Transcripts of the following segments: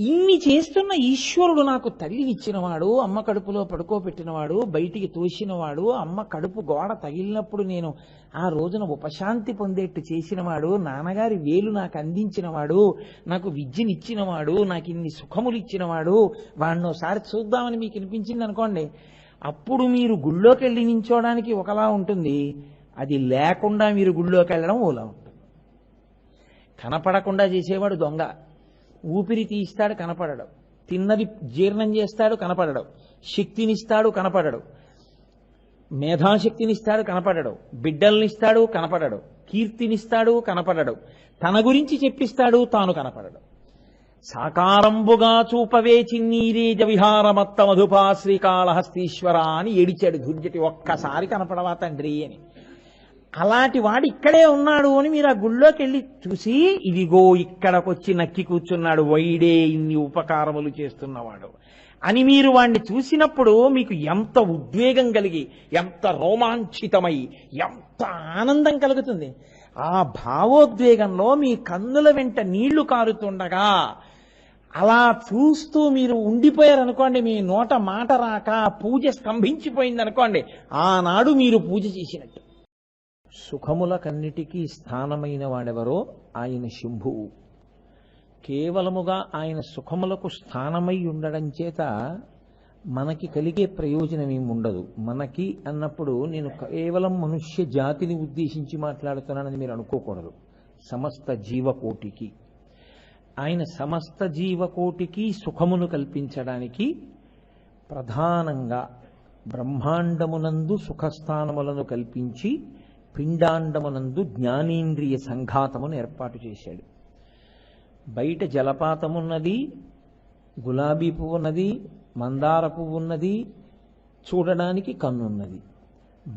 ఇన్ని చేస్తున్న ఈశ్వరుడు నాకు తల్లినిచ్చినవాడు, అమ్మ కడుపులో పడుకోబెట్టినవాడు, బయటికి తోసినవాడు, అమ్మ కడుపు గోడ తగిలినప్పుడు నేను ఆ రోజున ఉపశాంతి పొందేట్టు చేసినవాడు, నాన్నగారి వేలు నాకు అందించినవాడు, నాకు విద్యనిచ్చినవాడు, నాకు ఇన్ని సుఖములు ఇచ్చినవాడు, వాడిని ఒకసారి చూద్దామని మీకు అనిపించింది అనుకోండి. అప్పుడు మీరు గుళ్ళోకి వెళ్ళి నించోడానికి ఒకలా ఉంటుంది, అది లేకుండా మీరు గుళ్ళోకి వెళ్ళడం ఓలా ఉంటుంది. కనపడకుండా చేసేవాడు దొంగ. ఊపిరి తీస్తాడు, కనపడడు. తిన్నది జీర్ణం చేస్తాడు, కనపడడు. శక్తినిస్తాడు, కనపడడు. మేధాశక్తినిస్తాడు, కనపడడు. బిడ్డల్నిస్తాడు, కనపడడు. కీర్తినిస్తాడు, కనపడడు. తన గురించి చెప్పిస్తాడు, తాను కనపడడు. సాకారంబుగా చూపవే చిన్నీరేజ విహారమత్త మధుపా శ్రీకాళహస్తీశ్వర అని ఏడిచాడు దుర్జటి. ఒక్కసారి కనపడవా తండ్రి అని. అలాంటి వాడు ఇక్కడే ఉన్నాడు అని మీరు ఆ గుళ్ళోకి వెళ్ళి చూసి, ఇదిగో ఇక్కడకొచ్చి నక్కి కూర్చున్నాడు వైడే ఇన్ని ఉపకారములు చేస్తున్నవాడు అని మీరు వాణ్ణి చూసినప్పుడు మీకు ఎంత ఉద్వేగం కలిగి, ఎంత రోమాంచితమై, ఎంత ఆనందం కలుగుతుంది. ఆ భావోద్వేగంలో మీ కన్నుల వెంట నీళ్లు కారుతుండగా అలా చూస్తూ మీరు ఉండిపోయారనుకోండి, మీ నోట మాట రాక పూజ స్తంభించిపోయిందనుకోండి, ఆనాడు మీరు పూజ చేసినట్టు. సుఖములకన్నిటికీ స్థానమైన వాడెవరో ఆయన శంభువు. కేవలముగా ఆయన సుఖములకు స్థానమై ఉండడం చేత మనకి కలిగే ప్రయోజనం ఏమి ఉండదు. మనకి అన్నప్పుడు నేను కేవలం మనుష్య జాతిని ఉద్దేశించి మాట్లాడుతున్నానని మీరు అనుకోకూడదు. సమస్త జీవకోటికి ఆయన సమస్త జీవకోటికి సుఖమును కల్పించడానికి ప్రధానంగా బ్రహ్మాండమునందు సుఖస్థానములను కల్పించి పిండాండమునందు జ్ఞానేంద్రియ సంఘాతమును ఏర్పాటు చేశాడు. బయట జలపాతమున్నది, గులాబీ పువ్వు ఉన్నది, మందార పువ్వు ఉన్నది, చూడడానికి కన్నున్నది.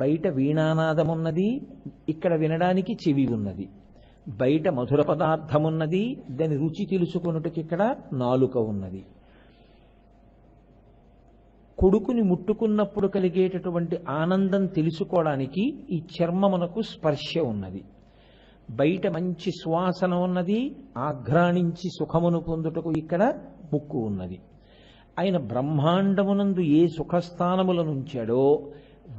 బయట వీణానాదమున్నది, ఇక్కడ వినడానికి చెవి ఉన్నది. బయట మధుర పదార్థమున్నది, దాని రుచి తెలుసుకొనుటకి ఇక్కడ నాలుక ఉన్నది. కొడుకుని ముట్టుకున్నప్పుడు కలిగేటటువంటి ఆనందం తెలుసుకోవడానికి ఈ చర్మమునకు స్పర్శ ఉన్నది. బయట మంచి సువాసన ఉన్నది, ఆఘ్రాణించి సుఖమును పొందుటకు ఇక్కడ ముక్కు ఉన్నది. ఆయన బ్రహ్మాండమునందు ఏ సుఖస్థానములనుంచాడో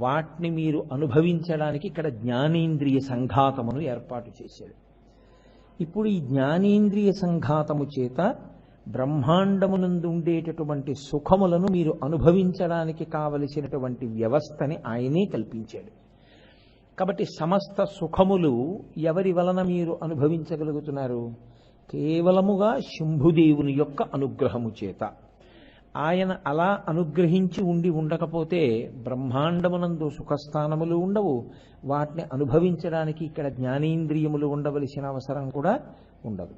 వాటిని మీరు అనుభవించడానికి ఇక్కడ జ్ఞానేంద్రియ సంఘాతమును ఏర్పాటు చేశాడు. ఇప్పుడు ఈ జ్ఞానేంద్రియ సంఘాతము చేత బ్రహ్మాండమునందు ఉండేటటువంటి సుఖములను మీరు అనుభవించడానికి కావలసినటువంటి వ్యవస్థని ఆయనే కల్పించాడు. కాబట్టి సమస్త సుఖములు ఎవరి వలన మీరు అనుభవించగలుగుతున్నారు? కేవలముగా శంభుదేవుని యొక్క అనుగ్రహము చేత. ఆయన అలా అనుగ్రహించి ఉండకపోతే బ్రహ్మాండమునందు సుఖస్థానములు ఉండవు. వాటిని అనుభవించడానికి ఇక్కడ జ్ఞానేంద్రియములు ఉండవలసిన అవసరం కూడా ఉండదు.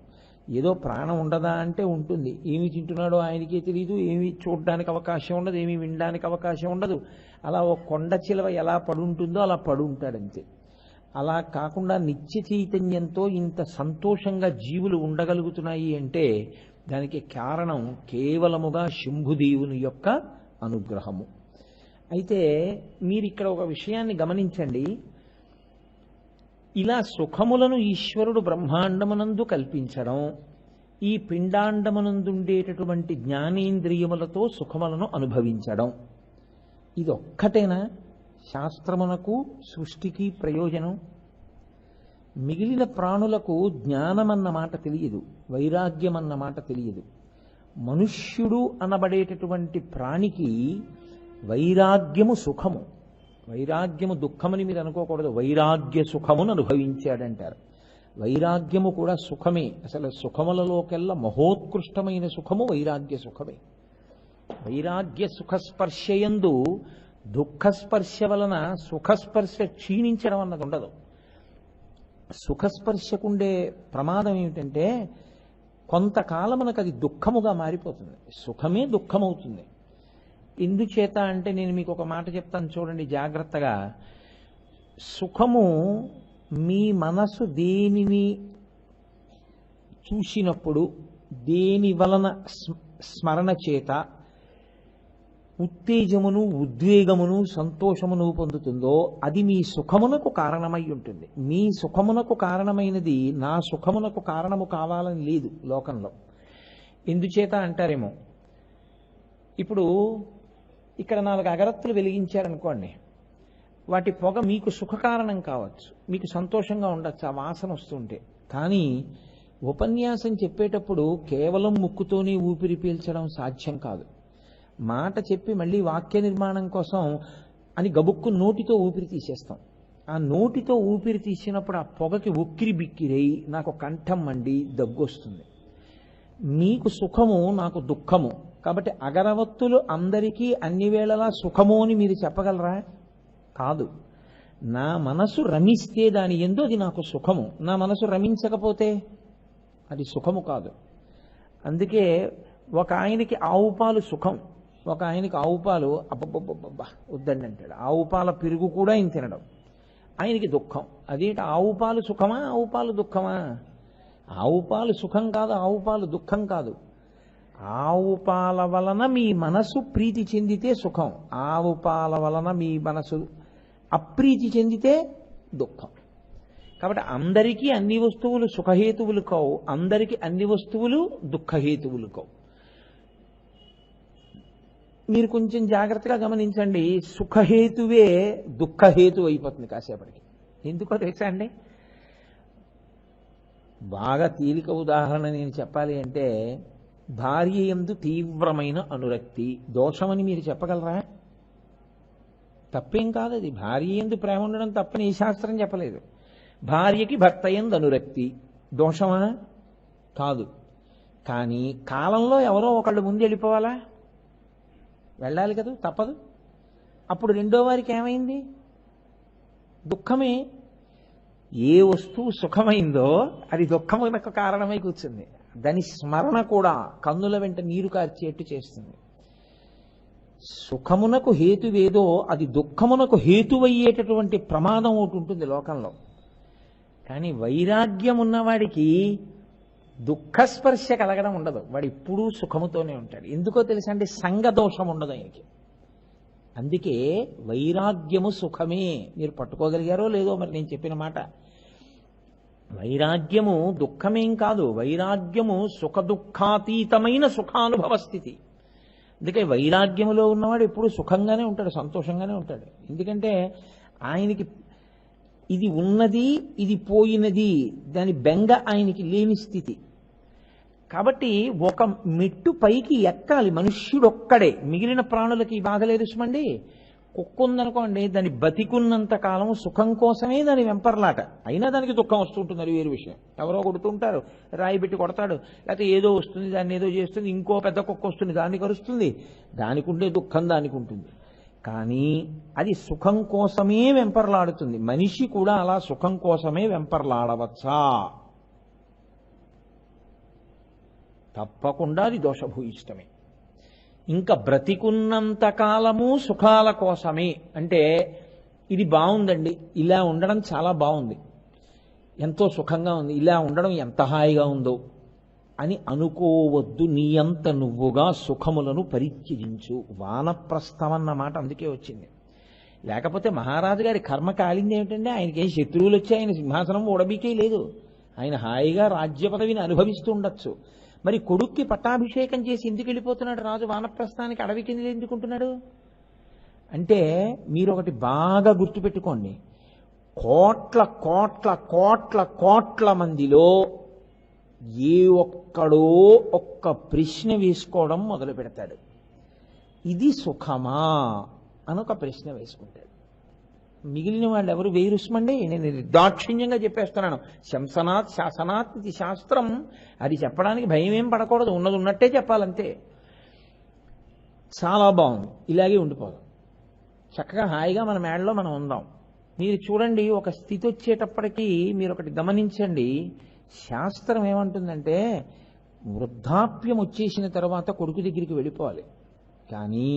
ఏదో ప్రాణం ఉండదా అంటే ఉంటుంది. ఏమి తింటున్నాడో ఆయనకే తెలియదు, ఏమి చూడడానికి అవకాశం ఉండదు, ఏమి వినడానికి అవకాశం ఉండదు. అలా ఒక కొండ చిలవ ఎలా పడుంటుందో అలా పడుంటాడంతే. అలా కాకుండా నిత్య చైతన్యంతో ఇంత సంతోషంగా జీవులు ఉండగలుగుతున్నాయి అంటే దానికి కారణం కేవలముగా శంభుదేవుని యొక్క అనుగ్రహము. అయితే మీరు ఇక్కడ ఒక విషయాన్ని గమనించండి. ఇలా సుఖములను ఈశ్వరుడు బ్రహ్మాండమునందు కల్పించడం, ఈ పిండాండమునందుండేటటువంటి జ్ఞానేంద్రియములతో సుఖములను అనుభవించడం, ఇది ఒక్కటేనా శాస్త్రమునకు సృష్టికి ప్రయోజనం? మిగిలిన ప్రాణులకు జ్ఞానమన్న మాట తెలియదు, వైరాగ్యం అన్న మాట తెలియదు. మనుష్యుడు అనబడేటటువంటి ప్రాణికి వైరాగ్యము సుఖము. వైరాగ్యము దుఃఖమని మీరు అనుకోకూడదు. వైరాగ్య సుఖమును అనుభవించాడంటారు. వైరాగ్యము కూడా సుఖమే. అసలు సుఖములలోకెల్లా మహోత్కృష్టమైన సుఖము వైరాగ్య సుఖమే. వైరాగ్య సుఖస్పర్శయందు దుఃఖస్పర్శ వలన సుఖస్పర్శ క్షీణించడం అన్నది ఉండదు. సుఖస్పర్శకుండే ప్రమాదం ఏమిటంటే కొంతకాలమునకు అది దుఃఖముగా మారిపోతుంది. సుఖమే దుఃఖమవుతుంది. ఎందుచేత అంటే నేను మీకు ఒక మాట చెప్తాను చూడండి జాగ్రత్తగా. సుఖము మీ మనసు దేనిని చూసినప్పుడు, దేని వలన స్మరణ చేత ఉత్తేజమును, ఉద్వేగమును, సంతోషమును పొందుతుందో అది మీ సుఖమునకు కారణమై ఉంటుంది. మీ సుఖమునకు కారణమైనది నా సుఖమునకు కారణము కావాలని లేదు లోకంలో. ఎందుచేత అంటారేమో, ఇప్పుడు ఇక్కడ 4 అగరత్తులు వెలిగించారనుకోండి, వాటి పొగ మీకు సుఖకారణం కావచ్చు, మీకు సంతోషంగా ఉండొచ్చు ఆ వాసన వస్తుంటే. కానీ ఉపన్యాసం చెప్పేటప్పుడు కేవలం ముక్కుతోనే ఊపిరి పీల్చడం సాధ్యం కాదు. మాట చెప్పి మళ్ళీ వాక్య నిర్మాణం కోసం అని గబుక్కు నోటితో ఊపిరి తీసేస్తాం. ఆ నోటితో ఊపిరి తీసినప్పుడు ఆ పొగకి ఉక్కిరి బిక్కిరై నాకు కంఠం మండి దగ్గొస్తుంది. మీకు సుఖము, నాకు దుఃఖము. కాబట్టి అగరవత్తులు అందరికీ అన్ని వేళలా సుఖము అని మీరు చెప్పగలరా? కాదు. నా మనసు రమిస్తే దాని యందు అది నాకు సుఖము, నా మనసు రమించకపోతే అది సుఖము కాదు. అందుకే ఒక ఆయనకి ఆవు పాలు సుఖం, ఒక ఆయనకి ఆవు పాలు అబ్బబ్బబ్బబ్బా వద్దండి అంటాడు. ఆవు పాల పెరుగు కూడా ఆయన తినడం, ఆయనకి దుఃఖం. అదేంటి, ఆవు పాలు సుఖమా, ఆవు పాలు దుఃఖమా? ఆవు పాలు సుఖం కాదు, ఆవు పాలు దుఃఖం కాదు. ఆవు పాల వలన మీ మనసు ప్రీతి చెందితే సుఖం, ఆవు పాల వలన మీ మనసు అప్రీతి చెందితే దుఃఖం. కాబట్టి అందరికీ అన్ని వస్తువులు సుఖహేతువులు కావు, అందరికీ అన్ని వస్తువులు దుఃఖహేతువులు కావు. మీరు కొంచెం జాగ్రత్తగా గమనించండి, సుఖహేతువే దుఃఖహేతు అయిపోతుంది కాసేపటికి. ఎందుకో తెలుసా అండి? బాగా తేలిక ఉదాహరణ నేను చెప్పాలి అంటే, భార్య యందు తీవ్రమైన అనురక్తి దోషమని మీరు చెప్పగలరా? తప్పేం కాదు అది. భార్య యందు ప్రేమ ఉండడం తప్పని ఏ శాస్త్రం చెప్పలేదు. భార్యకి భర్త యందు అనురక్తి దోషమా? కాదు. కానీ కాలంలో ఎవరో ఒకళ్ళు ముందు వెళ్ళిపోవాలా? వెళ్ళాలి కదా, తప్పదు. అప్పుడు రెండో వారికి ఏమైంది? దుఃఖమే. ఏ వస్తువు సుఖమైందో అది దుఃఖమునకు కారణమై కూర్చుంది. దాని స్మరణ కూడా కన్నుల వెంట నీరు కార్చేట్టు చేస్తుంది. సుఖమునకు హేతువేదో అది దుఃఖమునకు హేతువయ్యేటటువంటి ప్రమాదం ఒకటి ఉంటుంది లోకంలో. కానీ వైరాగ్యం ఉన్నవాడికి దుఃఖస్పర్శ కలగడం ఉండదు, వాడు ఎప్పుడూ సుఖముతోనే ఉంటాడు. ఎందుకో తెలుసా అండి? సంగదోషం ఉండదు ఆయనకి. అందుకే వైరాగ్యము సుఖమే. మీరు పట్టుకోగలిగారో లేదో మరి నేను చెప్పిన మాట. వైరాగ్యము దుఃఖమేం కాదు, వైరాగ్యము సుఖ దుఃఖాతీతమైన సుఖానుభవ స్థితి. అందుకే వైరాగ్యములో ఉన్నవాడు ఎప్పుడు సుఖంగానే ఉంటాడు, సంతోషంగానే ఉంటాడు. ఎందుకంటే ఆయనకి ఇది ఉన్నది, ఇది పోయినది, దాని బెంగ ఆయనకి లేని స్థితి. కాబట్టి ఒక మెట్టు పైకి ఎక్కాలి మనుష్యుడొక్కడే. మిగిలిన ప్రాణులకి బాధ లేదు సుమండి. కుక్క ఉందనుకోండి, దాని బతికున్నంత కాలం సుఖం కోసమే దాని వెంపర్లాట, అయినా దానికి దుఃఖం వస్తుంటుంది, అది వేరు విషయం. ఎవరో కొడుతుంటారు, రాయి పెట్టి కొడతాడు, లేకపోతే ఏదో వస్తుంది, దాన్ని ఏదో చేస్తుంది, ఇంకో పెద్ద కుక్క వస్తుంది, దాన్ని కరుస్తుంది, దానికి ఉండే దుఃఖం దానికి ఉంటుంది. కానీ అది సుఖం కోసమే వెంపర్లాడుతుంది. మనిషి కూడా అలా సుఖం కోసమే వెంపర్లాడవచ్చా? తప్పకుండా అది దోషభూయిష్టమే. ఇంకా బ్రతికున్నంత కాలము సుఖాల కోసమే అంటే, ఇది బాగుందండి, ఇలా ఉండడం చాలా బాగుంది, ఎంతో సుఖంగా ఉంది, ఇలా ఉండడం ఎంత హాయిగా ఉందో అని అనుకోవద్దు. నీ అంత నువ్వుగా సుఖములను పరిత్యజించు. వానప్రస్థం అన్న మాట అందుకే వచ్చింది. లేకపోతే మహారాజు గారి కర్మ కాలింది ఏమిటంటే, ఆయనకేం శత్రువులు వచ్చి ఆయన సింహాసనం ఓడబీకే లేదు, ఆయన హాయిగా రాజ్య పదవిని అనుభవిస్తూ ఉండొచ్చు. మరి కొడుక్కి పట్టాభిషేకం చేసి ఎందుకు వెళ్ళిపోతున్నాడు రాజు వానప్రస్థానికి? అడవి కింద ఎందుకుంటున్నాడు అంటే, మీరు ఒకటి బాగా గుర్తుపెట్టుకోండి, కోట్ల కోట్ల కోట్ల కోట్ల మందిలో ఏ ఒక్కడో ఒక్క ప్రశ్న వేసుకోవడం మొదలు పెడతాడు. ఇది సుఖమా అని ఒక ప్రశ్న వేసుకుంటాడు. మిగిలిన వాళ్ళు ఎవరు వేరుస్మండి. నేను నిర్దాక్షిణ్యంగా చెప్పేస్తున్నాను. శంసనాత్ శాసనాత్ ఇది శాస్త్రం. అది చెప్పడానికి భయం ఏం పడకూడదు, ఉన్నది ఉన్నట్టే చెప్పాలంతే. చాలా బాగుంది, ఇలాగే ఉండిపోదాం, చక్కగా హాయిగా మన మేడలో మనం ఉందాం. మీరు చూడండి, ఒక స్థితి వచ్చేటప్పటికీ మీరు ఒకటి గమనించండి, శాస్త్రం ఏమంటుందంటే, వృద్ధాప్యం వచ్చేసిన తర్వాత కొడుకు దగ్గరికి వెళ్ళిపోవాలి, కానీ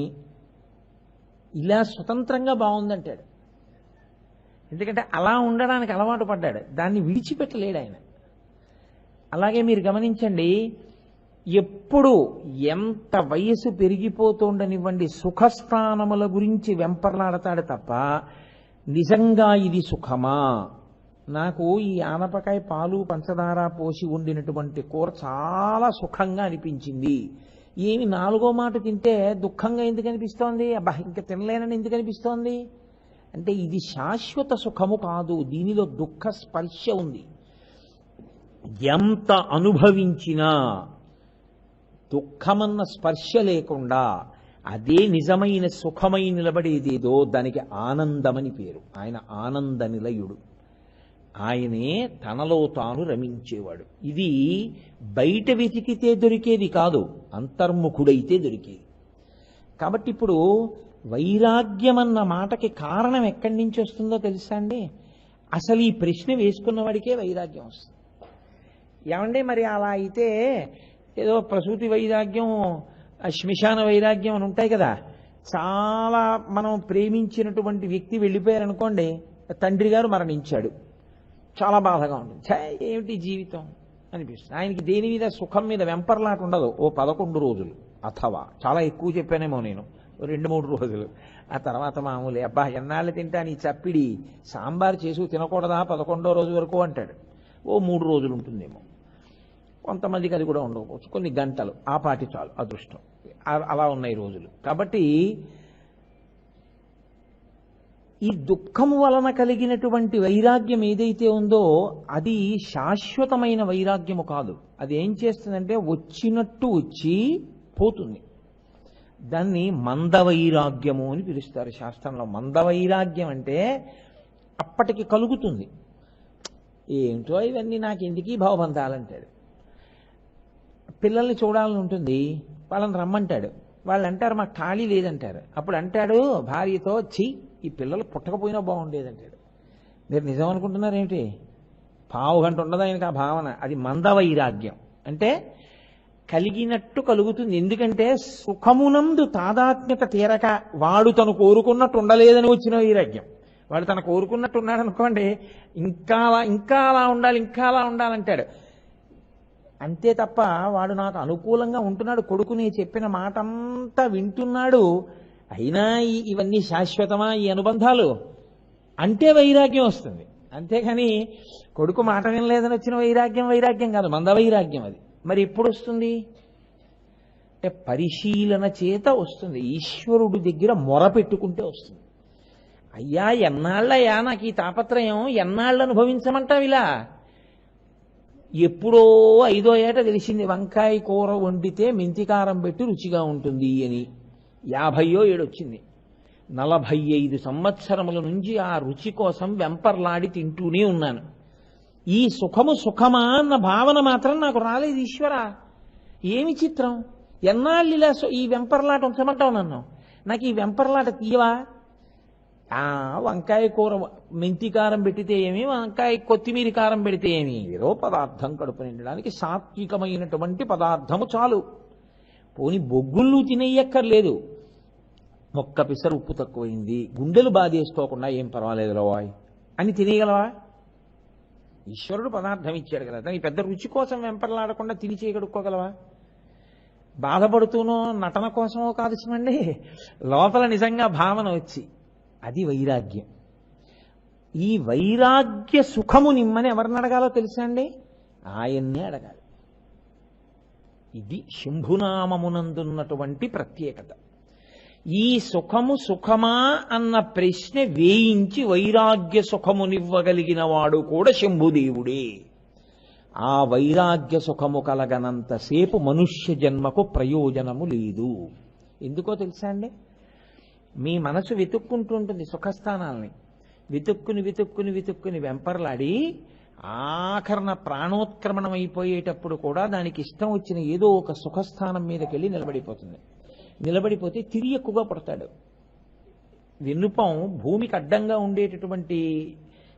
ఇలా స్వతంత్రంగా బాగుందంటాడు. ఎందుకంటే అలా ఉండడానికి అలవాటు పడ్డాడు, దాన్ని విడిచిపెట్టలేడు ఆయన. అలాగే మీరు గమనించండి, ఎప్పుడు ఎంత వయసు పెరిగిపోతుండనివ్వండి, సుఖస్థానముల గురించి వెంపర్లాడతాడు తప్ప నిజంగా ఇది సుఖమా, నాకు ఈ ఆనపకాయ పాలు పంచదార పోసి వండినటువంటి కూర చాలా సుఖంగా అనిపించింది. ఏమి నాలుగో మాట తింటే దుఃఖంగా ఎందుకు అనిపిస్తోంది? అబ్బా ఇంకా తినలేనని ఎందుకు అనిపిస్తోంది అంటే ఇది శాశ్వత సుఖము కాదు, దీనిలో దుఃఖ స్పర్శ ఉంది. ఎంత అనుభవించినా దుఃఖమన్న స్పర్శ లేకుండా అదే నిజమైన సుఖమై నిలబడేదేదో దానికి ఆనందమని పేరు. ఆయన ఆనంద నిలయుడు, ఆయనే తనలో తాను రమించేవాడు. ఇది బయట వెతికితే దొరికేది కాదు, అంతర్ముఖుడైతే దొరికేది. కాబట్టి ఇప్పుడు వైరాగ్యం అన్న మాటకి కారణం ఎక్కడి నుంచి వస్తుందో తెలుసా అండి? అసలు ఈ ప్రశ్న వేసుకున్న వాడికే వైరాగ్యం వస్తుంది. ఏమండి మరి అలా అయితే ఏదో ప్రసూతి వైరాగ్యం, శ్మశాన వైరాగ్యం అని ఉంటాయి కదా. చాలా మనం ప్రేమించినటువంటి వ్యక్తి వెళ్ళిపోయారనుకోండి, తండ్రి గారు మరణించాడు, చాలా బాధగా ఉంటుంది. ఏమిటి జీవితం అనిపిస్తుంది. ఆయనకి దేని మీద సుఖం మీద వెంపర్లాట ఉండదు. ఓ 11 రోజులు, అథవా చాలా ఎక్కువ చెప్పానేమో నేను, 2-3 రోజులు. ఆ తర్వాత మామూలే, అబ్బా ఎన్నాళ్ళు తింటాను ఈ చప్పిడి, సాంబార్ చేసి తినకూడదా 11వ రోజు వరకు అంటాడు. ఓ 3 రోజులు ఉంటుందేమో, కొంతమందికి అది కూడా ఉండకపోవచ్చు, కొన్ని గంటలు, ఆ పాటి చాలు, అదృష్టం. అలా ఉన్నాయి రోజులు. కాబట్టి ఈ దుఃఖము వలన కలిగినటువంటి వైరాగ్యం ఏదైతే ఉందో అది శాశ్వతమైన వైరాగ్యము కాదు. అది ఏం చేస్తుందంటే వచ్చినట్టు వచ్చి పోతుంది. దాన్ని మందవైరాగ్యము అని పిలుస్తారు శాస్త్రంలో. మందవైరాగ్యం అంటే అప్పటికి కలుగుతుంది. ఏంటో ఇవన్నీ నాకు ఎందుకీ భావబంధాలంటాడు. పిల్లల్ని చూడాలని ఉంటుంది, వాళ్ళని రమ్మంటాడు, వాళ్ళు అంటారు మాకు ఖాళీ లేదంటారు. అప్పుడు అంటాడు భార్యతో, ఛీ ఈ పిల్లలు పుట్టకపోయినా బాగుండేదంటాడు. మీరు నిజం అనుకుంటున్నారేమిటి? పావు గంట ఉండదు ఆయనకు ఆ భావన. అది మందవైరాగ్యం అంటే కలిగినట్టు కలుగుతుంది. ఎందుకంటే సుఖమునందు తాదాత్మ్యత తీరక వాడు తను కోరుకున్నట్టు ఉండలేదని వచ్చిన వైరాగ్యం. వాడు తను కోరుకున్నట్టు ఉన్నాడు అనుకోండి, ఇంకా అలా ఉండాలి, ఇంకా అలా ఉండాలంటాడు. అంతే తప్ప వాడు నాకు అనుకూలంగా ఉంటున్నాడు, కొడుకుని చెప్పిన మాట అంతా వింటున్నాడు, అయినా ఇవన్నీ శాశ్వతమా ఈ అనుబంధాలు అంటే వైరాగ్యం వస్తుంది. అంతేకాని కొడుకు మాట వినలేదని వచ్చిన వైరాగ్యం కాదు, మందవైరాగ్యం అది. మరి ఎప్పుడు వస్తుంది అంటే పరిశీలన చేత వస్తుంది. ఈశ్వరుడి దగ్గర మొర పెట్టుకుంటే వస్తుంది. అయ్యా ఎన్నాళ్ళయ్యా నాకు ఈ తాపత్రయం, ఎన్నాళ్ళు అనుభవించమంటావు ఇలా? ఎప్పుడో 5వ ఏట తెలిసింది వంకాయ కూర వండితే మెంతికారం పెట్టి రుచిగా ఉంటుంది అని. 50వ ఏడు వచ్చింది. 45 సంవత్సరముల నుంచి ఆ రుచి కోసం వెంపర్లాడి తింటూనే ఉన్నాను. ఈ సుఖము సుఖమా అన్న భావన మాత్రం నాకు రాలేదు. ఈశ్వరా ఏమి చిత్రం, ఎన్నాళ్ళు ఇలా ఈ వెంపర్లాట ఉంచమంటావు నన్ను? నాకు ఈ వెంపర్లాట తీయవా? వంకాయ కూర మెంతి కారం పెడితే ఏమి, వంకాయ కొత్తిమీర కారం పెడితే ఏమి, ఏదో పదార్థం కడుపు నిండడానికి సాత్వికమైనటువంటి పదార్థము చాలు. పోని బొగ్గుళ్ళు తినేయక్కర్లేదు. ఒక్క పిసరు ఉప్పు తక్కువైంది, గుండెలు బాధేసుకోకుండా ఏం పర్వాలేదు రోయ్ అని తినేయగలవా? ఈశ్వరుడు పదార్థం ఇచ్చాడు కదా, దాని పెద్ద రుచి కోసం వెంపర్లాడకుండా తిని చేయగడుక్కోగలవా? బాధపడుతూనో నటన కోసమో కాదు చూడండి, లోపల నిజంగా భావన వచ్చి, అది వైరాగ్యం. ఈ వైరాగ్య సుఖము నిమ్మని ఎవరిని అడగాలో తెలుసా అండి? ఆయన్నే అడగాలి. ఇది శంభునామమునందున్నటువంటి ప్రత్యేకత. ఈ సుఖము సుఖమా అన్న ప్రశ్న వేయించి వైరాగ్య సుఖమునివ్వగలిగిన వాడు కూడా శంభుదేవుడే. ఆ వైరాగ్య సుఖము కలగనంతసేపు మనుష్య జన్మకు ప్రయోజనము లేదు. ఎందుకో తెలుసా అండి? మీ మనసు వెతుక్కుంటూ ఉంటుంది సుఖస్థానాల్ని, వెతుక్కుని వెంపర్లాడి ఆఖరణ ప్రాణోత్క్రమణం అయిపోయేటప్పుడు కూడా దానికి ఇష్టం వచ్చిన ఏదో ఒక సుఖస్థానం మీదకి వెళ్ళి నిలబడిపోతుంది. నిలబడిపోతే తిరిగి ఎక్కువగా పడతాడు. వెన్నుపం భూమికి అడ్డంగా ఉండేటటువంటి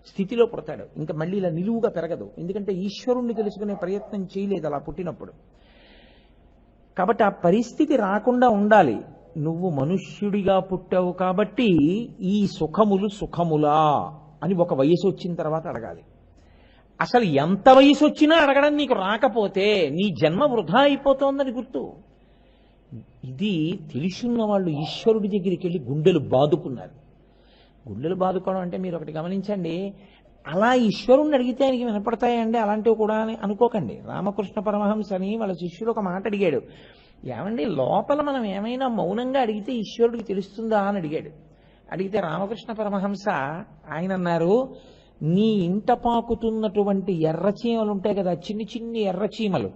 స్థితిలో పుడతాడు. ఇంకా మళ్ళీ ఇలా నిలువుగా పెరగదు. ఎందుకంటే ఈశ్వరుణ్ణి తెలుసుకునే ప్రయత్నం చేయలేదు అలా పుట్టినప్పుడు. కాబట్టి ఆ పరిస్థితి రాకుండా ఉండాలి. నువ్వు మనుష్యుడిగా పుట్టావు కాబట్టి ఈ సుఖములు సుఖములా అని ఒక వయసు వచ్చిన తర్వాత అడగాలి. అసలు ఎంత వయసు వచ్చినా అడగడం నీకు రాకపోతే నీ జన్మ వృధా అయిపోతోందని గుర్తు. ఇది తెలుసున్న వాళ్ళు ఈశ్వరుడి దగ్గరికి వెళ్ళి గుండెలు బాదుకున్నారు. గుండెలు బాదుకోవడం అంటే మీరు ఒకటి గమనించండి, అలా ఈశ్వరుణ్ణి అడిగితే ఆయనకి వినపడతాయండి అలాంటివి కూడా అని అనుకోకండి. రామకృష్ణ పరమహంసని వాళ్ళ శిష్యుడు ఒక మాట అడిగాడు, ఏమండి లోపల మనం ఏమైనా మౌనంగా అడిగితే ఈశ్వరుడికి తెలుస్తుందా అని అడిగాడు. అడిగితే రామకృష్ణ పరమహంస ఆయన అన్నారు, నీ ఇంట పాకుతున్నటువంటి ఎర్రచీమలు ఉంటాయి కదా, చిన్ని చిన్ని ఎర్రచీమలు,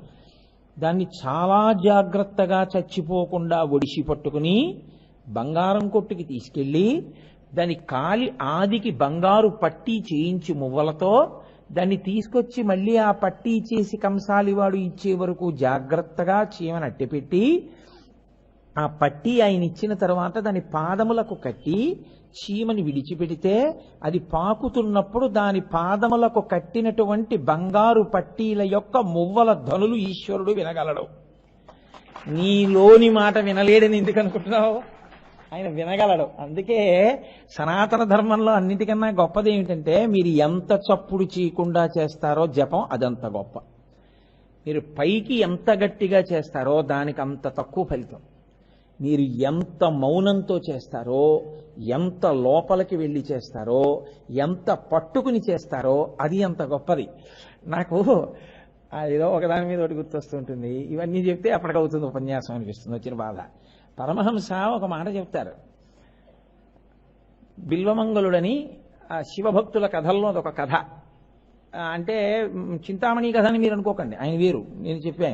దాన్ని చాలా జాగ్రత్తగా చచ్చిపోకుండా ఒడిసి పట్టుకుని బంగారం కొట్టుకి తీసుకెళ్ళి దాని కాలి ఆదికి బంగారు పట్టీ చేయించి మువ్వలతో దాన్ని తీసుకొచ్చి మళ్ళీ ఆ పట్టీ చేసి కంసాలివాడు ఇచ్చే వరకు జాగ్రత్తగా చీమను అట్టెపెట్టి ఆ పట్టీ ఆయన ఇచ్చిన తర్వాత దాని పాదములకు కట్టి చీమని విడిచిపెడితే అది పాకుతున్నప్పుడు దాని పాదములకు కట్టినటువంటి బంగారు పట్టీల యొక్క మువ్వల ధనులు ఈశ్వరుడు వినగలడు. నీలోని మాట వినలేడని ఎందుకు అనుకుంటున్నావు? ఆయన వినగలడు. అందుకే సనాతన ధర్మంలో అన్నిటికన్నా గొప్పది ఏమిటంటే మీరు ఎంత చప్పుడు చేయకుండా చేస్తారో జపం అదంత గొప్ప. మీరు పైకి ఎంత గట్టిగా చేస్తారో దానికి అంత తక్కువ ఫలితం. మీరు ఎంత మౌనంతో చేస్తారో, ఎంత లోపలికి వెళ్ళి చేస్తారో, ఎంత పట్టుకుని చేస్తారో అది అంత గొప్పది. నాకు ఏదో ఒకదాని మీద ఒకటి గుర్తొస్తుంటుంది. ఇవన్నీ చెప్తే అప్పటికవుతుంది ఉపన్యాసం అనిపిస్తుంది వచ్చిన బాధ. పరమహంస ఒక మాట చెప్తారు. బిల్వమంగళుడని శివభక్తుల కథల్లో అదొక కథ. అంటే చింతామణి కథ అని మీరు అనుకోకండి, ఆయన వేరు, నేను చెప్పి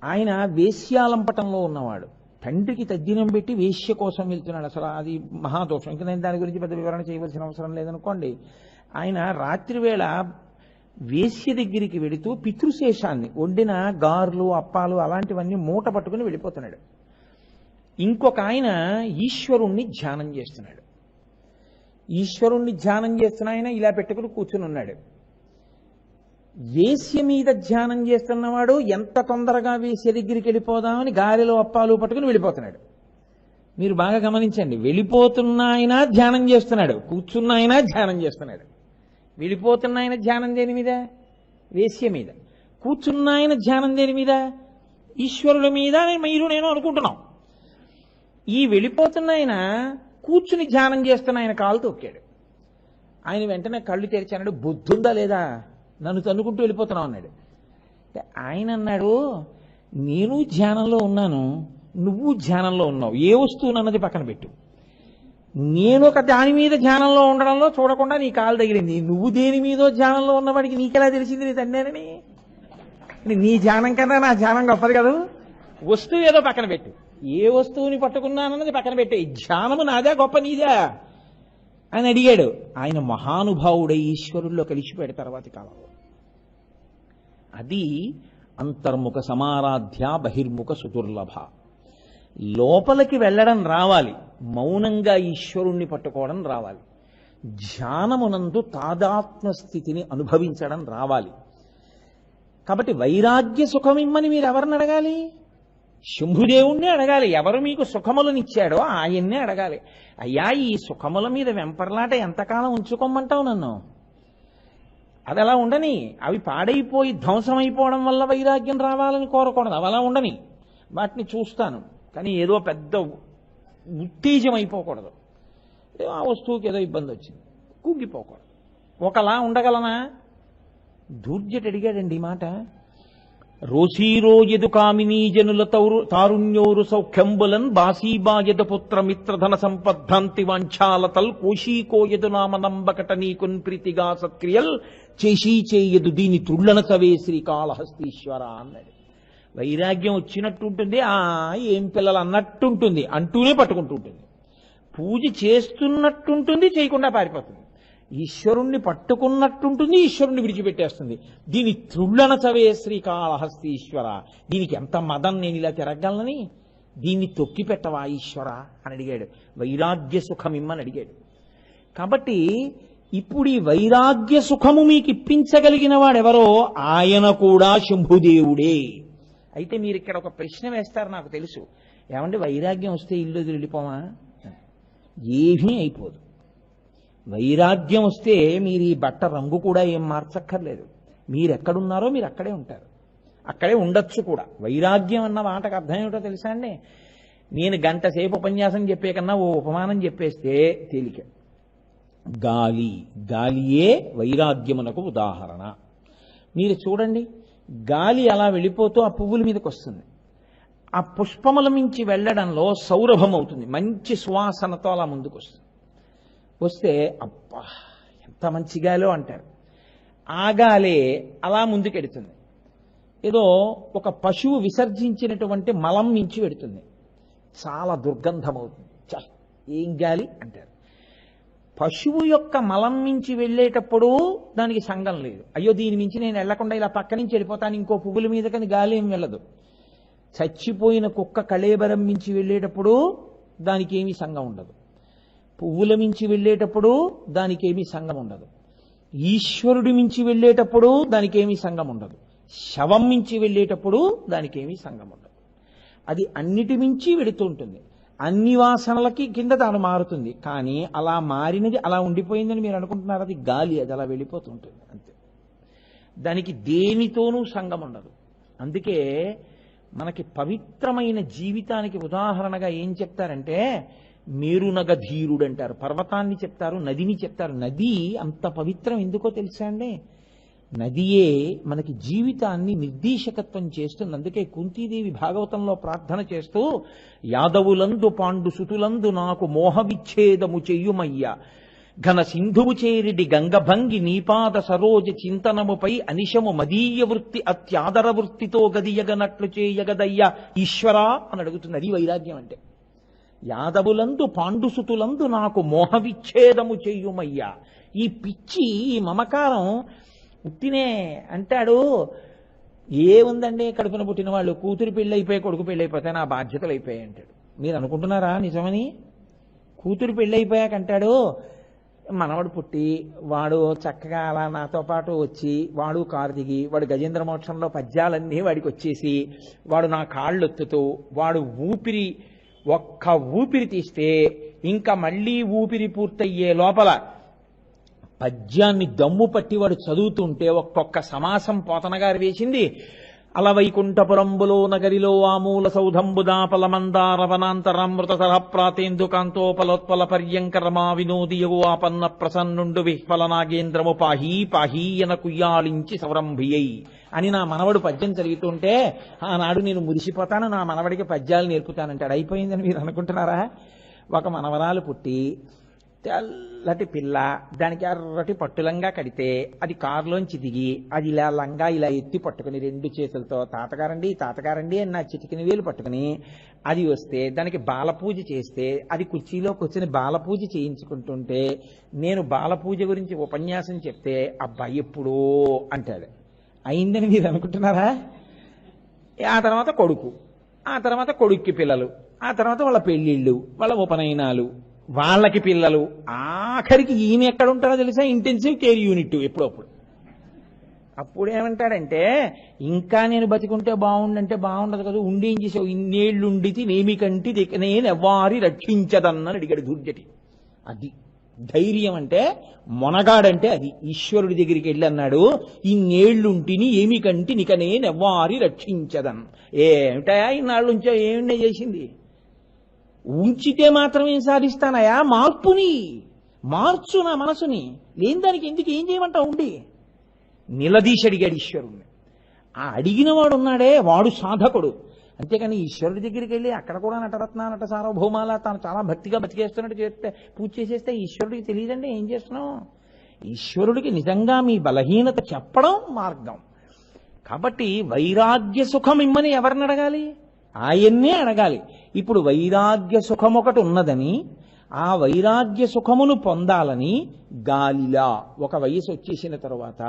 ఆయన వేశ్యాలంపటంలో ఉన్నవాడు. తండ్రికి తద్దినం పెట్టి వేశ్య కోసం వెళ్తున్నాడు. అసలు అది మహాదోషం. ఇంకా నేను దాని గురించి పెద్ద వివరణ చేయవలసిన అవసరం లేదనుకోండి. ఆయన రాత్రివేళ వేశ్య దగ్గరికి వెళుతూ పితృశేషాన్ని వండిన గార్లు అప్పాలు అలాంటివన్నీ మూట పట్టుకుని వెళ్ళిపోతున్నాడు. ఇంకొక ఆయన ఈశ్వరుణ్ణి ధ్యానం చేస్తున్నాడు. ఈశ్వరుణ్ణి ధ్యానం చేస్తున్న ఆయన ఇలా పెట్టుకుని కూర్చుని ఉన్నాడు. వేశ్య మీద ధ్యానం చేస్తున్నవాడు ఎంత తొందరగా వేశ్య దగ్గరికి వెళ్ళిపోదామని గాలిలో అప్పాలు పట్టుకుని వెళ్ళిపోతున్నాడు. మీరు బాగా గమనించండి, వెళ్ళిపోతున్న ఆయన ధ్యానం చేస్తున్నాడు, కూర్చున్న ఆయన ధ్యానం చేస్తున్నాడు. వెళ్ళిపోతున్న ఆయన ధ్యానం దేని మీద? వేశ్య మీద. కూర్చున్న ఆయన ధ్యానం దేని మీద? ఈశ్వరుల మీద. మీరు నేను అనుకుంటున్నాం. ఈ వెళ్ళిపోతున్న ఆయన కూర్చుని ధ్యానం చేస్తున్న ఆయన కాలు తొక్కాడు. ఆయన వెంటనే కళ్ళు తెరిచాడు, బుద్ధుందా లేదా, నన్ను తన్నుకుంటూ వెళ్ళిపోతున్నావు అన్నాడు. ఆయన అన్నాడు, నేను ధ్యానంలో ఉన్నాను, నువ్వు ధ్యానంలో ఉన్నావు, ఏ వస్తువు అన్నది పక్కన పెట్టు. నేను ఒక దాని మీద ధ్యానంలో ఉండడంలో చూడకుండా నీ కాలు తగిలింది. నువ్వు దేని మీదో ధ్యానంలో ఉన్నవాడికి నీకెలా తెలిసింది నీ తన్నేనని? నీ ధ్యానం కన్నా నా ధ్యానం గొప్పది కదా. వస్తువు ఏదో పక్కన పెట్టు, ఏ వస్తువుని పట్టుకున్నానన్నది పక్కన పెట్టే. ధ్యానము నాదా గొప్ప నీదా అని అడిగాడు. ఆయన మహానుభావుడై ఈశ్వరుల్లో కలిసిపోయాడు తర్వాతి కాలంలో. అది అంతర్ముఖ సమారాధ్య బహిర్ముఖ సుదుర్లభ. లోపలికి వెళ్ళడం రావాలి, మౌనంగా ఈశ్వరుణ్ణి పట్టుకోవడం రావాలి, ధ్యానమునందు తాదాత్మ స్థితిని అనుభవించడం రావాలి. కాబట్టి వైరాగ్య సుఖమిమ్మని మీరు ఎవరిని అడగాలి? శంభుదేవుణ్ణి అడగాలి. ఎవరు మీకు సుఖములనిచ్చాడో ఆయన్నే అడగాలి. అయ్యా, ఈ సుఖముల మీద వెంపర్లాట ఎంతకాలం ఉంచుకోమంటావు నన్ను? అది అలా ఉండని. అవి పాడైపోయి ధ్వంసమైపోవడం వల్ల వైరాగ్యం రావాలని కోరకూడదు. అవి అలా ఉండని, వాటిని చూస్తాను, కానీ ఏదో పెద్ద ఉత్తేజం అయిపోకూడదు. ఆ వస్తువుకి ఏదో ఇబ్బంది వచ్చింది, కుంగిపోకూడదు. ఒకలా ఉండగలనా? దూర్జటి అడిగాడండి ఈ మాట. రోసీరోయదు కామినీ జనుల తారుణ్యోరు సౌఖ్యంబులన్ బాసీబాయద పుత్ర మిత్రధన సంపద్భ్రాంతి వాంఛాలతల్ కోశీకోయదు నామ నంబకట నీకున్ ప్రీతిగా సత్క్రియల్ చేసీ చేయదు దీని తుళ్ళన చవే శ్రీకాళహస్తీశ్వర అన్నాడు. వైరాగ్యం వచ్చినట్టుంటుంది, ఏం పిల్లలు అన్నట్టుంటుంది, అంటూనే పట్టుకుంటుంటుంది. పూజ చేస్తున్నట్టుంటుంది, చేయకుండా పారిపోతుంది. ఈశ్వరుణ్ణి పట్టుకున్నట్టుంటుంది, ఈశ్వరుణ్ణి విడిచిపెట్టేస్తుంది. దీని త్రుళ్ళన చవే శ్రీకాళహస్తీశ్వర, దీనికి ఎంత మదం, నేను ఇలా తిరగలనని, దీన్ని తొక్కి పెట్టవా ఈశ్వర అని అడిగాడు. వైరాగ్య సుఖమిమ్మని అడిగాడు. కాబట్టి ఇప్పుడు ఈ వైరాగ్య సుఖము మీకు ఇప్పించగలిగిన వాడెవరో ఆయన కూడా శంభుదేవుడే. అయితే మీరు ఇక్కడ ఒక ప్రశ్న వేస్తారు, నాకు తెలుసు, ఏమంటే వైరాగ్యం వస్తే ఇల్లు వదిలి వెళ్ళిపోమా? ఏమీ అయిపోదు. వైరాగ్యం వస్తే మీరు ఈ బట్ట రంగు కూడా ఏం మార్చక్కర్లేదు. మీరు ఎక్కడున్నారో మీరు అక్కడే ఉంటారు, అక్కడే ఉండొచ్చు కూడా. వైరాగ్యం అన్న మాటకు అర్థం ఏమిటో తెలుసా అండి? నేను గంట సేపు ఉపన్యాసం చెప్పే కన్నా ఓ ఉపమానం చెప్పేస్తే తేలిక. గాలి, గాలియే వైరాగ్యమునకు ఉదాహరణ. మీరు చూడండి, గాలి అలా వెళ్ళిపోతూ ఆ పువ్వుల మీదకి వస్తుంది. ఆ పుష్పముల మించి వెళ్ళడంలో సౌరభం అవుతుంది, మంచి సువాసనతో అలా ముందుకు వస్తుంది. వస్తే అబ్బా ఎంత మంచి గాలో అంటారు. ఆ గాలే అలా ముందుకెడుతుంది. ఏదో ఒక పశువు విసర్జించినటువంటి మలం మించి వెడుతుంది, చాలా దుర్గంధం అవుతుంది. చ ఏం గాలి అంటారు. పశువు యొక్క మలం మించి వెళ్ళేటప్పుడు దానికి సంగం లేదు. అయ్యో దీని మించి నేను వెళ్లకుండా ఇలా పక్క నుంచి వెళ్ళిపోతాను ఇంకో పువ్వుల మీద, కానీ గాలి ఏం వెళ్ళదు. చచ్చిపోయిన కుక్క కళేబరం మించి వెళ్ళేటప్పుడు దానికి ఏమీ సంగం ఉండదు. పువ్వుల మించి వెళ్ళేటప్పుడు దానికి ఏమీ సంగం ఉండదు. ఈశ్వరుడి మించి వెళ్ళేటప్పుడు దానికి ఏమీ సంగం ఉండదు. శవం మించి వెళ్ళేటప్పుడు దానికి ఏమీ సంగం ఉండదు. అది అన్నిటి మించి వెడుతూ ఉంటుంది. అన్ని వాసనలకి కింద తాను మారుతుంది. కానీ అలా మారినది అలా ఉండిపోయిందని మీరు అనుకుంటున్నారు. అది గాలి, అది అలా వెళ్ళిపోతుంటుంది అంతే. దానికి దేనితోనూ సంగం ఉండదు. అందుకే మనకి పవిత్రమైన జీవితానికి ఉదాహరణగా ఏం చెప్తారంటే మేరునగ ధీరుడు అంటారు. పర్వతాన్ని చెప్తారు, నదిని చెప్తారు. నది అంత పవిత్రం ఎందుకో తెలుసా అండి? నదియే మనకి జీవితాన్ని నిర్దేశకత్వం చేస్తుంది. అందుకే కుంతీదేవి భాగవతంలో ప్రార్థన చేస్తూ యాదవులందు పాండు సుతులందు నాకు మోహ విచ్ఛేదము చెయ్యుమయ్య ఘన సింధువు చేరిడి గంగభంగి నీపాద సరోజ చింతనముపై అనిశము మదీయ వృత్తి అత్యాదర వృత్తితో గదియగనట్లు చేయగదయ్యా ఈశ్వరా అని అడుగుతుంది. అది వైరాగ్యం అంటే. యాదవులందు పాండుసుతులందు నాకు మోహ విచ్ఛేదము చెయ్యుమయ్యా. ఈ పిచ్చి, ఈ మమకారం పుట్టినే అంటాడు. ఏముందండి, కడుపున పుట్టిన వాళ్ళు కూతురు పెళ్ళైపోయి కొడుకు పెళ్ళైపోతే నా బాధ్యతలు అయిపోయాయి అంటాడు. మీరు అనుకుంటున్నారా నిజమని? కూతురు పెళ్ళైపోయాక అంటాడు మనవడు పుట్టి వాడు చక్కగా అలా నాతో పాటు వచ్చి వాడు కారు దిగి వాడు గజేంద్ర మోక్షంలో పద్యాలన్నీ వాడికి వచ్చేసి వాడు నా కాళ్ళు ఎత్తుతూ వాడు ఒక్క ఊపిరి తీస్తే ఇంకా మళ్ళీ ఊపిరి పూర్తయ్యే లోపల పద్యాన్ని దమ్ము పట్టి వాడు చదువుతుంటే ఒక్కొక్క సమాసం పోతనగారు వేసింది. అల వైకుంఠపురంబులో నగరిలో ఆమూల సౌధంబుదాపల మందార వనాంతరామృత సహప్రాతేందు కాంతోపలోత్పల పర్యంకరమా వినోదియగు ఆపన్న ప్రసన్నుండు విహ్వల నాగేంద్రము పాహీ పాహీయన కుయ్యాలించి సవరంభియ్యై అని నా మనవడు పద్యం చదువుతుంటే ఆనాడు నేను మురిసిపోతాను, నా మనవడికి పద్యాలు నేర్పుతానంటాడు. అయిపోయిందని మీరు అనుకుంటున్నారా? ఒక మనవరాలు పుట్టి తెల్లటి పిల్ల, దానికి ఎర్రటి పట్టులంగా కడితే అది కారులోంచి దిగి అది ఇలా లంగా ఇలా ఎత్తి పట్టుకుని రెండు చేతులతో తాతగారండి తాతగారండి అని నా చిటికిన వేలు పట్టుకుని అది వస్తే దానికి బాలపూజ చేస్తే అది కుర్చీలో కూర్చొని బాలపూజ చేయించుకుంటుంటే నేను బాలపూజ గురించి ఉపన్యాసం చెప్తే అబ్బాయి ఎప్పుడో అంటాడు. అయిందని మీరు అనుకుంటున్నారా? ఆ తర్వాత కొడుకు, ఆ తర్వాత కొడుక్కి పిల్లలు, ఆ తర్వాత వాళ్ళ పెళ్లిళ్ళు, వాళ్ళ ఉపనయనాలు, వాళ్ళకి పిల్లలు, ఆఖరికి ఈయన ఎక్కడ ఉంటారో తెలుసా? ఇంటెన్సివ్ కేర్ యూనిట్ ఎప్పుడప్పుడు. అప్పుడేమంటాడంటే ఇంకా నేను బతికుంటే బాగుండంటే బాగుండదు కదా, ఉండి ఏం చేసావు, ఇన్నేళ్లుండితి నేమి కంటి నేను ఎవ్వారి రక్షించదన్నని అడిగాడు దుర్జటి. అది ధైర్యం అంటే, మొనగాడంటే అది. ఈశ్వరుడి దగ్గరికి వెళ్ళి అన్నాడు ఇన్నేళ్లుంటిని ఏమి కంటి నిక నేను ఎవ్వారి రక్షించదన్. ఏమిటా ఇన్నాళ్ళు ఉంచో, ఏమిటే చేసింది? ఉంచితే మాత్రమే సాధిస్తానయా, మార్చు నా మనసుని, లేని దానికి ఎందుకు ఏం చేయమంటావు ఉండి? నిలదీసి అడిగాడు ఈశ్వరుణ్ణి. ఆ అడిగినవాడు ఉన్నాడే వాడు సాధకుడు. అంతేకాని ఈశ్వరుడి దగ్గరికి వెళ్ళి అక్కడ కూడా నటరత్న నట సార్వభౌమాల తాను చాలా భక్తిగా బతికేస్తున్నట్టు చేస్తే పూజ చేసేస్తే ఈశ్వరుడికి తెలియదండి ఏం చేస్తున్నావు. ఈశ్వరుడికి నిజంగా మీ బలహీనత చెప్పడం మార్గం. కాబట్టి వైరాగ్య సుఖం ఇమ్మని ఎవరిని అడగాలి? ఆయన్నే అడగాలి. ఇప్పుడు వైరాగ్య సుఖం ఒకటి ఉన్నదని, ఆ వైరాగ్య సుఖమును పొందాలని గాలిలా ఒక వయసు వచ్చేసిన తరువాత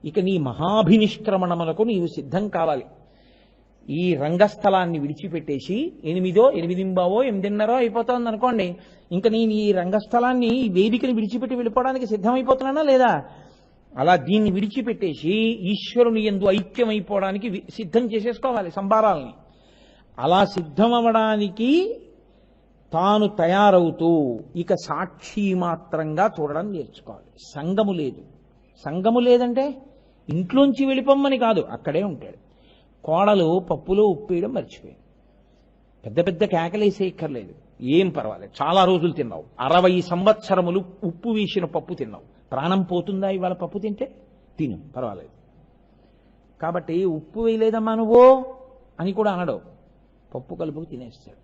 ఇక నీ మహాభినిష్క్రమణములకు నీవు సిద్ధం కావాలి. ఈ రంగస్థలాన్ని విడిచిపెట్టేసి 8:30 అయిపోతుంది అనుకోండి, ఇంకా నేను ఈ రంగస్థలాన్ని, ఈ వేదికని విడిచిపెట్టి వెళ్ళిపోవడానికి సిద్ధమైపోతున్నానా లేదా? అలా దీన్ని విడిచిపెట్టేసి ఈశ్వరుని యందు ఐక్యమైపోవడానికి సిద్ధం చేసేసుకోవాలి సంబారాల్ని. అలా సిద్ధమవడానికి తాను తయారవుతూ ఇక సాక్షి మాత్రంగా చూడడం నేర్చుకోవాలి. సంగము లేదంటే ఇంట్లోంచి వెళ్ళిపోమ్మని కాదు, అక్కడే ఉంటాడు. కోడలు పప్పులో ఉప్పేయడం మర్చిపోయింది. పెద్ద పెద్ద కేకలేసేయక్కర్లేదు, ఏం పర్వాలేదు, చాలా రోజులు తిన్నావు, 60 సంవత్సరములు ఉప్పు వేసిన పప్పు తిన్నావు, ప్రాణం పోతుందా ఇవాళ పప్పు తింటే? తిను, పర్వాలేదు. కాబట్టి ఉప్పు వేయలేదమ్మా నువ్వు అని కూడా అనడు, పప్పు కలుపుకు తినేస్తాడు.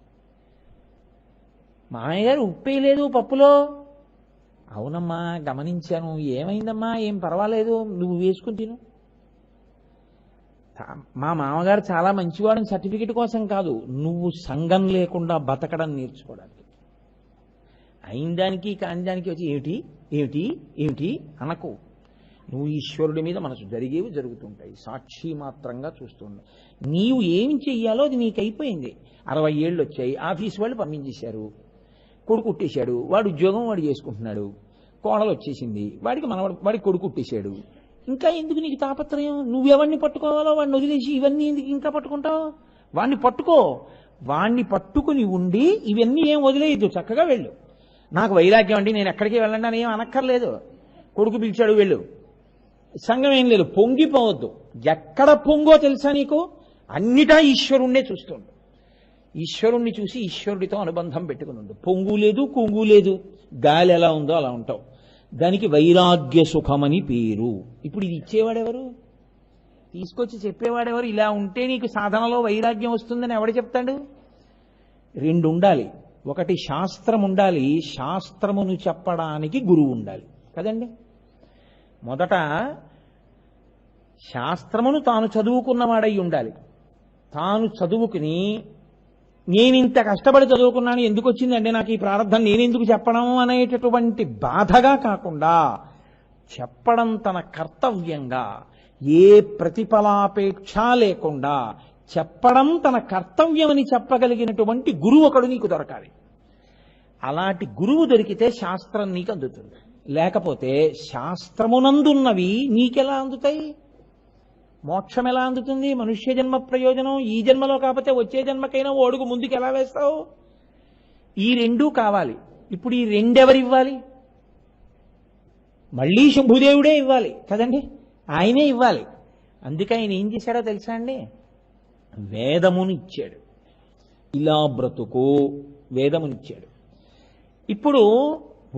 మామయ్య గారు ఉప్పు వేయలేదు పప్పులో. అవునమ్మా గమనించాను, ఏమైందమ్మా? ఏం పర్వాలేదు, నువ్వు వేసుకుని తిను. మా మామగారు చాలా మంచివాడని సర్టిఫికెట్ కోసం కాదు, నువ్వు సంఘం లేకుండా బతకడం నేర్చుకోవడానికి. అయిన దానికి కాని దానికి వచ్చి ఏమిటి ఏమిటి ఏమిటి అనకు. నువ్వు ఈశ్వరుడి మీద మనసు జరిగేవి జరుగుతుంటాయి, సాక్షి మాత్రంగా చూస్తుండే. నీవు ఏమి చెయ్యాలో అది నీకు అయిపోయింది. 60 ఏళ్ళు వచ్చాయి, ఆఫీస్ వాళ్ళు పంపించేశారు, కొడుకు కుట్టేశాడు, వాడు ఉద్యోగం వాడు చేసుకుంటున్నాడు, కోడలు వచ్చేసింది, వాడికి కొడుకు కుట్టేశాడు. ఇంకా ఎందుకు నీకు తాపత్రయం? నువ్వెవరిని పట్టుకోవాలో వాడిని వదిలేసి ఇవన్నీ ఎందుకు ఇంకా పట్టుకుంటావు? వాడిని పట్టుకో, వాడిని పట్టుకుని ఉండి ఇవన్నీ ఏం వదిలేయద్దు, చక్కగా వెళ్ళు. నాకు వైరాగ్యం అండి, నేను ఎక్కడికి వెళ్ళండి అని ఏం అనక్కర్లేదు. కొడుకు పిలిచాడు వెళ్ళు, సంఘం ఏం లేదు, పొంగిపోవద్దు. ఎక్కడ పొంగో తెలుసా నీకు? అన్నిటా ఈశ్వరుణ్ణే చూస్తుండు. ఈశ్వరుణ్ణి చూసి ఈశ్వరుడితో అనుబంధం పెట్టుకుని ఉండు. పొంగు లేదు కుంగు లేదు, గాలి ఎలా ఉందో అలా ఉంటావు. దానికి వైరాగ్య సుఖమని పేరు. ఇప్పుడు ఇది ఇచ్చేవాడెవరు? తీసుకొచ్చి చెప్పేవాడెవరు? ఇలా ఉంటే నీకు సాధనలో వైరాగ్యం వస్తుందని ఎవడు చెప్తాడు? 2 ఉండాలి. ఒకటి శాస్త్రం ఉండాలి, శాస్త్రమును చెప్పడానికి గురువు ఉండాలి కదండి. మొదట శాస్త్రమును తాను చదువుకున్నవాడై ఉండాలి. తాను చదువుకుని నేనింత కష్టపడి చదువుకున్నాను, ఎందుకు వచ్చిందండి నాకు ఈ ప్రారంభం, నేనెందుకు చెప్పడం అనేటటువంటి బాధగా కాకుండా చెప్పడం తన కర్తవ్యంగా, ఏ ప్రతిఫలాపేక్ష లేకుండా చెప్పడం తన కర్తవ్యమని చెప్పగలిగినటువంటి గురువు ఒకడు నీకు దొరకాలి. అలాంటి గురువు దొరికితే శాస్త్రం నీకు అందుతుంది. లేకపోతే శాస్త్రమునందున్నవి నీకెలా అందుతాయి? మోక్షం ఎలా అందుతుంది? మనుష్య జన్మ ప్రయోజనం ఈ జన్మలో కాకపోతే వచ్చే జన్మకైనా ఓ అడుగు ముందుకు ఎలా వేస్తావు? ఈ 2 కావాలి. ఇప్పుడు ఈ 2 ఎవరు ఇవ్వాలి? మళ్ళీ శంభుదేవుడే ఇవ్వాలి కదండి, ఆయనే ఇవ్వాలి. అందుకే ఆయన ఏం చేశాడో తెలుసా అండి? వేదమును ఇచ్చాడు. ఇలా బ్రతుకు వేదమునిచ్చాడు. ఇప్పుడు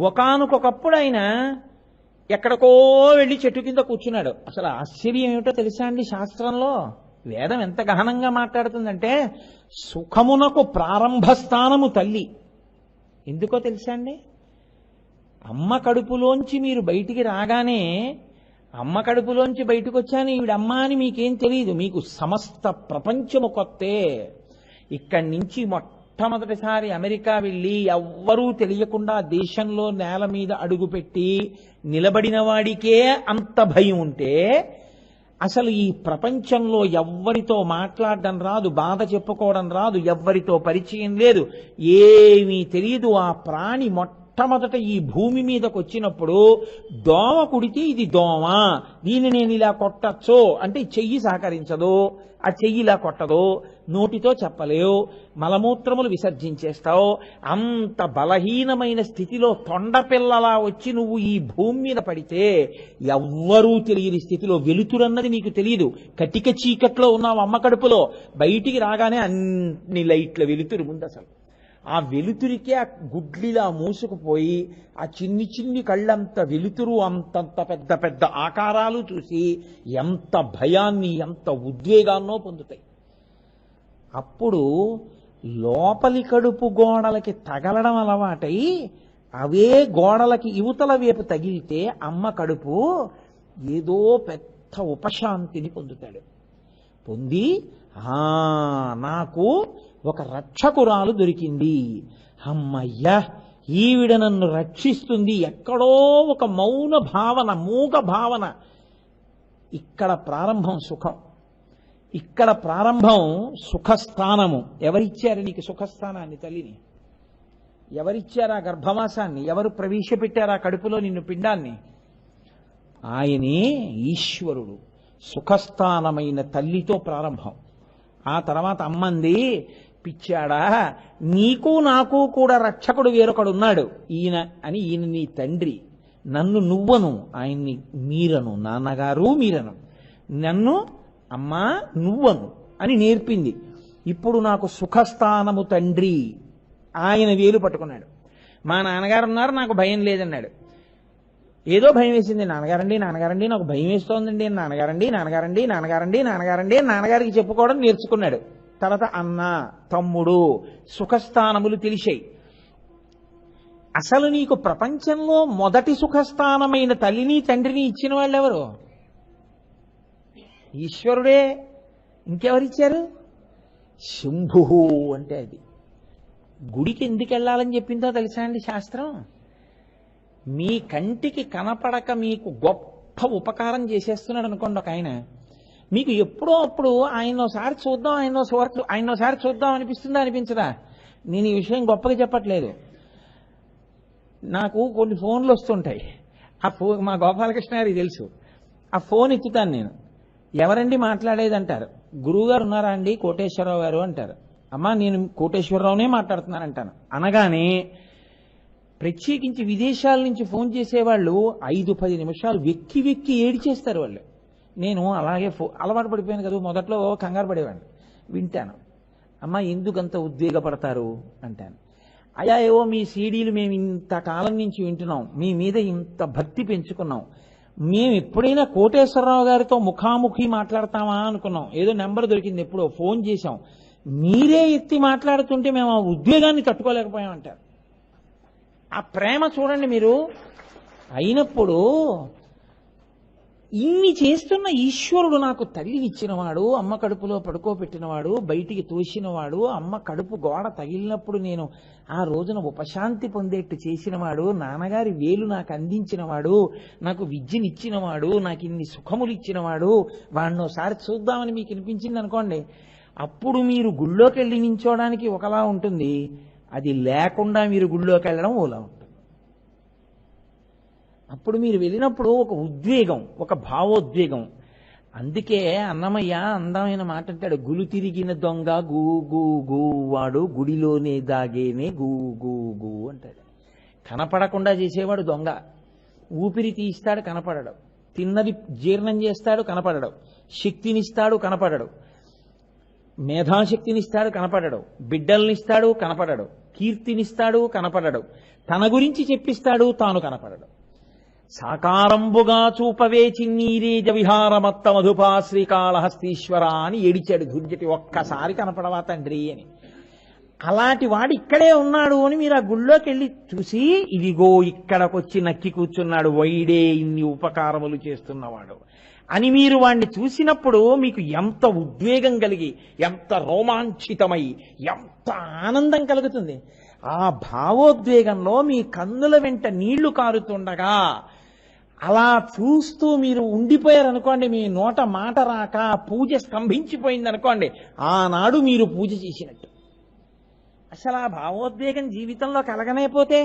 ఒకానొకప్పుడు ఆయన ఎక్కడికో వెళ్ళి చెట్టు కింద కూర్చున్నాడు. అసలు ఆశ్చర్యం ఏమిటో తెలుసా అండి? శాస్త్రంలో వేదం ఎంత గహనంగా మాట్లాడుతుందంటే, సుఖమునకు ప్రారంభస్థానము తల్లి. ఎందుకో తెలుసా అండి? అమ్మ కడుపులోంచి మీరు బయటికి రాగానే, అమ్మ కడుపులోంచి బయటకు వచ్చాను ఈవిడమ్మ అని మీకేం తెలియదు, మీకు సమస్త ప్రపంచము కొత్తే. ఇక్కడి నుంచి మొట్టమొదటిసారి అమెరికా వెళ్ళి ఎవ్వరూ తెలియకుండా దేశంలో నేల మీద అడుగుపెట్టి నిలబడిన వాడికే అంత భయం ఉంటే, అసలు ఈ ప్రపంచంలో ఎవ్వరితో మాట్లాడడం రాదు, బాధ చెప్పుకోవడం రాదు, ఎవ్వరితో పరిచయం లేదు, ఏమీ తెలియదు. ఆ ప్రాణి మొట్టమొదట ఈ భూమి మీదకి వచ్చినప్పుడు దోమ కుడితే ఇది దోమ, దీన్ని నేను ఇలా కొట్టచ్చో అంటే చెయ్యి సహకరించదు, ఆ చెయ్యి ఇలా కొట్టదు, నోటితో చెప్పలేవు, మలమూత్రములు విసర్జించేస్తావు. అంత బలహీనమైన స్థితిలో తొండపిల్లలా వచ్చి నువ్వు ఈ భూమి మీద పడితే ఎవ్వరూ తెలియని స్థితిలో, వెలుతురన్నది నీకు తెలియదు, కటిక చీకట్లో ఉన్నావు అమ్మ కడుపులో. బయటికి రాగానే అన్ని లైట్ల వెలుతురు ముందు. అసలు ఆ వెలుతురికే ఆ గుడ్లిలా మూసుకుపోయి ఆ చిన్ని చిన్ని కళ్ళంత వెలుతురు, అంతంత పెద్ద పెద్ద ఆకారాలు చూసి ఎంత భయాన్ని ఎంత ఉద్వేగాన్నో పొందుతాయి. అప్పుడు లోపలి కడుపు గోడలకి తగలడం అలవాటై అవే గోడలకి యువతల వైపు తగిలితే అమ్మ కడుపు ఏదో పెద్ద ఉపశాంతిని పొందుతాడు. పొంది నాకు ఒక రక్షకురాలు దొరికింది, అమ్మయ్యా ఈవిడ నన్ను రక్షిస్తుంది, ఎక్కడో ఒక మౌన భావన, మూగ భావన. ఇక్కడ ప్రారంభం సుఖం, ఇక్కడ ప్రారంభం సుఖస్థానము. ఎవరిచ్చారు నీకు సుఖస్థానాన్ని? తల్లిని. ఎవరిచ్చారు ఆ గర్భవాసాన్ని? ఎవరు ప్రవేశపెట్టారు ఆ కడుపులో నిన్ను పిండాన్ని? ఆయనే ఈశ్వరుడు. సుఖస్థానమైన తల్లితో ప్రారంభం. ఆ తర్వాత అమ్మంది, పిచ్చాడా, నీకు నాకు కూడా రక్షకుడు వేరొకడున్నాడు, ఈయన అని. ఈయన నీ తండ్రి, నన్ను నువ్వను, ఆయన్ని మీరను, నాన్నగారు మీరను, నన్ను అమ్మా నువ్వను అని నేర్పింది. ఇప్పుడు నాకు సుఖస్థానము తండ్రి. ఆయన వేలు పట్టుకున్నాడు. మా నాన్నగారు ఉన్నారు, నాకు భయం లేదన్నాడు. ఏదో భయం వేసింది. నాన్నగారండి నాన్నగారండి నాకు భయం వేస్తోందండి, నాన్నగారండి నాన్నగారండి నాన్నగారండి నాన్నగారండి నాన్నగారికి చెప్పుకోవడం నేర్చుకున్నాడు. తర్వాత అన్న, తమ్ముడు, సుఖస్థానములు తెలిసాయి. అసలు నీకు ప్రపంచంలో మొదటి సుఖస్థానమైన తల్లిని తండ్రిని ఇచ్చిన వాళ్ళు ఎవరు? ఈశ్వరుడే. ఇంకెవరిచ్చారు? శంభు అంటే అది. గుడికి ఎందుకు వెళ్ళాలని చెప్పిందో తెలుసా అండి శాస్త్రం? మీ కంటికి కనపడక మీకు గొప్ప ఉపకారం చేసేస్తున్నాడు అనుకోండి ఒక ఆయన, మీకు ఎప్పుడో అప్పుడు ఆయనోసారి చూద్దాం అనిపిస్తుందా అనిపించదా? నేను ఈ విషయం గొప్పగా చెప్పట్లేదు. నాకు కొన్ని ఫోన్లు వస్తుంటాయి. మా గోపాలకృష్ణ గారికి తెలుసు. ఆ ఫోన్ ఎత్తుతాను నేను. ఎవరండి మాట్లాడేది అంటారు. గురువుగారు ఉన్నారా అండి? కోటేశ్వరరావు గారు అంటారు. అమ్మా నేను కోటేశ్వరరావునే మాట్లాడుతున్నాను అంటాను. అనగానే ప్రత్యేకించి విదేశాల నుంచి ఫోన్ చేసేవాళ్ళు 5-10 నిమిషాలు వెక్కి వెక్కి ఏడిచేస్తారు వాళ్ళు. నేను అలాగే అలవాటు పడిపోయాను కదా, మొదట్లో కంగారు పడేవాడిని. వింటాను. అమ్మా ఎందుకంత ఉద్వేగపడతారు అంటాను. అయ్యా ఏవో మీ సీడీలు మేము ఇంతకాలం నుంచి వింటున్నాం, మీ మీద ఇంత భక్తి పెంచుకున్నాం, మేము ఎప్పుడైనా కోటేశ్వరరావు గారితో ముఖాముఖి మాట్లాడతామా అనుకున్నాం. ఏదో నెంబర్ దొరికింది, ఎప్పుడో ఫోన్ చేశాం, మీరే ఎత్తి మాట్లాడుతుంటే మేము ఆ ఉద్వేగాన్ని తట్టుకోలేకపోయామంటారు. ఆ ప్రేమ చూడండి మీరు. అయినప్పుడు ఇన్ని చేస్తున్న ఈశ్వరుడు నాకు తల్లి ఇచ్చినవాడు, అమ్మ కడుపులో పడుకోబెట్టినవాడు, బయటికి తోసినవాడు, అమ్మ కడుపు గోడ తగిలినప్పుడు నేను ఆ రోజున ఉపశాంతి పొందేట్టు చేసినవాడు, నాన్నగారి వేలు నాకు అందించినవాడు, నాకు విద్యనిచ్చినవాడు, నాకు ఇన్ని సుఖములు ఇచ్చినవాడు, వాడినోసారి చూద్దామని మీకు అనిపించింది అనుకోండి, అప్పుడు మీరు గుళ్ళోకి వెళ్ళి నించోడానికి ఒకలా ఉంటుంది, అది లేకుండా మీరు గుళ్ళోకి వెళ్ళడం ఓలా ఉంటుంది. అప్పుడు మీరు వెళ్ళినప్పుడు ఒక ఉద్వేగం, ఒక భావోద్వేగం. అందుకే అన్నమయ్య అందమైన మాట అంటాడు, గులు తిరిగిన దొంగ గూ గూ గూ వాడు గుడిలోనే దాగేనే గూ గూ గూ అంటాడు. కనపడకుండా చేసేవాడు దొంగ. ఊపిరి తీస్తాడు, కనపడడు. తిన్నది జీర్ణం చేస్తాడు, కనపడడు. శక్తినిస్తాడు, కనపడడు. మేధాశక్తినిస్తాడు, కనపడడు. బిడ్డల్నిస్తాడు, కనపడడు. కీర్తినిస్తాడు, కనపడడు. తన గురించి చెప్పిస్తాడు, తాను కనపడడు. సాకారంబుగా చూపవే చిన్నీరేజ విహారమత్త మధుపా శ్రీకాళహస్తీశ్వర అని ఏడిచాడు దుర్జటి. ఒక్కసారి కనపడవా తండ్రి అని. అలాంటి వాడు ఇక్కడే ఉన్నాడు అని మీరు ఆ గుళ్ళోకి వెళ్ళి చూసి, ఇదిగో ఇక్కడకొచ్చి నక్కి కూర్చున్నాడు, వైడే ఇన్ని ఉపకారములు చేస్తున్నవాడు అని మీరు వాణ్ణి చూసినప్పుడు మీకు ఎంత ఉద్వేగం కలిగి, ఎంత రోమాంచితమై, ఎంత ఆనందం కలుగుతుంది. ఆ భావోద్వేగంలో మీ కన్నుల వెంట నీళ్లు కారుతుండగా అలా చూస్తూ మీరు ఉండిపోయారనుకోండి, మీ నోట మాట రాక పూజ స్తంభించిపోయింది అనుకోండి, ఆనాడు మీరు పూజ చేసినట్టు. అసలు ఆ భావోద్వేగం జీవితంలో కలగనేపోతే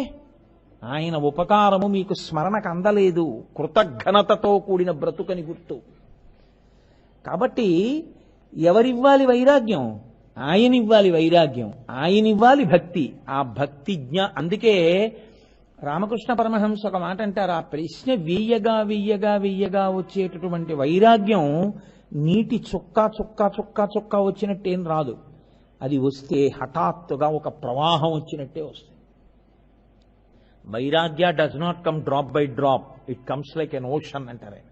ఆయన ఉపకారము మీకు స్మరణకు అందలేదు. కృతజ్ఞతతో కూడిన బ్రతుకని గుర్తు. కాబట్టి ఎవరివ్వాలి వైరాగ్యం? ఆయనివ్వాలి వైరాగ్యం, ఆయనివ్వాలి భక్తి. ఆ భక్తి అందుకే రామకృష్ణ పరమహంస ఒక మాట అంటారు, ఆ ప్రశ్న వెయ్యగా వెయ్యగా వెయ్యగా వచ్చేటటువంటి వైరాగ్యం నీటి చుక్క చుక్క చుక్క చుక్క వచ్చినట్టేం రాదు. అది వస్తే హఠాత్తుగా ఒక ప్రవాహం వచ్చినట్టే వస్తుంది. వైరాగ్య does not come drop by drop, it comes like an ocean అంటారు ఆయన.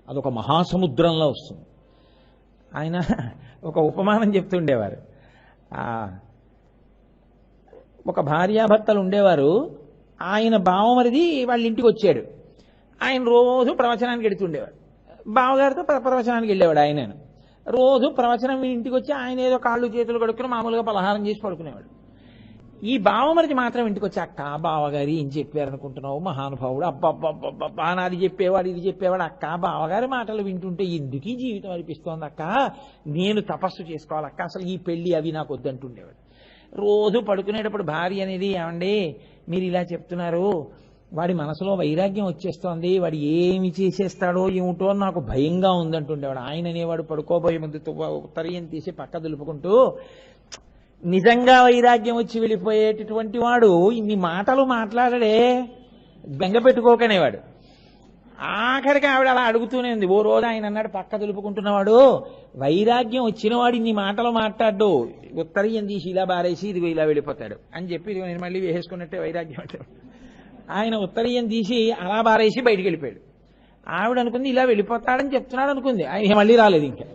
అదొక మహాసముద్రంలో వస్తుంది. ఆయన ఒక ఉపమానం చెప్తుండేవారు. ఒక భార్యాభర్తలు ఉండేవారు. ఆయన బావమరిది వాళ్ళ ఇంటికి వచ్చాడు. ఆయన రోజు ప్రవచనానికి వెళుతుండేవాడు. బావగారితో ప్రవచనానికి వెళ్ళేవాడు. ఆయన రోజు ప్రవచనం ఇంటికి వచ్చి ఆయన ఏదో కాళ్ళు చేతులు కడుక్కుని మామూలుగా పలహారం చేసి పడుకునేవాడు. ఈ బావమరిది మాత్రం ఇంటికి వచ్చి, అక్క బావగారు ఏం చెప్పారనుకుంటున్నావు, మహానుభావుడు, అబ్బబ్బబ్బబ్బా నాది చెప్పేవాడు ఇది చెప్పేవాడు, అక్క బావగారి మాటలు వింటుంటే ఎందుకు ఈ జీవితం అనిపిస్తోంది అక్క, నేను తపస్సు చేసుకోవాలి అక్క, అసలు ఈ పెళ్లి అవి నాకు వద్దంటుండేవాడు. రోజు పడుకునేటప్పుడు భార్య అనేది, ఏమండి మీరు ఇలా చెప్తున్నారు, వాడి మనసులో వైరాగ్యం వచ్చేస్తోంది, వాడు ఏమి చేసేస్తాడో ఏమిటో నాకు భయంగా ఉందంటుండేవాడు. ఆయన అనేవాడు పడుకోబోయే ముందు ఉత్తరీయం తీసి పక్క దులుపుకుంటూ, నిజంగా వైరాగ్యం వచ్చి వెళ్ళిపోయేటటువంటి వాడు ఇన్ని మాటలు మాట్లాడడే, బెంగ పెట్టుకోకనేవాడు. ఆఖరికి ఆవిడ అలా అడుగుతూనే ఉంది. ఓ రోజు ఆయన అన్నాడు, పక్క దులుపుకుంటున్నవాడు, వైరాగ్యం వచ్చినవాడు ఇన్ని మాటలు మాట్లాడు, ఉత్తరీయం తీసి ఇలా బారేసి ఇది ఇలా వెళ్ళిపోతాడు అని చెప్పి ఇదిగో నేను మళ్ళీ వేసేసుకున్నట్టే వైరాగ్యం అంటే. ఆయన ఉత్తరీయం తీసి అలా బారేసి బయటికి వెళ్ళిపోయాడు. ఆవిడ అనుకుంది ఇలా వెళ్ళిపోతాడని చెప్తున్నాడు అనుకుంది, ఆయన మళ్ళీ రాలేదు ఇంకా.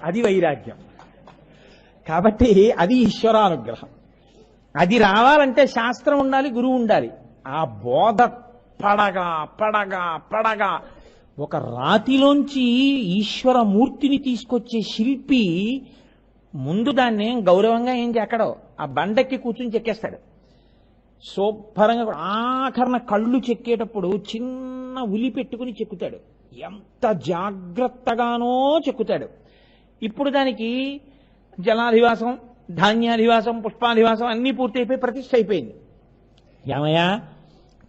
అది వైరాగ్యం. కాబట్టి అది ఈశ్వరానుగ్రహం. అది రావాలంటే శాస్త్రం ఉండాలి, గురువు ఉండాలి. ఆ బోధ పడగా పడగా పడగా ఒక రాతిలోంచి ఈశ్వర మూర్తిని తీసుకొచ్చే శిల్పి ముందు దాన్ని గౌరవంగా ఏం చెక్కడో ఆ బండెక్కి కూర్చుని చెక్కేస్తాడు శుభ్రంగా. ఆఖరణ కళ్ళు చెక్కేటప్పుడు చిన్న ఉలి పెట్టుకుని చెక్కుతాడు, ఎంత జాగ్రత్తగానో చెక్కుతాడు. ఇప్పుడు దానికి జలాధివాసం, ధాన్యాధివాసం, పుష్పాధివాసం అన్నీ పూర్తయిపోయి ప్రతిష్ఠ అయిపోయింది. ఏమయ్యా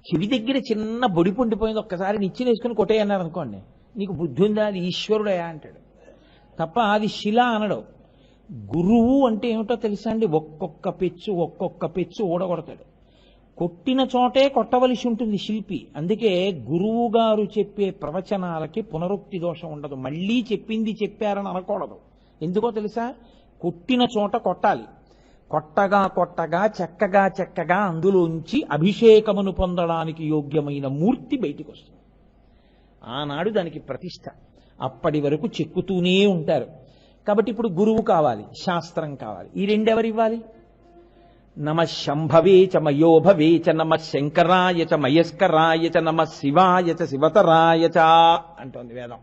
చెవి దగ్గర చిన్న బొడి పొండిపోయింది, ఒక్కసారి నిచ్చెన వేసుకుని కొట్టేయన్నారు అనుకోండి, నీకు బుద్ధి ఉందా, అది ఈశ్వరుడయా అంటాడు తప్ప అది శిల అనడు. గురువు అంటే ఏమిటో తెలుసా అండి, ఒక్కొక్క పెచ్చు ఊడగొడతాడు. కొట్టిన చోటే కొట్టవలసి ఉంటుంది శిల్పి. అందుకే గురువు గారు చెప్పే ప్రవచనాలకి పునరుక్తి దోషం ఉండదు. మళ్ళీ చెప్పింది చెప్పారని అనకూడదు. ఎందుకో తెలుసా, కొట్టిన చోట కొట్టాలి. కొట్టగా కొట్టగా చెక్కగా చెక్కగా అందులోంచి అభిషేకమును పొందడానికి యోగ్యమైన మూర్తి బయటికి వస్తుంది. ఆనాడు దానికి ప్రతిష్ట. అప్పటి వరకు చెక్కుతూనే ఉంటారు. కాబట్టి ఇప్పుడు గురువు కావాలి, శాస్త్రం కావాలి. ఈ రెండెవరివ్వాలి? నమ శంభవే చ మయోభవే చ నమ శంకరాయ చ మయస్కరాయ చ నమ శివాయ చ శివతరాయ చ అంటోంది వేదం.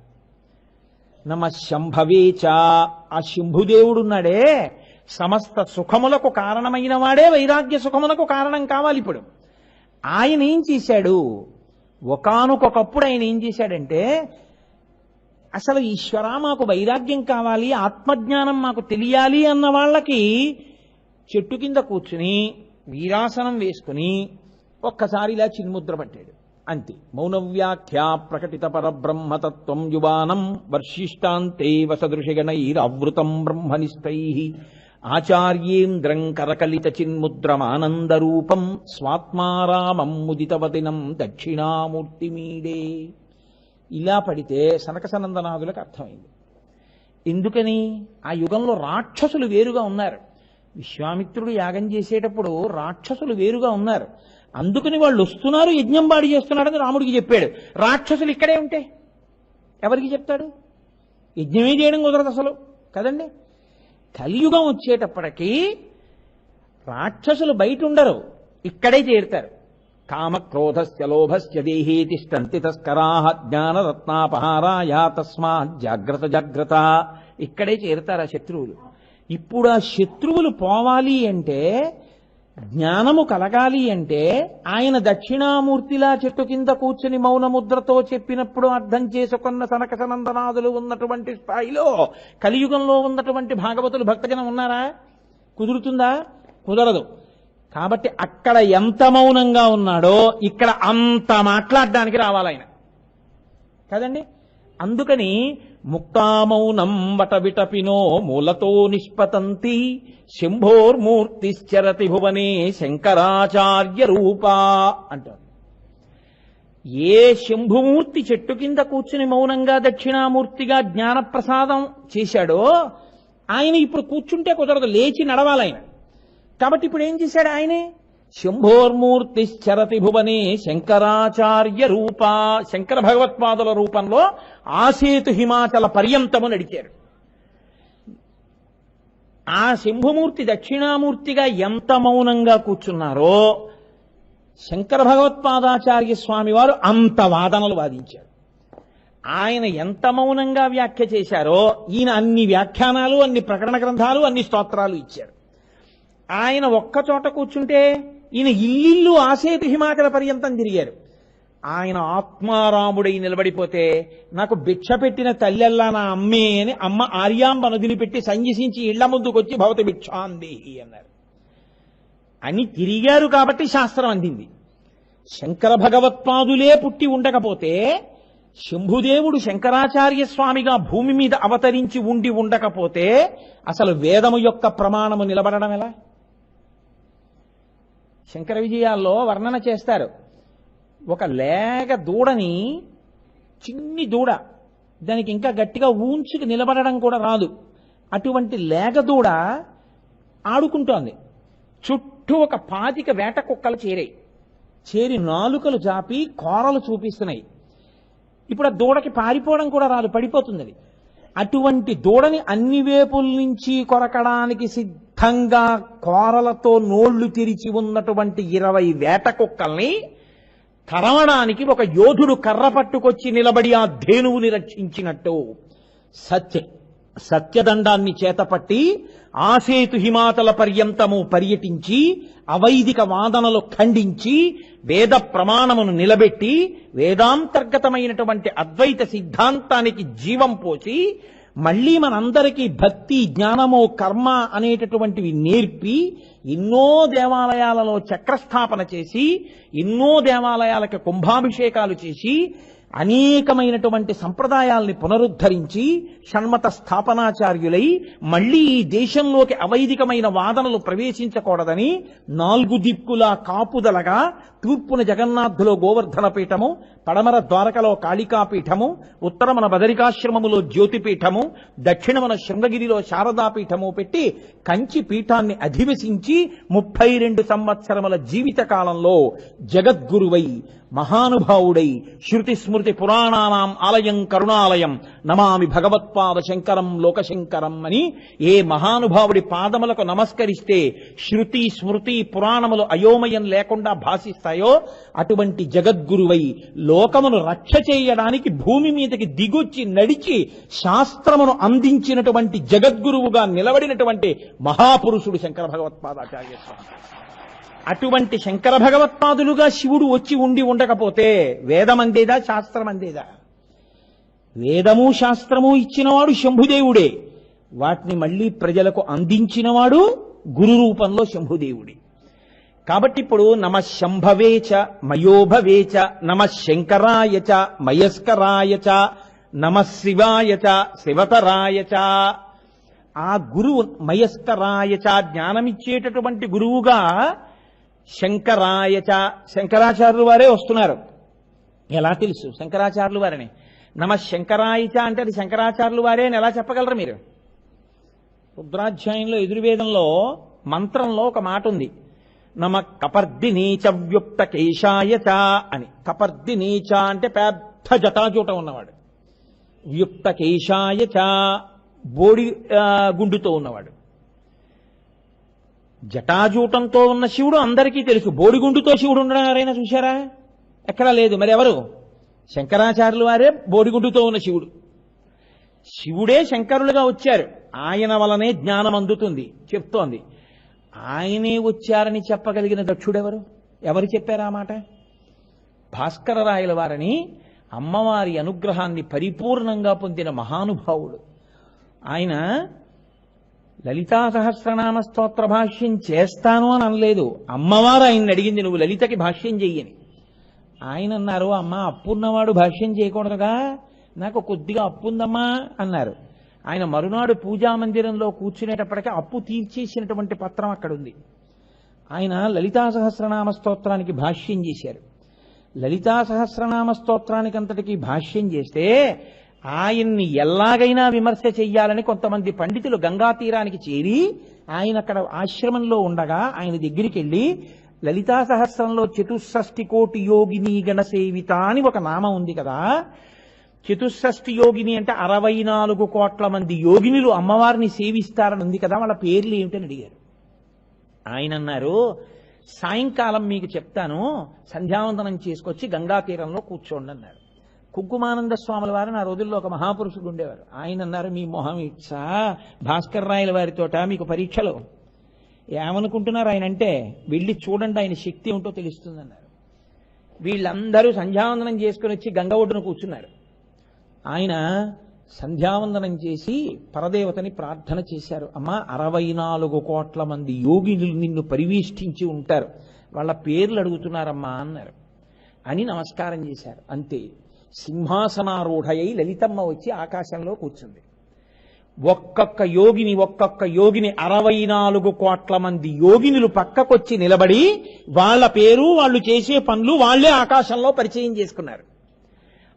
నమ శంభవే చ, ఆ శంభుదేవుడున్నాడే సమస్త సుఖములకు కారణమైన వాడే వైరాగ్య సుఖములకు కారణం కావాలి. ఇప్పుడు ఆయన ఏం చేశాడు, ఒకానొకప్పుడు ఆయన ఏం చేశాడంటే, అసలు ఈశ్వర మాకు వైరాగ్యం కావాలి, ఆత్మజ్ఞానం మాకు తెలియాలి అన్న వాళ్ళకి చెట్టు కింద కూర్చుని వీరాసనం వేసుకుని ఒక్కసారి ఇలా చిన్ముద్ర పట్టాడు అంతే. మౌనవ్యాఖ్యా ప్రకటిత పరబ్రహ్మతత్వం యువానం వర్షిష్టాంతే వసదృశగణైరవృతం బ్రహ్మనిష్టై ఆచార్యేంద్రం కరకలిత చిన్ముద్రమానందరూపం స్వాత్మారామం ముదితవదినం దక్షిణామూర్తిమీడే. ఇలా పడితే సనకసనందనాదులకు అర్థమైంది. ఎందుకని? ఆ యుగంలో రాక్షసులు వేరుగా ఉన్నారు. విశ్వామిత్రుడు యాగం చేసేటప్పుడు రాక్షసులు వేరుగా ఉన్నారు. అందుకని వాళ్ళు వస్తున్నారు, యజ్ఞం బాడి చేస్తున్నాడని రాముడికి చెప్పాడు. రాక్షసులు ఇక్కడే ఉంటే ఎవరికి చెప్తాడు? యజ్ఞమే చేయడం కుదరదు అసలు కదండి. కలియుగం వచ్చేటప్పటికీ రాక్షసులు బయట ఉండరు, ఇక్కడే చేరుతారు. కామక్రోధస్య లోభస్య దేహే తిష్టంతి తస్కరాః జ్ఞానరత్నాపహారాయ తస్మాత్ జాగ్రత్త జాగ్రత్త. ఇక్కడే చేరుతారు ఆ శత్రువులు. ఇప్పుడు ఆ శత్రువులు పోవాలి అంటే, జ్ఞానము కలగాలి అంటే, ఆయన దక్షిణామూర్తిలా చెట్టు కింద కూర్చుని మౌనముద్రతో చెప్పినప్పుడు అర్థం చేసుకున్న సనకసనందనాదులు ఉన్నటువంటి స్థాయిలో కలియుగంలో ఉన్నటువంటి భాగవతులు భక్తజనం ఉన్నారా? కుదురుతుందా? కుదరదు. కాబట్టి అక్కడ ఎంత మౌనంగా ఉన్నాడో ఇక్కడ అంత మాట్లాడడానికి రావాలాయన కదండి. అందుకని ముక్తామౌనం వటవిటపినో మూలతో నిష్పతంతి శంభోర్మూర్తిశ్చరతి భువనే శంకరాచార్య రూపా అంటారు. ఏ శంభుమూర్తి చెట్టు కింద కూర్చుని మౌనంగా దక్షిణామూర్తిగా జ్ఞానప్రసాదం చేశాడో ఆయన ఇప్పుడు కూర్చుంటే కుదరదు, లేచి నడవాలాయన. కాబట్టి ఇప్పుడు ఏం చేశాడు ఆయనే? శంభోర్మూర్తిశ్చరతి భువనే శంకరాచార్య రూపా. శంకర భగవత్పాదుల రూపంలో ఆసేతు హిమాచల పర్యంతము నడిచారు. ఆ శంభుమూర్తి దక్షిణామూర్తిగా ఎంత మౌనంగా కూర్చున్నారో శంకర భగవత్పాదాచార్య స్వామి వారు అంత వాదనలు వాదించారు. ఆయన ఎంత మౌనంగా వ్యాఖ్య చేశారో ఈయన అన్ని వ్యాఖ్యానాలు, అన్ని ప్రకటన గ్రంథాలు, అన్ని స్తోత్రాలు ఇచ్చారు. ఆయన ఒక్క చోట కూర్చుంటే ఈయన ఇల్లిల్లు ఆసేతు హిమాచల పర్యంతం తిరిగారు. ఆయన ఆత్మారాముడై నిలబడిపోతే నాకు భిక్ష పెట్టిన తల్లెల్లా నా అమ్మే అని అమ్మ ఆర్యాంబను వదిలిపెట్టి సంజసించి ఇళ్ల ముందుకొచ్చి భవతి భిక్షాందేహి అన్నారు. అని తిరిగారు కాబట్టి శాస్త్రం అందింది. శంకర భగవత్పాదులే పుట్టి ఉండకపోతే, శంభుదేవుడు శంకరాచార్య స్వామిగా భూమి మీద అవతరించి ఉండి ఉండకపోతే అసలు వేదము యొక్క ప్రమాణము నిలబడడం ఎలా? శంకర విజయాల్లో వర్ణన చేస్తారు. ఒక లేగ దూడని చిన్ని దూడ, దానికి ఇంకా గట్టిగా ఊంచుకు నిలబడడం కూడా రాదు. అటువంటి లేగ దూడ ఆడుకుంటోంది. చుట్టూ ఒక 25 వేట కుక్కలు చేరి నాలుకలు జాపి కోరలు చూపిస్తున్నాయి. ఇప్పుడు ఆ దూడకి పారిపోవడం కూడా రాదు, పడిపోతుంది అది. అటువంటి దూడని అన్ని వేపుల నుంచి కొరకడానికి సిద్ధంగా కోరలతో నోళ్లు తెరిచి ఉన్నటువంటి 20 వేట కుక్కల్ని తరమడానికి ఒక యోధుడు కర్ర పట్టుకొచ్చి నిలబడి ఆ ధేనువుని రక్షించినట్టు సత్యదండాన్ని చేతపట్టి ఆసేతు హిమాచల పర్యంతము పర్యటించి అవైదిక వాదనలు ఖండించి వేద ప్రమాణమును నిలబెట్టి వేదాంతర్గతమైనటువంటి అద్వైత సిద్ధాంతానికి జీవం పోసి మళ్లీ మనందరికీ భక్తి, జ్ఞానము, కర్మ అనేటటువంటివి నేర్పి ఎన్నో దేవాలయాలలో చక్రస్థాపన చేసి ఎన్నో దేవాలయాలకు కుంభాభిషేకాలు చేసి అనేకమైనటువంటి సంప్రదాయాల్ని పునరుద్ధరించి షణ్మత స్థాపనాచార్యులై మళ్లీ ఈ దేశంలోకి అవైదికమైన వాదనలు ప్రవేశించకూడదని 4 దిక్కులా కాపుదలగా తూర్పున జగన్నాథులో గోవర్ధన పీఠము, పడమర ద్వారకలో కాళికాపీఠము, ఉత్తరమున బదరికాశ్రమములో జ్యోతిపీఠము, దక్షిణమున శృంగగిరిలో శారదాపీఠము పెట్టి కంచి పీఠాన్ని అధివసించి 32 సంవత్సరముల జీవిత కాలంలో జగద్గురువై మహానుభావుడై శృతి స్మృతి పురాణానాం ఆలయం కరుణాలయం నమామి భగవత్పాద శంకరం లోకశంకరం అని ఏ మహానుభావుడి పాదములకు నమస్కరిస్తే శృతి స్మృతి పురాణములు అయోమయం లేకుండా భాషిస్తాయో అటువంటి జగద్గురువై లోకమును రక్ష చేయడానికి భూమి మీదకి దిగొచ్చి నడిచి శాస్త్రమును అందించినటువంటి జగద్గురువుగా నిలబడినటువంటి మహాపురుషుడు శంకర భగవత్పాదాచార్య స్వామి. అటువంటి శంకర భగవత్పాదులుగా శివుడు వచ్చి ఉండకపోతే వేదం అందేదా, శాస్త్రం అందేదా? వేదము శాస్త్రము ఇచ్చినవాడు శంభుదేవుడే, వాటిని మళ్లీ ప్రజలకు అందించినవాడు గురు రూపంలో శంభుదేవుడే. కాబట్టి ఇప్పుడు నమ శంభవేచ మయోభవేచ నమ శంకరాయచ మయస్కరాయచ నమ శివాయచ శివతరాయచ. ఆ గురువు మయస్కరాయచ జ్ఞానమిచ్చేటటువంటి గురువుగా శంకరాయచ, శంకరాచార్యులు వారే వస్తున్నారు. ఎలా తెలుసు శంకరాచార్యులు వారని? నమ శంకరాయచ అంటే అది శంకరాచార్యులు వారే అని ఎలా చెప్పగలరు మీరు? రుద్రాధ్యాయంలో ఎదుర్వేదంలో మంత్రంలో ఒక మాట ఉంది, నమ కపర్దినీచ వ్యుక్త కేశాయచ అని. కపర్దినీచ అంటే పెద్ద జటాజూటం ఉన్నవాడు, వ్యుక్త కేశాయచ బోడి గుండుతో ఉన్నవాడు. జటాజూటంతో ఉన్న శివుడు అందరికీ తెలుసు, బోడిగుండుతో శివుడు ఉండడం ఎవరైనా చూశారా? ఎక్కడా లేదు. మరి ఎవరు? శంకరాచార్యులు వారే బోడిగుండుతో ఉన్న శివుడు. శివుడే శంకరులుగా వచ్చారు, ఆయన వలనే జ్ఞానం అందుతుంది చెప్తోంది. ఆయనే వచ్చారని చెప్పగలిగిన దక్షుడెవరు? ఎవరు చెప్పారు ఆ మాట? భాస్కర రాయల వారని అమ్మవారి అనుగ్రహాన్ని పరిపూర్ణంగా పొందిన మహానుభావుడు ఆయన. లలితా సహస్రనామ స్తోత్ర భాష్యం చేస్తాను అని అనలేదు, అమ్మవారు ఆయన్ని అడిగింది నువ్వు లలితకి భాష్యం చెయ్యని. ఆయన అన్నారు, అమ్మ అప్పున్నవాడు భాష్యం చేయకూడదుగా, నాకు కొద్దిగా అప్పుందమ్మా అన్నారు. ఆయన మరునాడు పూజామందిరంలో కూర్చునేటప్పటికీ అప్పు తీర్చేసినటువంటి పత్రం అక్కడ ఉంది. ఆయన లలితా సహస్రనామ స్తోత్రానికి భాష్యం చేశారు. లలితా సహస్రనామ స్తోత్రానికి అంతటికీ భాష్యం చేస్తే ఆయన్ని ఎలాగైనా విమర్శ చెయ్యాలని కొంతమంది పండితులు గంగా తీరానికి చేరి ఆయన అక్కడ ఆశ్రమంలో ఉండగా ఆయన దగ్గరికి వెళ్ళి లలితా సహస్రంలో 64 కోటి యోగిని గణ సేవిత అని ఒక నామం ఉంది కదా, 64 యోగిని అంటే 64 కోట్ల మంది యోగినులు అమ్మవారిని సేవిస్తారని ఉంది కదా, వాళ్ళ పేర్లు ఏమిటని అడిగారు. ఆయన అన్నారు, సాయంకాలం మీకు చెప్తాను, సంధ్యావందనం చేసుకొచ్చి గంగా తీరంలో కూర్చోండి అన్నారు. కుంకుమానంద స్వాముల వారు ఆ రోజుల్లో ఒక మహాపురుషుడు ఉండేవారు. ఆయన అన్నారు, మీ మొహం ఇచ్చా భాస్కర్ రాయల వారితోట మీకు పరీక్షలు ఏమనుకుంటున్నారు? ఆయన అంటే వెళ్ళి చూడండి, ఆయన శక్తి ఏమిటో తెలుస్తుంది అన్నారు. వీళ్ళందరూ సంధ్యావందనం చేసుకుని వచ్చి గంగ ఒడ్డున కూర్చున్నారు. ఆయన సంధ్యావందనం చేసి పరదేవతని ప్రార్థన చేశారు. అమ్మా 64 కోట్ల మంది యోగినులు నిన్ను పరివేష్టించి ఉంటారు, వాళ్ళ పేర్లు అడుగుతున్నారమ్మా అన్నారు. అని నమస్కారం చేశారు. అంతే, సింహాసనారూఢయై లలితమ్మ వచ్చి ఆకాశంలో కూర్చుంది. ఒక్కొక్క యోగిని 64 కోట్ల మంది యోగినులు పక్కకొచ్చి నిలబడి వాళ్ళ పేరు, వాళ్ళు చేసే పనులు వాళ్లే ఆకాశంలో పరిచయం చేసుకున్నారు.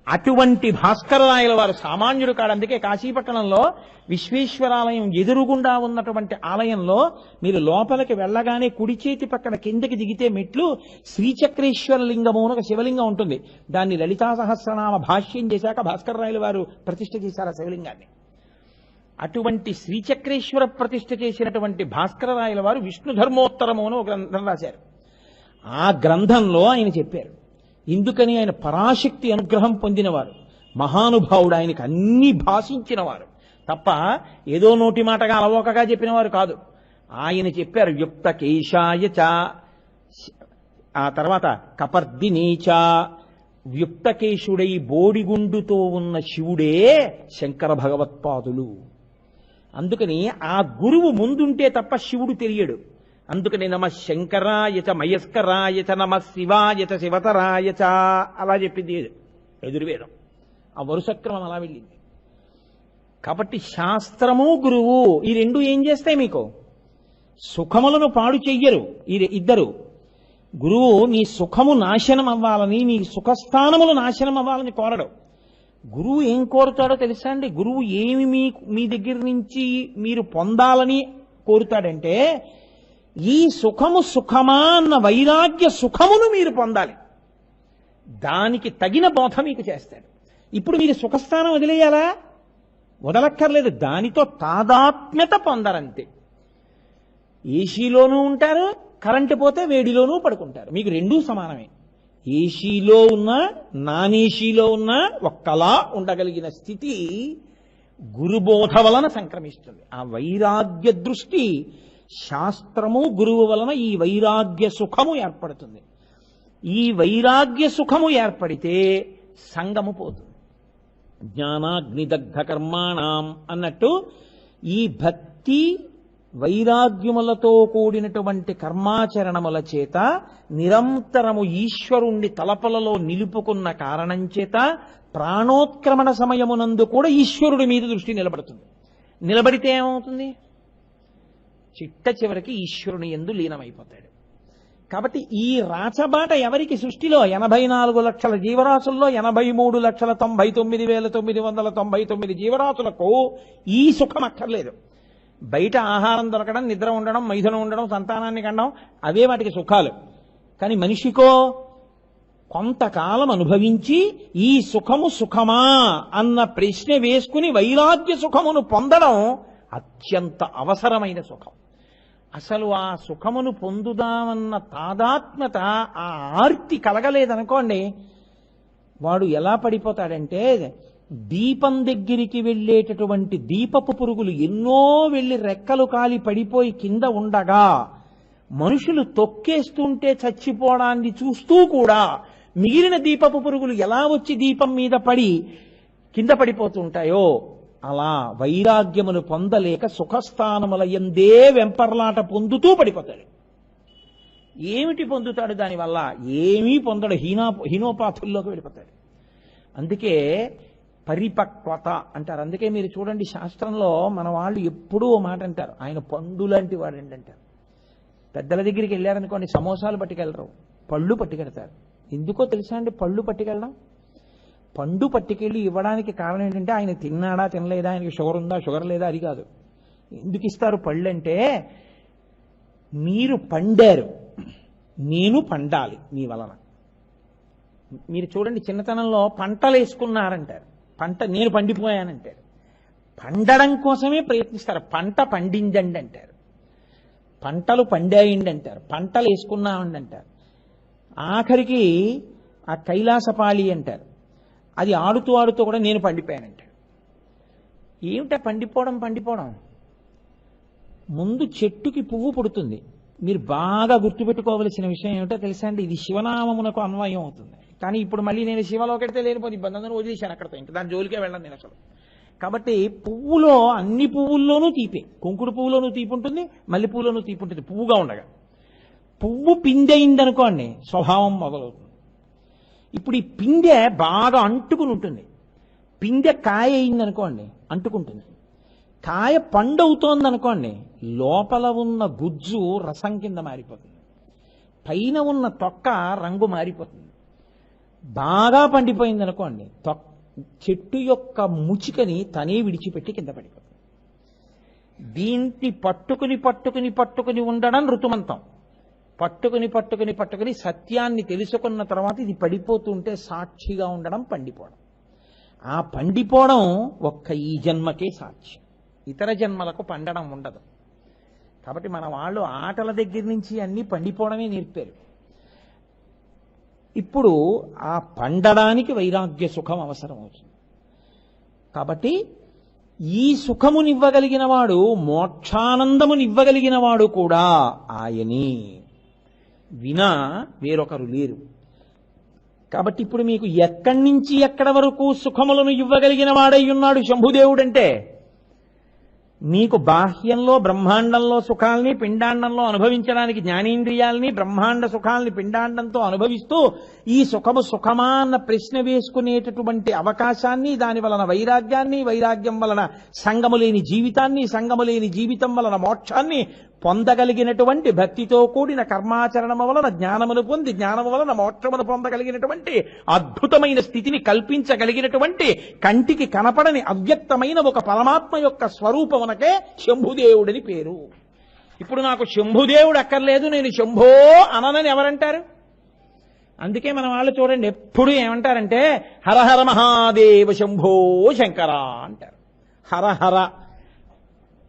అటువంటి భాస్కరరాయల వారు సామాన్యుడు కాడు. అందుకే కాశీపట్టణంలో విశ్వేశ్వరాలయం ఎదురుగుండా ఉన్నటువంటి ఆలయంలో మీరు లోపలికి వెళ్ళగానే కుడి చేతి పక్కన కిందకి దిగితే మెట్లు శ్రీచక్రేశ్వర లింగము అని ఒక శివలింగం ఉంటుంది. దాన్ని లలితా సహస్రనామ భాష్యం చేశాక భాస్కరరాయల వారు ప్రతిష్ఠ చేశారు ఆ శివలింగాన్ని. అటువంటి శ్రీచక్రేశ్వర ప్రతిష్ఠ చేసినటువంటి భాస్కరరాయల వారు విష్ణు ధర్మోత్తరము అని ఒక గ్రంథం రాశారు. ఆ గ్రంథంలో ఆయన చెప్పారు, ఎందుకని ఆయన పరాశక్తి అనుగ్రహం పొందినవారు, మహానుభావుడు, ఆయనకు అన్ని భాషించినవారు తప్ప ఏదో నోటి మాటగా అలవోకగా చెప్పినవారు కాదు. ఆయన చెప్పారు యుక్త కేశాయచ, ఆ తర్వాత కపర్దినీచ, వ్యుక్తకేశుడై బోడిగుండుతో ఉన్న శివుడే శంకర భగవత్పాదులు. అందుకని ఆ గురువు ముందుంటే తప్ప శివుడు తెలియడు. అందుకని నమ శంకరాయచ మయస్కరాయచ నమ శివాయచ శివతరాయచ అలా చెప్పింది ఎదుర్వేదం. ఆ వరుసక్రమం అలా వెళ్ళింది. కాబట్టి శాస్త్రము గురువు ఈ రెండు ఏం చేస్తాయి? మీకు సుఖములను పాడు చెయ్యరు ఈ ఇద్దరు. గురువు నీ సుఖము నాశనం అవ్వాలని, నీ సుఖస్థానములు నాశనం అవ్వాలని కోరడు. గురువు ఏం కోరుతాడో తెలుసా అండి? గురువు ఏమి మీ దగ్గర నుంచి మీరు పొందాలని కోరుతాడంటే, ఈ సుఖము సుఖమా అన్న వైరాగ్య సుఖమును మీరు పొందాలి. దానికి తగిన బోధ మీకు చేస్తాడు. ఇప్పుడు మీరు సుఖస్థానం వదిలేయాలా? వదలక్కర్లేదు. దానితో తాదాత్మ్యత పొందరంతే. ఏసీలోనూ ఉంటారు, కరెంటు పోతే వేడిలోనూ పడుకుంటారు. మీకు రెండూ సమానమే. ఏసీలో ఉన్నా నాన్ ఏసీలో ఉన్నా ఒక్కలా ఉండగలిగిన స్థితి గురుబోధ వలన సంక్రమిస్తుంది. ఆ వైరాగ్య దృష్టి శాస్త్రము గురువు వలన ఈ వైరాగ్య సుఖము ఏర్పడుతుంది. ఈ వైరాగ్య సుఖము ఏర్పడితే సంగము పోతుంది. జ్ఞానాగ్నిదగ్ధ కర్మాణం అన్నట్టు ఈ భక్తి వైరాగ్యములతో కూడినటువంటి కర్మాచరణముల చేత నిరంతరము ఈశ్వరుణ్ణి తలపలలో నిలుపుకున్న కారణం చేత ప్రాణోత్క్రమణ సమయమునందు కూడా ఈశ్వరుడి మీద దృష్టి నిలబడుతుంది. నిలబడితే ఏమవుతుంది? చిట్ట చివరికి ఈశ్వరుని యందు లీనమైపోతాడు. కాబట్టి ఈ రాచబాట ఎవరికి? సృష్టిలో 84 లక్షల జీవరాశుల్లో 83,99,999 జీవరాశులకు ఈ సుఖం అక్కర్లేదు. బయట ఆహారం దొరకడం, నిద్ర ఉండడం, మైథునం ఉండడం, సంతానాన్ని కండం అవే వాటికి సుఖాలు. కానీ మనిషికో కొంతకాలం అనుభవించి ఈ సుఖము సుఖమా అన్న ప్రశ్న వేసుకుని వైరాగ్య సుఖమును పొందడం అత్యంత అవసరమైన సుఖం. అసలు ఆ సుఖమును పొందుదామన్న తాదాత్మ్యత, ఆ ఆర్తి కలగలేదనుకోండి, వాడు ఎలా పడిపోతాడంటే, దీపం దగ్గరికి వెళ్ళేటటువంటి దీపపు పురుగులు ఎన్నో వెళ్ళి రెక్కలు కాలి పడిపోయి కింద ఉండగా మనుషులు తొక్కేస్తుంటే చచ్చిపోవడాన్ని చూస్తూ కూడా మిగిలిన దీపపు పురుగులు ఎలా వచ్చి దీపం మీద పడి కింద పడిపోతుంటాయో అలా వైరాగ్యమును పొందలేక సుఖస్థానముల యందే వెంపర్లాట పొందుతూ పడిపోతాడు. ఏమిటి పొందుతాడు దానివల్ల? ఏమీ పొందడు. హీనోపాతుల్లోకి వెళ్ళిపోతాడు. అందుకే పరిపక్వత అంటారు. అందుకే మీరు చూడండి, శాస్త్రంలో మన వాళ్ళు ఎప్పుడూ ఓ మాట అంటారు, ఆయన పండు లాంటి వాడండి అంటారు. పెద్దల దగ్గరికి వెళ్ళారనుకోండి, సమోసాలు పట్టుకెళ్ళరు, పళ్ళు పట్టుకెళ్తారు. ఎందుకో తెలుసా అండి? పళ్ళు పట్టుకెళ్ళడం, పండు పట్టుకెళ్ళి ఇవ్వడానికి కారణం ఏంటంటే, ఆయన తిన్నాడా తినలేదా, ఆయనకి షుగర్ ఉందా షుగర్ లేదా అది కాదు. ఎందుకు ఇస్తారు పళ్ళు అంటే, మీరు పండారు, నేను పండాలి మీ వలన. మీరు చూడండి, చిన్నతనంలో పంటలు వేసుకున్నారంటారు, పంట నేను పండిపోయానంటారు. పండడం కోసమే ప్రయత్నిస్తారు. పంట పండిందండి అంటారు, పంటలు పండాయండి అంటారు, పంటలు వేసుకున్నామండి అంటారు. ఆఖరికి ఆ కైలాసపాళి అంటారు, అది ఆడుతూ ఆడుతూ కూడా నేను పండిపోయానంటాడు. ఏమిటా పండిపోవడం? ముందు చెట్టుకి పువ్వు పుడుతుంది. మీరు బాగా గుర్తుపెట్టుకోవలసిన విషయం ఏమిటో తెలుసా అండి? ఇది శివనామమునకు అన్వయం అవుతుంది. కానీ ఇప్పుడు మళ్ళీ నేను శివలోకెడితే లేనిపోతే ఇబ్బంది, అందరూ వదిలేశాను అక్కడితో, ఇంకా దాని జోలికే వెళ్ళను నేను అసలు. కాబట్టి పువ్వులో అన్ని పువ్వుల్లోనూ తీపే, కుంకుడు పువ్వులోనూ తీపి ఉంటుంది, మల్లె పువ్వులోనూ తీపి ఉంటుంది పువ్వుగా ఉండగా. పువ్వు పిందెయిందనుకోండి, స్వభావం మొదలవుతుంది. ఇప్పుడు ఈ పిందె బాగా అంటుకుని ఉంటుంది, పిందె కాయ అయిందనుకోండి అంటుకుంటుంది. కాయ పండు అవుతోందనుకోండి, లోపల ఉన్న గుజ్జు రసం కింద మారిపోతుంది, పైన ఉన్న తొక్క రంగు మారిపోతుంది. బాగా పండిపోయింది అనుకోండి, చెట్టు యొక్క ముచికని తనే విడిచిపెట్టి కింద పడిపోతుంది. దీన్ని పట్టుకుని ఉండడం ఋతుమంతం. పట్టుకుని సత్యాన్ని తెలుసుకున్న తర్వాత ఇది పడిపోతుంటే సాక్షిగా ఉండడం పండిపోవడం. ఆ పండిపోవడం ఒక్క ఈ జన్మకే సాక్ష్యం, ఇతర జన్మలకు పండడం ఉండదు. కాబట్టి మన వాళ్ళు ఆటల దగ్గర నుంచి అన్ని పండిపోవడమే నేర్పారు. ఇప్పుడు ఆ పండడానికి వైరాగ్య సుఖం అవసరం అవుతుంది. కాబట్టి ఈ సుఖమునివ్వగలిగిన వాడు, మోక్షానందమునివ్వగలిగిన వాడు కూడా ఆయనే, వినా వేరొకరు లేరు. కాబట్టి ఇప్పుడు మీకు ఎక్కడి నుంచి ఎక్కడి వరకు సుఖములను ఇవ్వగలిగిన వాడై ఉన్నాడు శంభుదేవుడంటే, నీకు బాహ్యంలో బ్రహ్మాండంలో సుఖాల్ని, పిండాండంలో అనుభవించడానికి జ్ఞానేంద్రియాల్ని, బ్రహ్మాండ సుఖాల్ని పిండాండంతో అనుభవిస్తూ ఈ సుఖము సుఖమా అన్న ప్రశ్న వేసుకునేటటువంటి అవకాశాన్ని, దాని వలన వైరాగ్యాన్ని, వైరాగ్యం వలన సంగము లేని జీవితాన్ని, సంగము లేని జీవితం వలన మోక్షాన్ని పొందగలిగినటువంటి, భక్తితో కూడిన కర్మాచరణము వలన జ్ఞానమును పొంది, జ్ఞానము వలన మోక్షమును పొందగలిగినటువంటి అద్భుతమైన స్థితిని కల్పించగలిగినటువంటి, కంటికి కనపడని అవ్యక్తమైన ఒక పరమాత్మ యొక్క స్వరూపమునకే శంభుదేవుడని పేరు. ఇప్పుడు నాకు శంభుదేవుడు అక్కర్లేదు, నేను శంభో అననని ఎవరంటారు? అందుకే మన వాళ్ళు చూడండి ఎప్పుడు ఏమంటారంటే హరహర మహాదేవ శంభో శంకర అంటారు. హరహర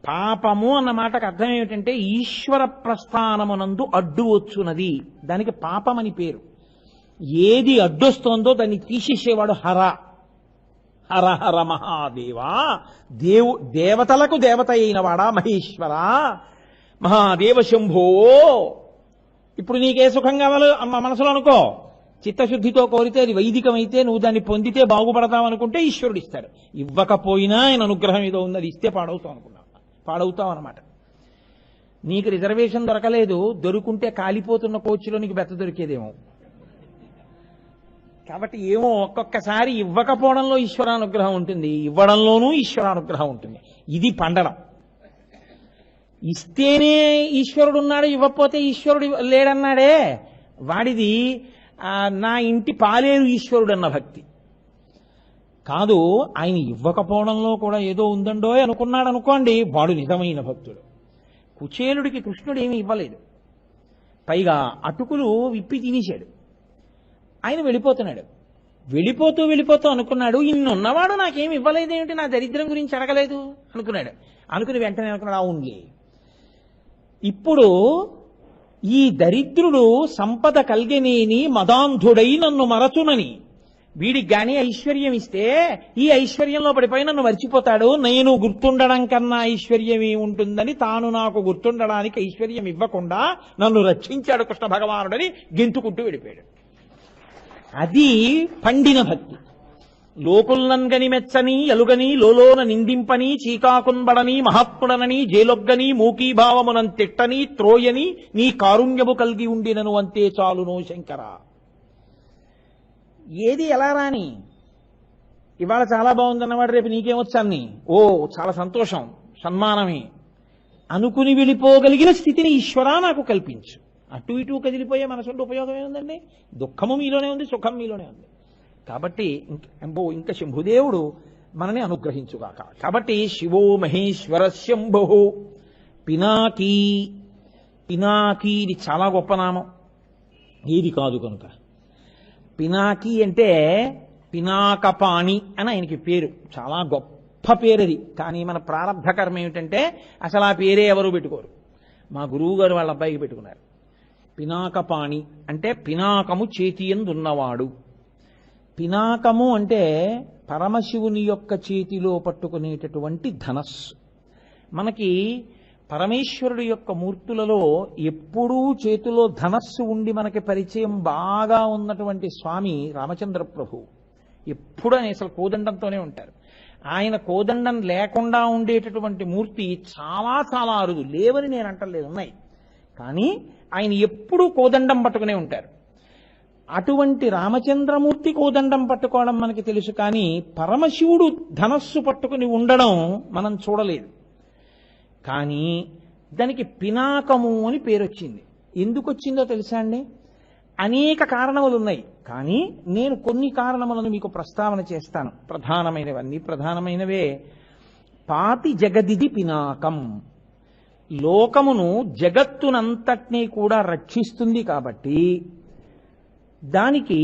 పాపము అన్న మాటకు అర్థం ఏమిటంటే ఈశ్వర ప్రస్థానమునందు అడ్డు వచ్చున్నది, దానికి పాపమని పేరు. ఏది అడ్డొస్తోందో దాన్ని తీసేసేవాడు హర. హర హర మహాదేవా, దేవతలకు దేవత అయిన వాడా మహేశ్వర, మహాదేవ శంభో. ఇప్పుడు నీకే సుఖం కావాలో మనసులో అనుకో, చిత్తశుద్ధితో కోరితే అది వైదికమైతే నువ్వు దాన్ని పొందితే బాగుపడతావు అనుకుంటే ఈశ్వరుడు ఇస్తాడు. ఇవ్వకపోయినా ఆయన అనుగ్రహం ఏదో ఉంది, అది ఇస్తే పాడవుతావు అనమాట. నీకు రిజర్వేషన్ దొరకలేదు, దొరుకుంటే కాలిపోతున్న కోచ్లో నీకు బెత్త దొరికేదేమో. కాబట్టి ఏమో ఒక్కొక్కసారి ఇవ్వకపోవడంలో ఈశ్వరానుగ్రహం ఉంటుంది, ఇవ్వడంలోనూ ఈశ్వరానుగ్రహం ఉంటుంది. ఇది పండడం. ఇస్తేనే ఈశ్వరుడు ఉన్నాడు, ఇవ్వకపోతే ఈశ్వరుడు లేడన్నాడే, వాడిది నా ఇంటి పాలేరు ఈశ్వరుడు అన్న భక్తి కాదు. ఆయన ఇవ్వకపోవడంలో కూడా ఏదో ఉందండో అనుకున్నాడు అనుకోండి, వాడు నిజమైన భక్తుడు. కుచేలుడికి కృష్ణుడు ఏమీ ఇవ్వలేదు, పైగా అటుకులు విప్పి తినేశాడు. ఆయన వెళ్ళిపోతున్నాడు. వెళ్ళిపోతూ అనుకున్నాడు, ఇన్నున్నవాడు నాకేమి ఇవ్వలేదేమిటి, నా దరిద్రం గురించి అడగలేదు అనుకున్నాడు. అనుకుని వెంటనే అనుకున్నాడు, అవునులే ఇప్పుడు ఈ దరిద్రుడు సంపద కల్గనేని మదాంధుడై నన్ను మరచునని, వీడికి గాని ఐశ్వర్యం ఇస్తే ఈ ఐశ్వర్యంలో పడిపోయి నన్ను మర్చిపోతాడు, నేను గుర్తుండడం కన్నా ఐశ్వర్యం ఉంటుందని తాను నాకు గుర్తుండడానికి ఐశ్వర్యం ఇవ్వకుండా నన్ను రక్షించాడు కృష్ణ భగవానుడని గెంతుకుంటూ వెళ్ళిపోయాడు. అది పండిన భక్తి. లోకుల్నంగని మెచ్చని ఎలుగని లోలోన నిందింపని చీకాకున్బడని మహాత్ముడనని జేలొగ్గని మూకీభావమునం తిట్టని త్రోయని నీ కారుణ్యము కలిగి ఉండినను అంతే చాలునో శంకర. ఏది ఎలా రాని, ఇవాళ చాలా బాగుందన్నవాడు రేపు నీకేమొచ్చాన్ని, ఓ చాలా సంతోషం సన్మానమే అనుకుని వెళ్ళిపోగలిగిన స్థితిని ఈశ్వరా నాకు కల్పించు. అటు ఇటు కదిలిపోయే మనసుంటే ఉపయోగం ఏముందండి? దుఃఖము మీలోనే ఉంది, సుఖం మీలోనే ఉంది. కాబట్టి ఇంకా శంభుదేవుడు మనని అనుగ్రహించుగాక. కాబట్టి శివో మహేశ్వర శంభు పినాకీ. పినాకీ ఇది చాలా గొప్ప నామం, ఏది కాదు కనుక. పినాకీ అంటే పినాకపాణి అని ఆయనకి పేరు, చాలా గొప్ప పేరు అది. కానీ మన ప్రారంభ కర్మ ఏమిటంటే అసలు ఆ పేరే ఎవరు పెట్టుకోరు. మా గురువు గారు వాళ్ళ అబ్బాయికి పెట్టుకున్నారు. పినాకపాణి అంటే పినాకము చేతియందున్నవాడు. పినాకము అంటే పరమశివుని యొక్క చేతిలో పట్టుకునేటటువంటి ధనస్సు. మనకి పరమేశ్వరుడు యొక్క మూర్తులలో ఎప్పుడూ చేతిలో ధనస్సు ఉండి మనకి పరిచయం బాగా ఉన్నటువంటి స్వామి రామచంద్ర ప్రభు. ఎప్పుడు ఆయన అసలు కోదండంతోనే ఉంటారు. ఆయన కోదండం లేకుండా ఉండేటటువంటి మూర్తి చాలా చాలా అరుదు. లేవని నేను అంటలేదు, ఉన్నాయి. కానీ ఆయన ఎప్పుడూ కోదండం పట్టుకునే ఉంటారు. అటువంటి రామచంద్రమూర్తి కోదండం పట్టుకోవడం మనకి తెలుసు, కానీ పరమశివుడు ధనస్సు పట్టుకుని ఉండడం మనం చూడలేదు. కానీ దానికి పినాకము అని పేరు వచ్చింది. ఎందుకు వచ్చిందో తెలుసా అండి? అనేక కారణములు ఉన్నాయి. కానీ నేను కొన్ని కారణములను మీకు ప్రస్తావన చేస్తాను. ప్రధానమైనవన్నీ ప్రధానమైనవే. పాతి జగదిది పినాకం, లోకమును జగత్తునంతటినీ కూడా రక్షిస్తుంది కాబట్టి దానికి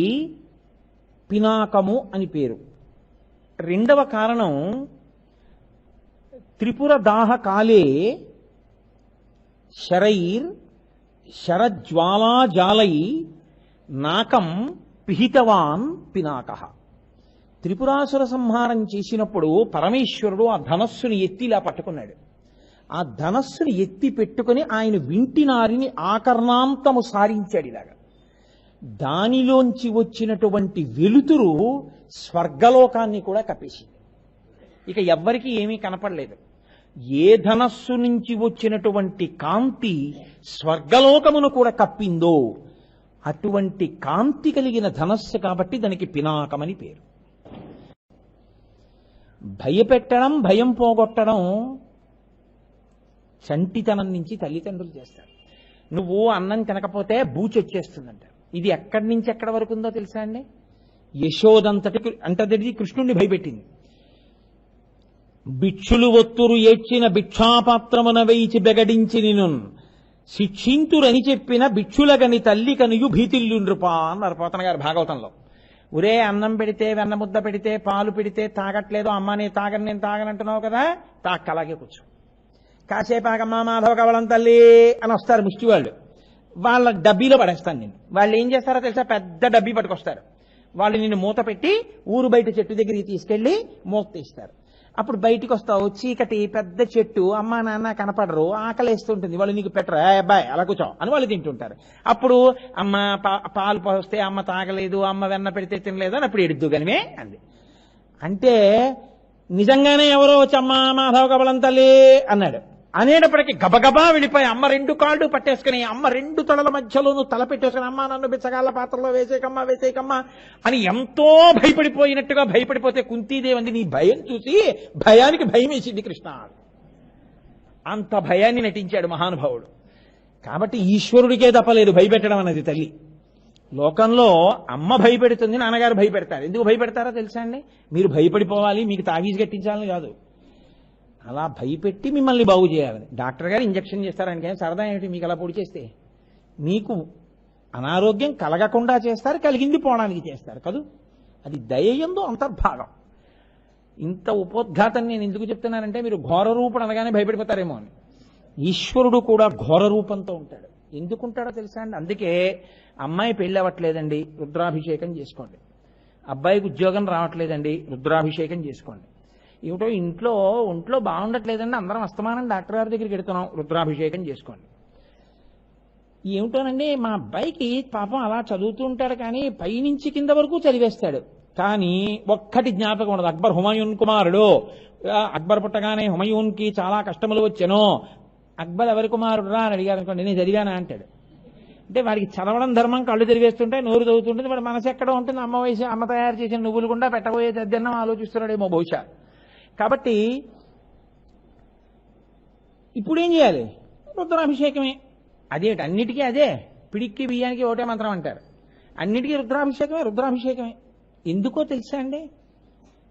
పినాకము అని పేరు. రెండవ కారణం, త్రిపుర దాహ కాలే శరైర్ శరజ్వాలాజాలై నాకం పిహితవాన్ పినాక. త్రిపురాసుర సంహారం చేసినప్పుడు పరమేశ్వరుడు ఆ ధనస్సుని ఎత్తిలా పట్టుకున్నాడు. ఆ ధనస్సుని ఎత్తి పెట్టుకుని ఆయన వింటినారిని ఆకర్ణాంతము సారించాడు ఇలాగా. దానిలోంచి వచ్చినటువంటి వెలుతురు స్వర్గలోకాన్ని కూడా కప్పేసింది. ఇక ఎవ్వరికీ ఏమీ కనపడలేదు. ఏ ధనస్సు నుంచి వచ్చినటువంటి కాంతి స్వర్గలోకమును కూడా కప్పిందో అటువంటి కాంతి కలిగిన ధనస్సు కాబట్టి దానికి పినాకమని పేరు. భయపెట్టడం, భయం పోగొట్టడం చంటితనం నుంచి తల్లిదండ్రులు చేస్తారు. నువ్వు అన్నం తినకపోతే బూచి వచ్చేస్తుందంట. ఇది ఎక్కడి నుంచి ఎక్కడి వరకు ఉందో తెలుసా అండి? అంతటిది కృష్ణుణ్ణి భయపెట్టింది. భిక్షులు ఒత్తురు ఏడ్చిన భిక్షాపాత్రమున వేయిచి బెగడించి నిను శిక్షింతురని చెప్పిన భిక్షులగని తల్లి కనుయు భీతిల్లు నృపా అన్నారు పోతన గారు భాగవతంలో. ఒరే, అన్నం పెడితే, వెన్న ముద్ద పెడితే, పాలు పెడితే తాగట్లేదు, అమ్మ నేను తాగనంటున్నావు కదా, తాక్క అలాగే కూర్చో. కాసేపు ఆగమ్మా మాధవ కవలం తల్లి అని వస్తారు ముష్టి వాళ్ళు. వాళ్ళ డబ్బీలో పడేస్తాను నేను. వాళ్ళు ఏం చేస్తారో తెలుసా? పెద్ద డబ్బీ పట్టుకొస్తారు. వాళ్ళు నిన్ను మూత పెట్టి ఊరు బయట చెట్టు దగ్గరికి తీసుకెళ్లి మూత తీస్తారు. అప్పుడు బయటికి వస్తావు, చీకటి, పెద్ద చెట్టు, అమ్మా నాన్న కనపడరు, ఆకలేస్తుంటుంది, వాళ్ళు నీకు పెట్టరు. అబ్బాయి అలా కూర్చో అని వాళ్ళు తింటుంటారు. అప్పుడు అమ్మ పాలు పోస్తే అమ్మ తాగలేదు, అమ్మ వెన్న పెడితే తినలేదు అని అప్పుడు ఎడుద్దు గనిమే అంది. అంటే నిజంగానే ఎవరో వచ్చి అమ్మ మాధవ కబలం తల్లి అన్నాడు. అనేటప్పటికీ గబగబా వెళ్ళిపోయి అమ్మ రెండు కాళ్ళు పట్టేసుకుని, అమ్మ రెండు తలల మధ్యలోనూ తల పెట్టేసుకుని, అమ్మ నన్ను బిచ్చగాళ్ళ పాత్రలో వేసేకమ్మా అని ఎంతో భయపడిపోయినట్టుగా భయపడిపోతే కుంతీదేవి అంది, నీ భయం చూసి భయానికి భయం వేసింది కృష్ణ. అంత భయాన్ని నటించాడు మహానుభావుడు. కాబట్టి ఈశ్వరుడికే తప్పలేదు భయపెట్టడం అన్నది తల్లి. లోకంలో అమ్మ భయపెడుతుంది, నాన్నగారు భయపెడతారు. ఎందుకు భయపెడతారో తెలుసా అండి? మీరు భయపడిపోవాలి, మీకు తావీజు కట్టించాలని కాదు, అలా భయపెట్టి మిమ్మల్ని బాగు చేయాలని. డాక్టర్ గారు ఇంజక్షన్ చేస్తారు, ఆయనకేం సరదా ఏమిటి మీకు అలా పొడి చేస్తే? మీకు అనారోగ్యం కలగకుండా చేస్తారు, కలిగింది పోవడానికి చేస్తారు కదూ. అది దయయందు అంతర్భాగం. ఇంత ఉపోద్ఘాతం నేను ఎందుకు చెప్తున్నానంటే మీరు ఘోర రూపుడు అనగానే భయపడిపోతారేమో అని. ఈశ్వరుడు కూడా ఘోర రూపంతో ఉంటాడు. ఎందుకుంటాడో తెలుసా అండి? అందుకే అమ్మాయి పెళ్ళి అవ్వట్లేదండి, రుద్రాభిషేకం చేసుకోండి. అబ్బాయికి ఉద్యోగం రావట్లేదండి, రుద్రాభిషేకం చేసుకోండి. ఏమిటో ఒంట్లో బాగుండట్లేదండి, అందరం అస్తమానం డాక్టర్ గారి దగ్గరికి వెడుతున్నాం, రుద్రాభిషేకం చేసుకోండి. ఏమిటోనండి మా అబ్బాయికి పాపం అలా చదువుతూ ఉంటాడు కానీ పైనుంచి కింద వరకు చదివేస్తాడు, కానీ ఒక్కటి జ్ఞాపకం ఉండదు. అక్బర్ హుమాయూన్ కుమారుడు. అక్బర్ పుట్టగానే హుమాయూన్కి చాలా కష్టములు వచ్చాను. అక్బర్ ఎవరి కుమారుడు రా అని అడిగారు అనుకోండి, నేను చదివానా అంటాడు. అంటే వాడికి చదవడం ధర్మం, కళ్ళు తిరిగేస్తుంటాయి, నోరు చదువుతుంటుంది, వాడి మనసు ఎక్కడ ఉంటుంది? అమ్మ తయారు చేసిన నువ్వులు గుండా పెట్టబోయే దద్దన్నం ఆలోచిస్తున్నాడేమో బహుశా. కాబట్టి ఇప్పుడేం చేయాలి? రుద్రాభిషేకమే. అదేమిటి అన్నిటికీ అదే, పిడిక్కి బియ్యానికి ఒకటే మంత్రం అంటారు. అన్నిటికీ రుద్రాభిషేకమే. ఎందుకో తెలుసా అండి?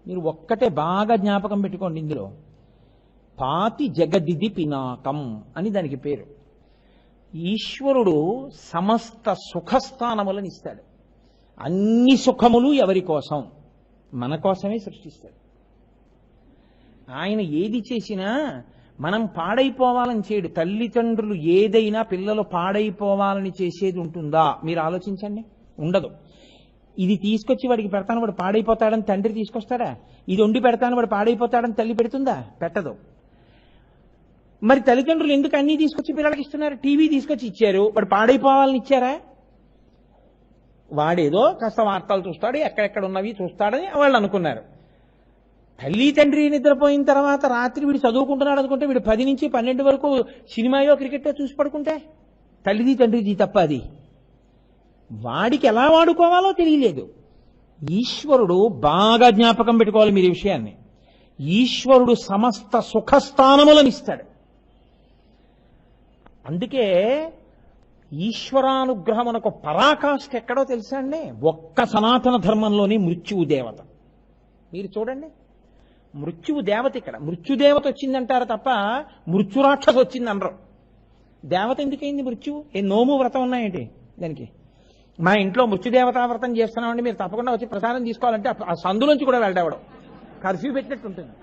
మీరు ఒక్కటే బాగా జ్ఞాపకం పెట్టుకోండి. ఇందులో పాతి జగదిది పినాకం అని దానికి పేరు. ఈశ్వరుడు సమస్త సుఖస్థానములను ఇస్తాడు. అన్ని సుఖములు ఎవరి కోసం? మన కోసమే సృష్టిస్తాడు. ఆయన ఏది చేసినా మనం పాడైపోవాలని చేయడు. తల్లిదండ్రులు ఏదైనా పిల్లలు పాడైపోవాలని చేసేది ఉంటుందా? మీరు ఆలోచించండి, ఉండదు. ఇది తీసుకొచ్చి వాడికి పెడతాను వాడు పాడైపోతాడని తండ్రి తీసుకొస్తాడా? ఇది వండి పెడతాను వాడు పాడైపోతాడని తల్లి పెడుతుందా? పెట్టదు. మరి తల్లిదండ్రులు ఎందుకు అన్నీ తీసుకొచ్చి పిల్లలకి ఇస్తున్నారు? టీవీ తీసుకొచ్చి ఇచ్చారు, వాడు పాడైపోవాలని ఇచ్చారా? వాడేదో కాస్త వార్తలు చూస్తాడు, ఎక్కడెక్కడ ఉన్నవి చూస్తాడని వాళ్ళు అనుకున్నారు. తల్లి తండ్రి నిద్రపోయిన తర్వాత రాత్రి వీడు చదువుకుంటున్నాడు అనుకుంటే వీడు 10 నుంచి 12 వరకు సినిమాయో క్రికెటో చూసి పడుకుంటే తల్లిది తండ్రిది తప్ప అది. వాడికి ఎలా వాడుకోవాలో తెలియలేదు. ఈశ్వరుడు బాగా జ్ఞాపకం పెట్టుకోవాలి మీరు ఈ విషయాన్ని. ఈశ్వరుడు సమస్త సుఖస్థానములను ఇస్తాడు. అందుకే ఈశ్వరానుగ్రహమునకు పరాకాష్ఠ ఎక్కడో తెలుసా అండి? ఒక్క సనాతన ధర్మంలోని మృత్యువు దేవత. మీరు చూడండి, మృత్యువు దేవత ఇక్కడ. మృత్యుదేవత వచ్చిందంటారు తప్ప మృత్యురాక్షసు వచ్చింది అనరు. దేవత ఎందుకైంది మృత్యువు? ఏ నోము వ్రతం ఉన్నాయేంటి దానికి? మా ఇంట్లో మృత్యుదేవతా వ్రతం చేస్తున్నామండి, మీరు తప్పకుండా వచ్చి ప్రసాదం తీసుకోవాలంటే ఆ సందులోంచి కూడా వెళ్ళావడం కర్ఫ్యూ పెట్టినట్టు ఉంటుంది.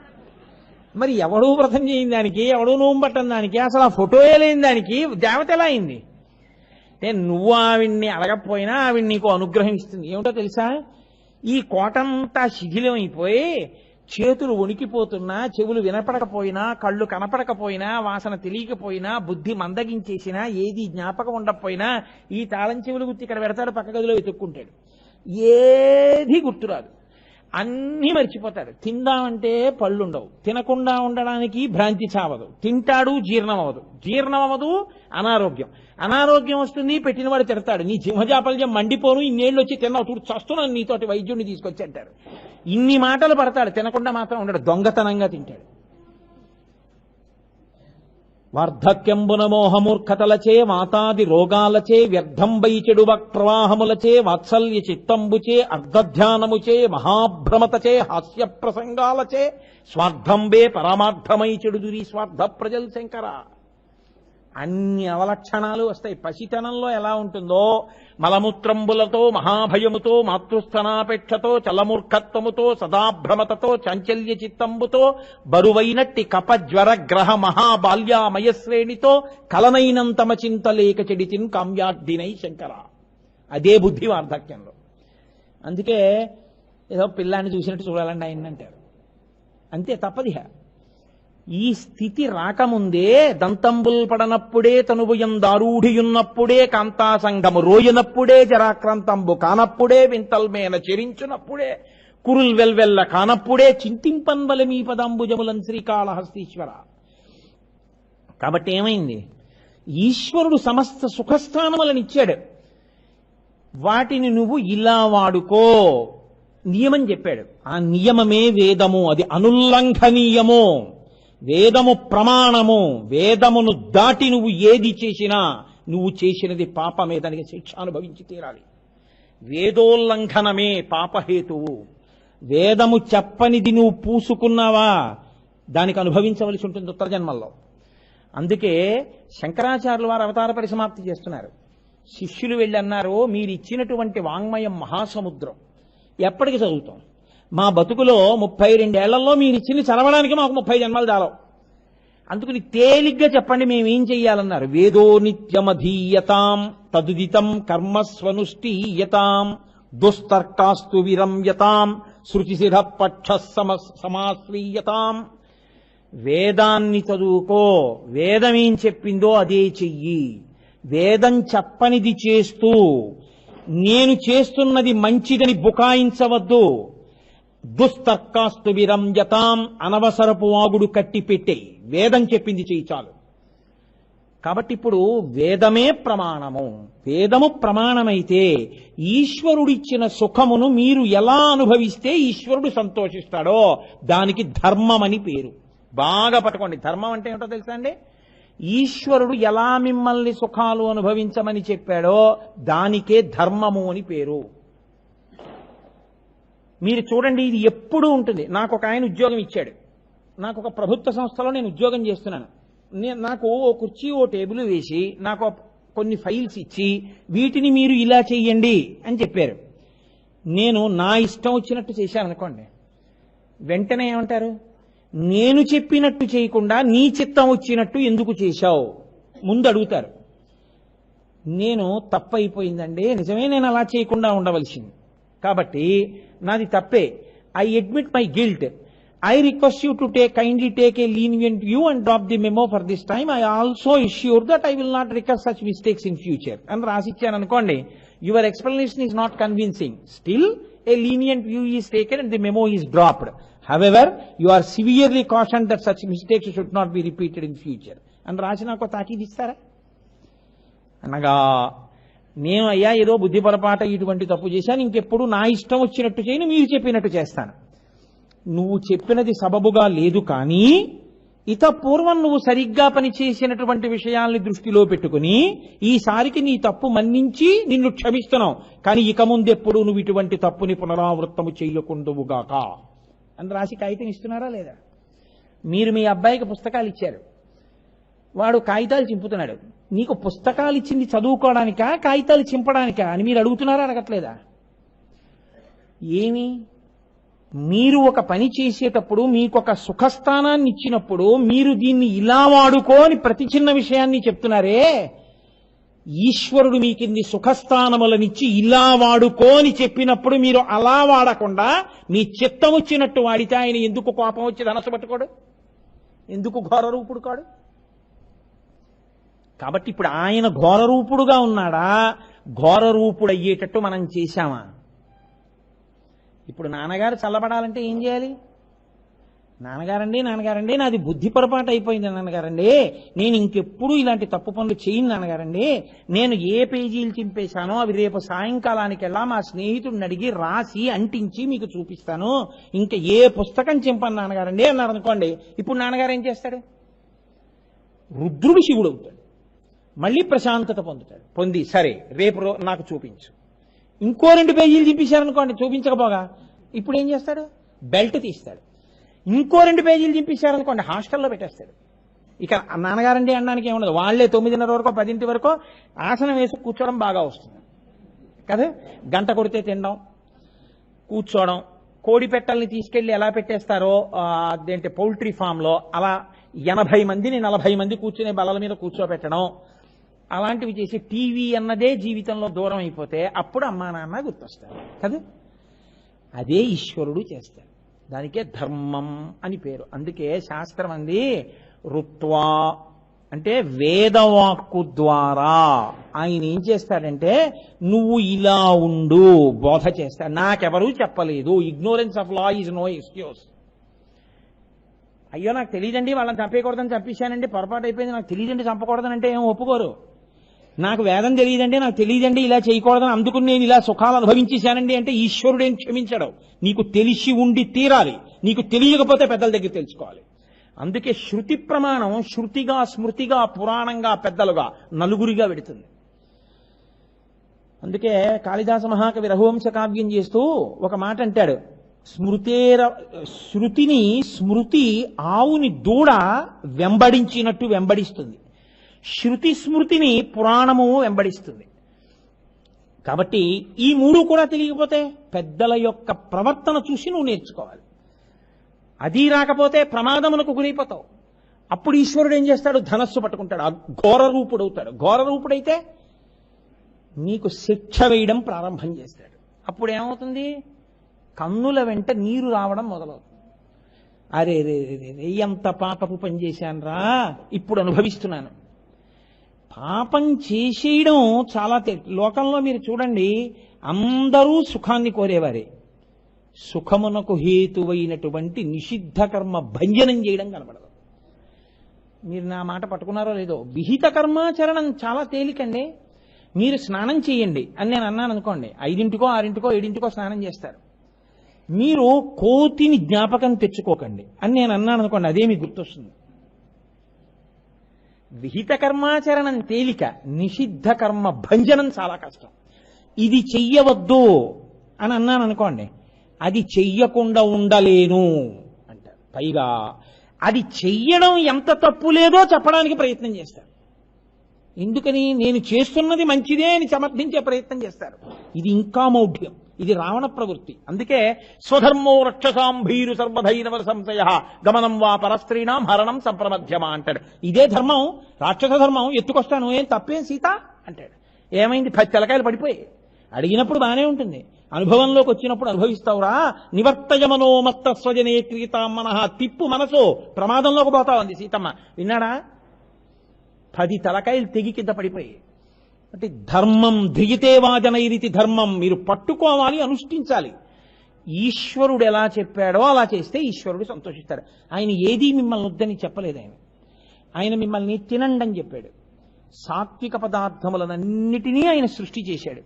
మరి ఎవడూ వ్రతం చేయని దానికి, ఎవడూ నోము పట్టని దానికి, అసలు ఆ ఫోటోయే లేని దానికి దేవత ఎలా అయింది? నువ్వు ఆవిడ్ని అడగకపోయినా ఆవిడ నీకు అనుగ్రహం ఇస్తుంది. ఏమిటో తెలుసా? ఈ కోటంతా శిథిలం అయిపోయి చేతులు వణికిపోతున్నా, చెవులు వినపడకపోయినా, కళ్ళు కనపడకపోయినా, వాసన తెలియకపోయినా, బుద్ధి మందగించేసినా, ఏది జ్ఞాపకం ఉండకపోయినా ఈ తాళం చెవులు గుర్తి ఇక్కడ పెడతాడు, పక్క గదిలో వెతుక్కుంటాడు. ఏది గుర్తురాదు, అన్నీ మర్చిపోతాడు. తిందామంటే పళ్ళుండవు, తినకుండా ఉండడానికి భ్రాంతి చావదు, తింటాడు జీర్ణం అవ్వదు, జీర్ణం అవ్వదు అనారోగ్యం, అనారోగ్యం వస్తుంది పెట్టినవాడు తిడతాడు, నీ సింహజాపల్యం మండిపోను, ఇన్నేళ్ళు వచ్చి తిన్నావు చూడు చస్తున్నాను నీతోటి వైద్యుడిని తీసుకొచ్చి అంటారు. ఇన్ని మాటలు పడతాడు, తినకుండా మాత్రం ఉండడు, దొంగతనంగా తింటాడు. వార్ధక్యంబున మోహమూర్ఖతలచే మాతాది రోగాలచే వ్యర్థంబై చెడు ప్రవాహములచే వాత్సల్య చిత్తంబుచే అర్ధధ్యానముచే మహాభ్రమతచే హాస్య ప్రసంగాలచే స్వార్థంబే పరమార్థమై చెడుదురి స్వార్థ ప్రజల్ శంకర. అన్ని అవలక్షణాలు వస్తాయి. పసితనంలో ఎలా ఉంటుందో మలమూత్రంబులతో మహాభయముతో మాతృస్థనాపేక్షతో చలమూర్ఖత్వముతో సదాభ్రమతతో చాంచల్య చిత్తంబుతో బరువైనట్టి కప జ్వర గ్రహ మహాబాల్యామయశ్రేణితో కలనైనంతమ చింతలేక చెడితిన్ కామ్యార్థినై శంకర. అదే బుద్ధి వార్ధక్యంలో. అందుకే ఏదో పిల్లాన్ని చూసినట్టు చూడాలండి ఆయన అంటారు, అంతే తప్పదిహ. ఈ స్థితి రాకముందే దంతంబుల్ పడనప్పుడే తనువుయం దారూఢియున్నప్పుడే కాంతాసంగము రోయనప్పుడే జరాక్రాంతంబు కానప్పుడే వింతల్మేన చెరించునప్పుడే కురుల్ వెల్వెల్ల కానప్పుడే చింతింపన్వల మీ పదాంబుజములన్ శ్రీకాళహస్తీశ్వర. కాబట్టి ఏమైంది? ఈశ్వరుడు సమస్త సుఖస్థానములను ఇచ్చాడు, వాటిని నువ్వు ఇలా వాడుకో నియమం చెప్పాడు. ఆ నియమమే వేదము, అది అనుల్లంఘనీయము, వేదము ప్రమాణము. వేదమును దాటి నువ్వు ఏది చేసినా నువ్వు చేసినది పాపమే, దానికి శిక్ష అనుభవించి తీరాలి. వేదోల్లంఘనమే పాపహేతువు. వేదము చెప్పనిది నువ్వు పూసుకున్నావా దానికి అనుభవించవలసి ఉంటుంది ఉత్తర జన్మల్లో. అందుకే శంకరాచార్యుల వారు అవతార పరిసమాప్తి చేస్తున్నారు. శిష్యులు వెళ్ళి అన్నారు, మీరు ఇచ్చినటువంటి వాంగ్మయం మహాసముద్రం, ఎప్పటికి చదువుతాం? మా బతుకులో 32 ఏళ్లలో మీరు ఇచ్చింది చదవడానికి మాకు 30 జన్మలు దాలవు. అందుకని తేలిగ్గా చెప్పండి మేమేం చెయ్యాలన్నారు. వేదో నిత్యమధీయతాం తదుదితం కర్మస్వనుష్ఠీయతాం దుస్తర్కాస్తు విరమ్యతాం శృతిశిర పక్ష సమాశ్రీయతాం. వేదాన్ని చదువుకో, వేదమేం చెప్పిందో అదే చెయ్యి. వేదం చెప్పనిది చేస్తూ నేను చేస్తున్నది మంచిదని బుకాయించవద్దు. దుస్తర్కాస్తు విరంజతాం, అనవసరపు వాగుడు కట్టి పెట్టే, వేదం చెప్పింది చెయ్యి చాలు. కాబట్టి ఇప్పుడు వేదమే ప్రమాణము. వేదము ప్రమాణమైతే ఈశ్వరుడిచ్చిన సుఖమును మీరు ఎలా అనుభవిస్తే ఈశ్వరుడు సంతోషిస్తాడో దానికి ధర్మం అని పేరు. బాగా పట్టుకోండి, ధర్మం అంటే ఏమిటో తెలుసా అండి? ఈశ్వరుడు ఎలా మిమ్మల్ని సుఖాలు అనుభవించమని చెప్పాడో దానికే ధర్మము అని పేరు. మీరు చూడండి, ఇది ఎప్పుడూ ఉంటుంది. నాకు ఒక ఆయన ఉద్యోగం ఇచ్చాడు, నాకు ఒక ప్రభుత్వ సంస్థలో నేను ఉద్యోగం చేస్తున్నాను. నాకు ఓ కుర్చీ ఓ టేబుల్ వేసి నాకు కొన్ని ఫైల్స్ ఇచ్చి వీటిని మీరు ఇలా చెయ్యండి అని చెప్పారు. నేను నా ఇష్టం వచ్చినట్టు చేశాను అనుకోండి, వెంటనే ఏమంటారు? నేను చెప్పినట్టు చేయకుండా నీ చిత్తం వచ్చినట్టు ఎందుకు చేశావు ముందు అడుగుతారు. నేను తప్పైపోయిందండి, నిజమే, నేను అలా చేయకుండా ఉండవలసింది, కాబట్టి నాది తప్పే, I admit my guilt, I request you to kindly take a lenient view and drop the memo for this time. I also assure that I will not recur such mistakes in future అని రాసిచ్చాను అనుకోండి. Your explanation is not convincing. Still a lenient view is taken and the memo is dropped. However, you are severely cautioned that such mistakes should not be repeated in future అని రాసి నాకు తాకీదు ఇస్తారా? అనగా నేను అయ్యా ఏదో బుద్ధి పొరపాట ఇటువంటి తప్పు చేశాను, ఇంకెప్పుడు నా ఇష్టం వచ్చినట్టు చేయను, మీరు చెప్పినట్టు చేస్తాను. నువ్వు చెప్పినది సబబుగా లేదు, కానీ ఇత పూర్వం నువ్వు సరిగ్గా పనిచేసినటువంటి విషయాల్ని దృష్టిలో పెట్టుకుని ఈసారికి నీ తప్పు మన్నించి నిన్ను క్షమిస్తున్నావు, కానీ ఇక ముందెప్పుడు నువ్వు ఇటువంటి తప్పుని పునరావృత్తము చేయకుందువుగాక అని రాసి కాగితం ఇస్తున్నారా లేదా? మీరు మీ అబ్బాయికి పుస్తకాలు ఇచ్చారు, వాడు కాగితాలు చింపుతున్నాడు. నీకు పుస్తకాలు ఇచ్చింది చదువుకోవడానికా కాగితాలు చింపడానికా అని మీరు అడుగుతున్నారా అడగట్లేదా? ఏమి మీరు ఒక పని చేసేటప్పుడు మీకు ఒక సుఖస్థానాన్ని ఇచ్చినప్పుడు మీరు దీన్ని ఇలా వాడుకో అని ప్రతి చిన్న విషయాన్ని చెప్తున్నారే, ఈశ్వరుడు మీకిన్ని సుఖస్థానములనిచ్చి ఇలా వాడుకో అని చెప్పినప్పుడు మీరు అలా వాడకుండా మీ చిత్తం వచ్చినట్టు వాడితే ఆయన ఎందుకు కోపం వచ్చి ధనస్సు పట్టుకోడు? ఎందుకు ఘోరరూపుడు కాడు? కాబట్టి ఇప్పుడు ఆయన ఘోరరూపుడుగా ఉన్నాడా? ఘోరరూపుడు అయ్యేటట్టు మనం చేశామా? ఇప్పుడు నాన్నగారు చల్లబడాలంటే ఏం చేయాలి? నాన్నగారండి నాది బుద్ధి పొరపాటు అయిపోయింది నాన్నగారండి, నేను ఇంకెప్పుడు ఇలాంటి తప్పు పనులు చేయను నాన్నగారండి, నేను ఏ పేజీలు చింపేశానో అవి రేపు సాయంకాలానికెల్లా మా స్నేహితుడిని అడిగి రాసి అంటించి మీకు చూపిస్తాను, ఇంకా ఏ పుస్తకం చింపను నాన్నగారండి అన్నారు అనుకోండి. ఇప్పుడు నాన్నగారు ఏం చేస్తాడు? రుద్రుడు శివుడు అవుతాడు, మళ్ళీ ప్రశాంతత పొందుతాడు. పొంది సరే రేపు నాకు చూపించు. ఇంకో 2 పేజీలు చింపేశారనుకోండి, చూపించకపోగా ఇప్పుడు ఏం చేస్తాడు? బెల్ట్ తీస్తాడు. ఇంకో 2 పేజీలు చింపేశారనుకోండి, హాస్టల్లో పెట్టేస్తాడు. ఇక నాన్నగారండి అనడానికి ఏముండదు. వాళ్లే 9:30 వరకు 10 వరకు ఆసనం వేసి కూర్చోవడం బాగా వస్తుంది కదా. గంట కొడితే తినడం, కూర్చోవడం, కోడి పెట్టల్ని తీసుకెళ్లి ఎలా పెట్టేస్తారో అదేంటి పౌల్ట్రీ ఫామ్ లో అలా 80 మందిని 40 మంది కూర్చునే బల్లల మీద కూర్చోబెట్టడం, అలాంటివి చేసి టీవీ అన్నదే జీవితంలో దూరం అయిపోతే అప్పుడు అమ్మా నాన్న గుర్తొస్తారు కదా. అదే ఈశ్వరుడు చేస్తాడు. దానికే ధర్మం అని పేరు. అందుకే శాస్త్రం అంది రుత్వా అంటే వేదవాక్కు ద్వారా ఆయన ఏం చేస్తాడంటే నువ్వు ఇలా ఉండు బోధ చేస్తాడు. నాకెవరూ చెప్పలేదు. Ignorance of law is no excuse. అయ్యో నాకు తెలియదండి వాళ్ళని చంపేయకూడదని చంపేశానండి, పొరపాటు అయిపోయింది, నాకు తెలియదండి చంపకూడదని అంటే ఏం ఒప్పుకోరు. నాకు వేదం తెలియదండి, నాకు తెలియదండి ఇలా చేయకూడదని, అందుకు నేను ఇలా సుఖాలు అనుభవించేశానండి అంటే ఈశ్వరుడేం క్షమించడు. నీకు తెలిసి ఉండి తీరాలి, నీకు తెలియకపోతే పెద్దల దగ్గర తెలుసుకోవాలి. అందుకే శృతి ప్రమాణం శృతిగా స్మృతిగా పురాణంగా పెద్దలుగా నలుగురిగా వెడుతుంది. అందుకే కాళిదాస మహాకవి రఘువంశ కావ్యం చేస్తూ ఒక మాట అంటాడు, శృతిని స్మృతి ఆవుని దూడ వెంబడించినట్టు వెంబడిస్తుంది, శృతి స్మృతిని పురాణము వెంబడిస్తుంది. కాబట్టి ఈ 3 కూడా తెలియకపోతే పెద్దల యొక్క ప్రవర్తన చూసి నువ్వు నేర్చుకోవాలి. అది రాకపోతే ప్రమాదములకు గురైపోతావు. అప్పుడు ఈశ్వరుడు ఏం చేస్తాడు? ధనస్సు పట్టుకుంటాడు, ఘోరరూపుడు అవుతాడు. ఘోరరూపుడైతే నీకు శిక్ష వేయడం ప్రారంభం చేస్తాడు. అప్పుడు ఏమవుతుంది? కన్నుల వెంట నీరు రావడం మొదలవుతుంది. అరే రే రే ఎంత పాపపు పని చేశాను రా, ఇప్పుడు అనుభవిస్తున్నాను. పాపం చేసేయడం చాలా లోకంలో మీరు చూడండి, అందరూ సుఖాన్ని కోరేవారే. సుఖమునకు హేతువైనటువంటి నిషిద్ధ కర్మ భంజనం చేయడం కనపడదు. మీరు నా మాట పట్టుకున్నారో లేదో, విహిత కర్మాచరణం చాలా తేలికండి. మీరు స్నానం చేయండి అని నేను అన్నాను అనుకోండి, 5కో 6కో 7కో స్నానం చేస్తారు. మీరు కోతిని జ్ఞాపకం తెచ్చుకోకండి అని నేను అన్నాను అనుకోండి, అదే మీకు గుర్తొస్తుంది. విహిత కర్మాచరణం తేలిక, నిషిద్ధ కర్మ భంజనం చాలా కష్టం. ఇది చెయ్యవద్దు అని అన్నాను అనుకోండి, అది చెయ్యకుండా ఉండలేను అంటారు. పైగా అది చెయ్యడం ఎంత తప్పు లేదో చెప్పడానికి ప్రయత్నం చేస్తారు. ఎందుకని? నేను చేస్తున్నది మంచిదే అని సమర్థించే ప్రయత్నం చేస్తారు. ఇది ఇంకా మౌఢ్యం, ఇది రావణ ప్రవృత్తి. అందుకే స్వధర్మో రక్షసాం భీరు సర్వధైనవ సంశయ గమనం వా పరస్త్రీణాం హరణం సంప్రమధ్యమా అంటాడు. ఇదే ధర్మం, రాక్షస ధర్మం. ఎత్తుకొస్తాను, ఏం తప్పేం సీత అంటాడు. ఏమైంది? 10 తెలకాయలు పడిపోయి. అడిగినప్పుడు బానే ఉంటుంది, అనుభవంలోకి వచ్చినప్పుడు అనుభవిస్తావురా. నివర్తయమనో మత్త స్వజనే క్రీతా మనః, తిప్పు మనసు, ప్రమాదంలోకి పోతావు అంది సీతమ్మ. విన్నాడా? 10 తలకాయలు తెగి కింద పడిపోయి. అంటే ధర్మం ధ్రియతే వాజనైరితి ధర్మం, మీరు పట్టుకోవాలి, అనుష్ఠించాలి. ఈశ్వరుడు ఎలా చెప్పాడో అలా చేస్తే ఈశ్వరుడు సంతోషిస్తాడు. ఆయన ఏదీ మిమ్మల్ని వద్దని చెప్పలేదు. ఆయన మిమ్మల్ని తినండి అని చెప్పాడు. సాత్విక పదార్థములనన్నిటినీ ఆయన సృష్టి చేశాడు.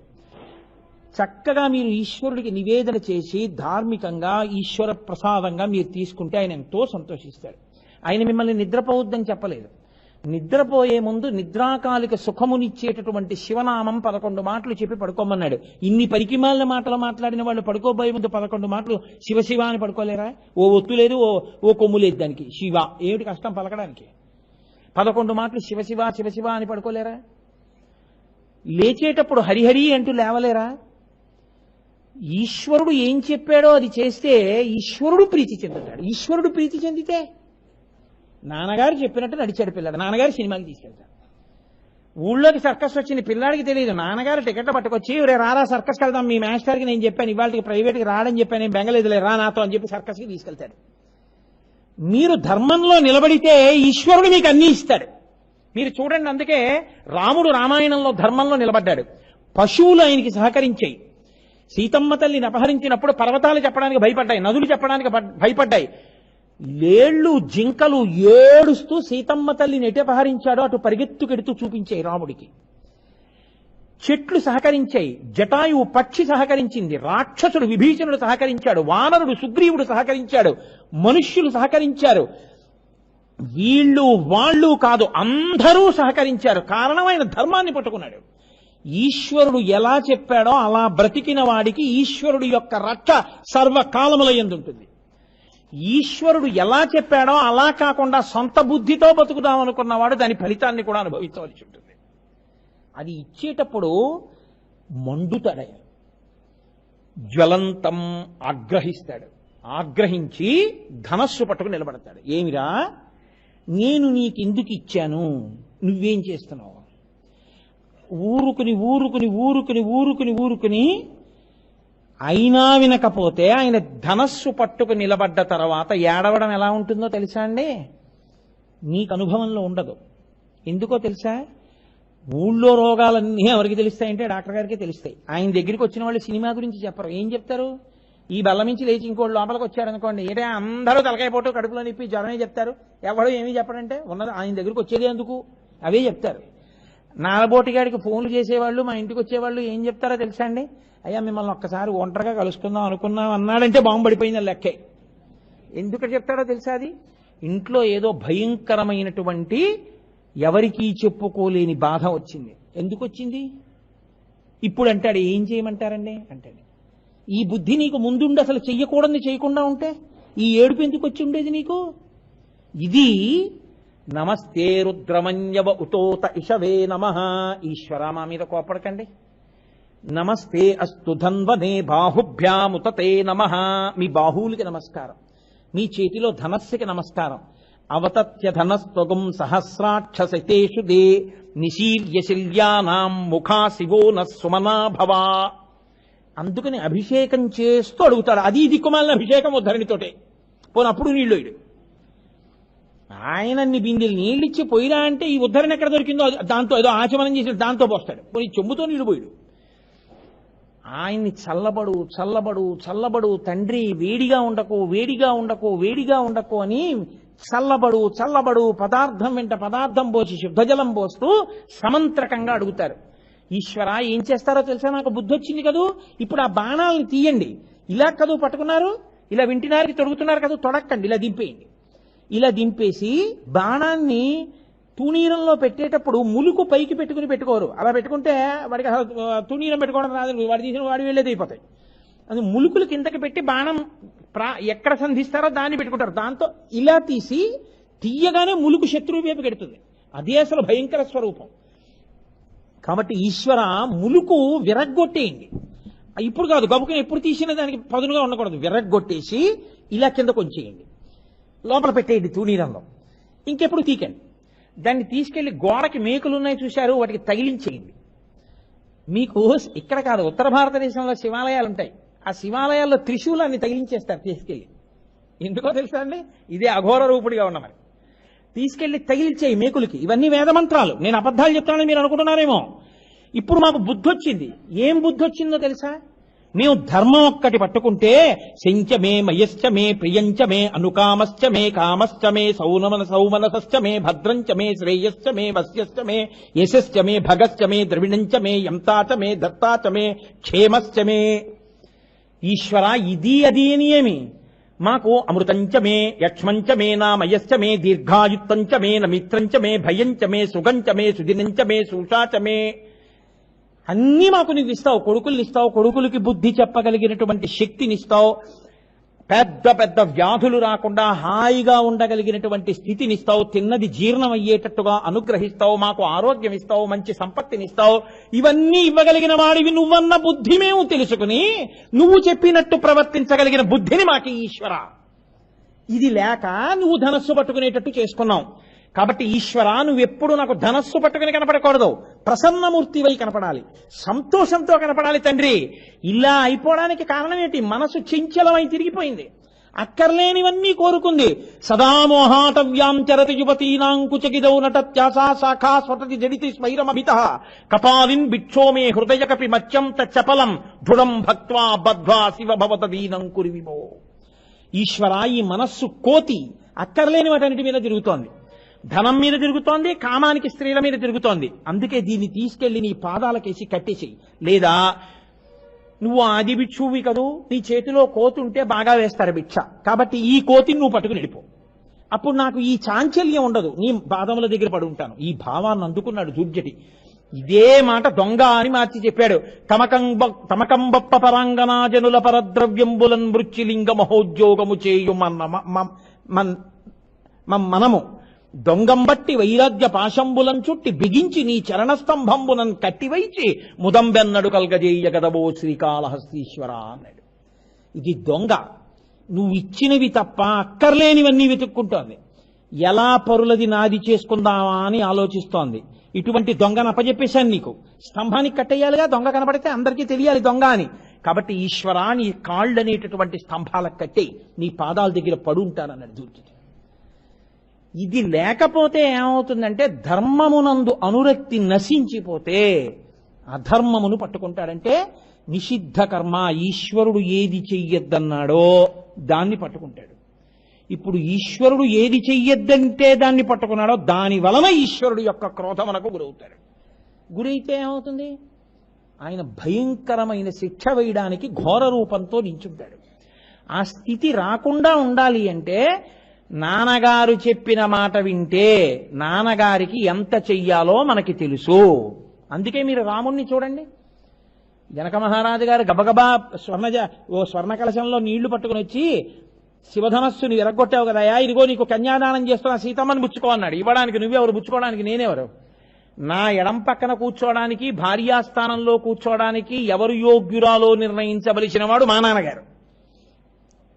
చక్కగా మీరు ఈశ్వరుడికి నివేదన చేసి ధార్మికంగా ఈశ్వర ప్రసాదంగా మీరు తీసుకుంటే ఆయన ఎంతో సంతోషిస్తాడు. ఆయన మిమ్మల్ని నిద్రపోవద్దని చెప్పలేదు. నిద్రపోయే ముందు నిద్రాకాలిక సుఖమునిచ్చేటటువంటి శివనామం 11 మాటలు చెప్పి పడుకోమన్నాడు. ఇన్ని పరికిమాలిన మాటలు మాట్లాడిన వాళ్ళు పడుకోబోయే ముందు 11 మాటలు శివ శివ అని పడుకోలేరా? ఓ ఒత్తు లేదు, ఓ కొమ్ము లేదు దానికి. శివ ఏమిటి కష్టం పలకడానికి? 11 మాటలు శివ శివ శివ శివ అని పడుకోలేరా? లేచేటప్పుడు హరిహరి అంటూ లేవలేరా? ఈశ్వరుడు ఏం చెప్పాడో అది చేస్తే ఈశ్వరుడు ప్రీతి చెందుతాడు. ఈశ్వరుడు ప్రీతి చెందితే నాన్నగారు చెప్పినట్టు నడిచాడు పిల్లాడు. నాన్నగారు సినిమాకి తీసుకెళ్తాడు. ఊళ్ళోకి సర్కస్ వచ్చింది, పిల్లాడికి తెలియదు. నాన్నగారు టికెట్లు పట్టుకొచ్చి రే రారా సర్కస్కి వెళ్దాం, మీ మాస్టర్కి నేను చెప్పాను ఇవాళకి ప్రైవేట్కి రాడని చెప్పాను, నేను బెంగలేదులే రా నాతో అని చెప్పి సర్కస్కి తీసుకెళ్తాడు. మీరు ధర్మంలో నిలబడితే ఈశ్వరుడు మీకు అన్నీ ఇస్తాడు. మీరు చూడండి, అందుకే రాముడు రామాయణంలో ధర్మంలో నిలబడ్డాడు. పశువులు ఆయనకి సహకరించాయి. సీతమ్మ తల్లిని అపహరించినప్పుడు పర్వతాలు చెప్పడానికి భయపడ్డాయి, నదులు చెప్పడానికి భయపడ్డాయి. లేళ్లు జింకలు ఏడుస్తూ సీతమ్మ తల్లిని ఎటు అపహరించాడో అటు పరిగెత్తుకెడుతూ చూపించాయి రాముడికి. చెట్లు సహకరించాయి, జటాయువు పక్షి సహకరించింది, రాక్షసుడు విభీషణుడు సహకరించాడు, వానరుడు సుగ్రీవుడు సహకరించాడు, మనుష్యులు సహకరించారు. వీళ్ళు వాళ్ళు కాదు, అందరూ సహకరించారు. కారణం ఆయన ధర్మాన్ని పట్టుకున్నాడు. ఈశ్వరుడు ఎలా చెప్పాడో అలా బ్రతికిన వాడికి ఈశ్వరుడు యొక్క రక్ష సర్వకాలముల యందు ఉంటుంది. ఈశ్వరుడు ఎలా చెప్పాడో అలా కాకుండా సొంత బుద్ధితో బతుకుదాం అనుకున్నవాడు దాని ఫలితాన్ని కూడా అనుభవించవలసి ఉంటుంది. అది ఇచ్చేటప్పుడు మండుతాడు, జ్వలంతం ఆగ్రహిస్తాడు. ఆగ్రహించి ధనస్సు పట్టుకు నిలబడతాడు. ఏమిరా, నేను నీకెందుకు ఇచ్చాను, నువ్వేం చేస్తున్నావు? ఊరుకుని ఊరుకుని ఊరుకుని ఊరుకుని ఊరుకుని అయినా వినకపోతే ఆయన ధనస్సు పట్టుకు నిలబడ్డ తర్వాత ఏడవడం ఎలా ఉంటుందో తెలుసా అండి? నీకు అనుభవంలో ఉండదు. ఎందుకో తెలుసా? ఊళ్ళో రోగాలన్నీ ఎవరికి తెలుస్తాయంటే డాక్టర్ గారికి తెలుస్తాయి. ఆయన దగ్గరికి వచ్చిన వాళ్ళు సినిమా గురించి చెప్పరు. ఏం చెప్తారు? ఈ బల్ల నుంచి లేచి ఇంకోటి లోపలికి వచ్చారనుకోండి, ఏదే అందరూ తలకాయపోటు కడుపులో నిప్పి జ్వరమే చెప్తారు. ఎవడో ఏమీ చెప్పడంటే ఉన్నది ఆయన దగ్గరికి వచ్చేది ఎందుకు, అవే చెప్తారు. నాలబోటిగాడికి ఫోన్లు చేసేవాళ్ళు, మా ఇంటికి వచ్చేవాళ్ళు ఏం చెప్తారో తెలుసా అండి? అయ్యా మిమ్మల్ని ఒక్కసారి ఒంటరిగా కలుసుకుందాం అనుకున్నాం అన్నాడంటే బాంబు పడిపోయింది లెక్కే. ఎందుకు చెప్తాడో తెలుసా? అది ఇంట్లో ఏదో భయంకరమైనటువంటి ఎవరికీ చెప్పుకోలేని బాధ వచ్చింది. ఎందుకు వచ్చింది? ఇప్పుడు అంటాడు, ఏం చేయమంటారండి అంటాడు. ఈ బుద్ధి నీకు ముందుండి అసలు చెయ్యకూడని చేయకుండా ఉంటే ఈ ఏడుపు ఎందుకు వచ్చి ఉండేది నీకు? ఇది నమస్తే రుద్రమన్యవ ఉతోత ఇషవే నమః. ఈశ్వర మా మీద కోపడకండి. నమస్తే అస్తు ధన్వనే బాహుభ్యాముతతే నమః. మీ బాహువులకి నమస్కారం, మీ చేతిలో ధనస్సుకి నమస్కారం. అవతత్య ధనస్త్వగం సహస్రాక్షసతేషు దే నిశీర్యశిల్యానాం ముఖా శివో నస్సుమనా భవా. అందుకని అభిషేకం చేస్తూ అడుగుతాడు. అది దిక్కుమాలిన అభిషేకం ధరణితోటే. పోనప్పుడు నీళ్ళు ఇడు. ఆయనన్ని బిందెలు నీళ్ళిచ్చి పోయిరా అంటే ఈ ఉద్ధరణ ఎక్కడ దొరికిందో దాంతో ఏదో ఆచమనం చేసి దాంతో పోస్తాడు. పోయి చెంబుతో నీళ్లు పోయిడు. ఆయన్ని చల్లబడు చల్లబడు చల్లబడు తండ్రి, వేడిగా ఉండకు వేడిగా ఉండకు వేడిగా ఉండకు అని చల్లబడు చల్లబడు పదార్థం వెంట పదార్థం పోసి శుద్ధజలం పోస్తూ సమంత్రకంగా అడుగుతారు. ఈశ్వర ఏం చేస్తారో తెలుసా? నాకు బుద్ధి వచ్చింది కదూ, ఇప్పుడు ఆ బాణాలను తీయండి. ఇలా కదూ పట్టుకున్నారు, ఇలా వింటినారికి తొడుగుతున్నారు కదా, తొడక్కండి, ఇలా దింపేయండి. ఇలా దింపేసి బాణాన్ని తూణీరంలో పెట్టేటప్పుడు ములుకు పైకి పెట్టుకుని పెట్టుకోరు. అలా పెట్టుకుంటే వాడికి తూణీరం పెట్టుకోవడం రాదు, వాడి తీసిన వాడి వెళ్ళేది అయిపోతాయి. అది ములుకులు కిందకి పెట్టి బాణం ఎక్కడ సంధిస్తారో దాన్ని పెట్టుకుంటారు. దాంతో ఇలా తీసి తీయగానే ములుకు శత్రువు వైపు పెడుతుంది. అదే అసలు భయంకర స్వరూపం. కాబట్టి ఈశ్వర ములుకు విరగ్గొట్టేయండి. ఇప్పుడు కాదు, గబుకుని ఎప్పుడు తీసిన దానికి పదునుగా ఉండకూడదు. విరగ్గొట్టేసి ఇలా కింద కొంచేయండి, లోపల పెట్టేయండి తూణీరంలో. ఇంకెప్పుడు తీకండి. దాన్ని తీసుకెళ్లి గోడకి మేకులు ఉన్నాయి చూశారు, వాటికి తగిలించేయండి. మీకు ఇక్కడ కాదు, ఉత్తర భారతదేశంలో శివాలయాలు ఉంటాయి. ఆ శివాలయాల్లో త్రిశూలాన్ని తగిలించేస్తారు తీసుకెళ్లి. ఎందుకో తెలుసా అండి? ఇదే అఘోర రూపుడిగా ఉన్నమని. తీసుకెళ్లి తగిలించేయి మేకులకి. ఇవన్నీ వేదమంత్రాలు. నేను అబద్ధాలు చెప్తానని మీరు అనుకుంటున్నారేమో. ఇప్పుడు మాకు బుద్ధి వచ్చింది. ఏం బుద్ధి వచ్చిందో తెలుసా? మేము ధర్మం ఒక్కటి పట్టుకుంటే శంచమే మయశ్చమే ప్రియంచమే అనుకామశ్చమే కామశ్చమే సౌమనసశ్చమే భద్రంచమే శ్రేయశ్చమే వస్యశ్చమే యశశ్చమే భగశ్చమే ద్రవిణంచమే యంతాచమే దత్తాచమే క్షేమశ్చమే. ఈశ్వర ఇది అది అని ఏమి మాకు అమృతంచమే యక్ష్మంచమే నామయశ్చమే దీర్ఘాయుత్తంచమే నమిత్రంచమే భయంచమే సుగంచమే సుదినంచమే సూషాచమే అన్నీ మాకు నువ్వు ఇస్తావు. కొడుకుల్ని ఇస్తావు, కొడుకులకి బుద్ధి చెప్పగలిగినటువంటి శక్తినిస్తావు, పెద్ద పెద్ద వ్యాధులు రాకుండా హాయిగా ఉండగలిగినటువంటి స్థితినిస్తావు, తిన్నది జీర్ణం అయ్యేటట్టుగా అనుగ్రహిస్తావు, మాకు ఆరోగ్యం ఇస్తావు, మంచి సంపత్తినిస్తావు. ఇవన్నీ ఇవ్వగలిగిన వాడివి నువ్వన్న బుద్ధి మేము తెలుసుకుని నువ్వు చెప్పినట్టు ప్రవర్తించగలిగిన బుద్ధిని మాకు ఈశ్వర. ఇది లేక నువ్వు ధనస్సు పట్టుకునేటట్టు చేసుకున్నావు. కాబట్టి ఈశ్వర నువ్వెప్పుడు నాకు ధనస్సు పట్టుకుని కనపడకూడదు, ప్రసన్నమూర్తివై కనపడాలి, సంతోషంతో కనపడాలి తండ్రి. ఇలా అయిపోవడానికి కారణం ఏంటి? మనసు చంచలమై తిరిగిపోయింది, అక్కర్లేనివన్నీ కోరుకుంది. సదామోహాటవ్యాం చరతి యువతీనాం కుచకిదౌ నటత్యాసా శాఖా స్వతతి జడితి స్వైరమభిత కపాలిన్ భిక్షోమే హృదయ కపి మత్యం తచ్చపలం దృఢం భక్త్వా బద్ధ్వా శివ భవత దీనం కురి విభో. ఈశ్వర ఈ మనస్సు కోతి అక్కర్లేని వాటన్నిటి మీద తిరుగుతోంది, ధనం మీద తిరుగుతోంది, కామానికి స్త్రీల మీద తిరుగుతోంది. అందుకే దీన్ని తీసుకెళ్లి నీ పాదాలకేసి కట్టేసేయి. లేదా నువ్వు ఆది భిక్షువి కదూ, నీ చేతిలో కోతి ఉంటే బాగా వేస్తారు భిక్ష, కాబట్టి ఈ కోతిని నువ్వు పట్టుకుని వెళ్ళిపో. అప్పుడు నాకు ఈ చాంచల్యం ఉండదు, నీ పాదముల దగ్గర పడి ఉంటాను. ఈ భావాన్ని అందుకున్నాడు దుర్జటి. ఇదే మాట దొంగ అని మార్చి చెప్పాడు. తమకంబప్ప పరాంగనాజనుల పరద్రవ్యంబులన్ మృత్యులింగ మహోద్యోగము చేయు మనము దొంగంబట్టి వైరాగ్య పాశంబులం చుట్టి బిగించి నీ చరణస్తంభంబునం కట్టివైచి ముదంబెన్నడు కల్గజేయ గదవో శ్రీకాళహస్తీశ్వర అన్నాడు. ఇది దొంగ, నువ్వు ఇచ్చినవి తప్ప అక్కర్లేనివన్నీ వెతుక్కుంటోంది. ఎలా పరులది నాది చేసుకుందామా అని ఆలోచిస్తోంది. ఇటువంటి దొంగను అప్పచెప్పేశాను నీకు. స్తంభానికి కట్టేయాలిగా, దొంగ కనపడితే అందరికీ తెలియాలి దొంగ అని. కాబట్టి ఈశ్వరా నీ కాళ్ళు అనేటటువంటి స్తంభాలకు కట్టేయి, నీ పాదాల దగ్గర పడుంటానన్నాడు దుర్జటి. ఇది లేకపోతే ఏమవుతుందంటే ధర్మమునందు అనురక్తి నశించిపోతే అధర్మమును పట్టుకుంటాడంటే నిషిద్ధ కర్మ. ఈశ్వరుడు ఏది చెయ్యొద్దన్నాడో దాన్ని పట్టుకుంటాడు. ఇప్పుడు ఈశ్వరుడు ఏది చెయ్యొద్దంటే దాన్ని పట్టుకున్నాడో దాని వలన ఈశ్వరుడు యొక్క క్రోధమునకు గురవుతాడు. గురైతే ఏమవుతుంది? ఆయన భయంకరమైన శిక్ష వేయడానికి ఘోర రూపంతో నించుంటాడు. ఆ స్థితి రాకుండా ఉండాలి అంటే నాన్నగారు చెప్పిన మాట వింటే నాన్నగారికి ఎంత చెయ్యాలో మనకి తెలుసు. అందుకే మీరు రాముణ్ణి చూడండి. జనక మహారాజు గారు గబగబా స్వర్ణ కలశంలో నీళ్లు పట్టుకుని వచ్చి శివధనస్సుని ఎరగొట్టావు కదయా, ఇదిగో నీకు కన్యాదానం చేస్తున్నా, సీతమ్మని బుచ్చుకో అన్నాడు. ఇవ్వడానికి నువ్వెవరు, బుచ్చుకోవడానికి నేనెవరు? నా ఎడం పక్కన కూర్చోవడానికి, భార్యాస్థానంలో కూర్చోవడానికి ఎవరు యోగ్యురాలో నిర్ణయించవలసిన వాడు మా నాన్నగారు.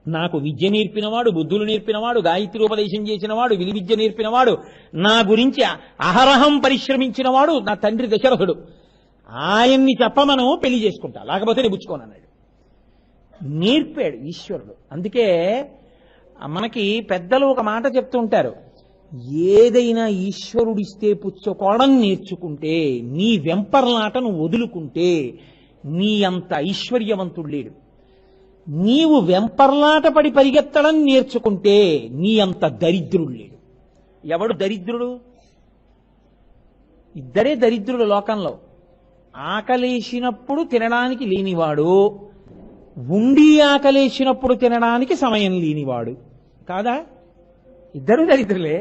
నాకు విద్య నేర్పినవాడు, బుద్ధులు నేర్పినవాడు, గాయత్రోపదేశం చేసినవాడు, విధి విద్య నేర్పినవాడు, నా గురించి అహరహం పరిశ్రమించినవాడు నా తండ్రి దశరథుడు. ఆయన్ని చెప్పమను పెళ్లి చేసుకుంటా, లేకపోతే నేను పుచ్చుకోనన్నాడు. నేర్పాడు ఈశ్వరుడు. అందుకే మనకి పెద్దలు ఒక మాట చెప్తూ ఉంటారు, ఏదైనా ఈశ్వరుడిస్తే పుచ్చుకోవడం నేర్చుకుంటే, నీ వెంపర్లాటను వదులుకుంటే నీ అంత ఐశ్వర్యవంతుడు లేడు. నీవు వెంపర్లాట పడి పరిగెత్తడం నేర్చుకుంటే నీ అంత దరిద్రుడు లేడు. ఎవడు దరిద్రుడు? ఇద్దరే దరిద్రుడు లోకంలో. ఆకలేసినప్పుడు తినడానికి లేనివాడు, ఉండి ఆకలేసినప్పుడు తినడానికి సమయం లేనివాడు. కాదా? ఇద్దరు దరిద్రులే.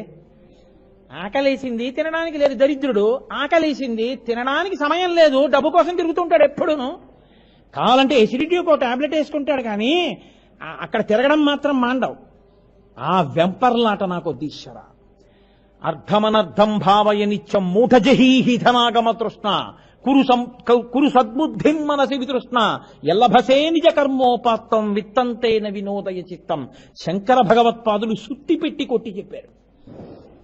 ఆకలేసింది తినడానికి లేదు దరిద్రుడు, ఆకలేసింది తినడానికి సమయం లేదు, డబ్బు కోసం తిరుగుతుంటాడు ఎప్పుడును. కావాలంటే ఎసిడిటీకి ఒక టాబ్లెట్ వేసుకుంటాడు, కానీ అక్కడ తిరగడం మాత్రం మాండవు. ఆ వెంపర్లాట నాకు ఈశ్వర. అర్ధమనర్థం భావయ నిత్యం మూఢజహీహి ధనాగమ తృష్ణ కురు సద్బుద్ధిం మనసి వితృష్ణ ఎల్లభసే నిజ కర్మోపాత్తం విత్తంతేన వినోదయ చిత్తం. శంకర భగవత్పాదులు సుత్తి పెట్టి కొట్టి చెప్పారు.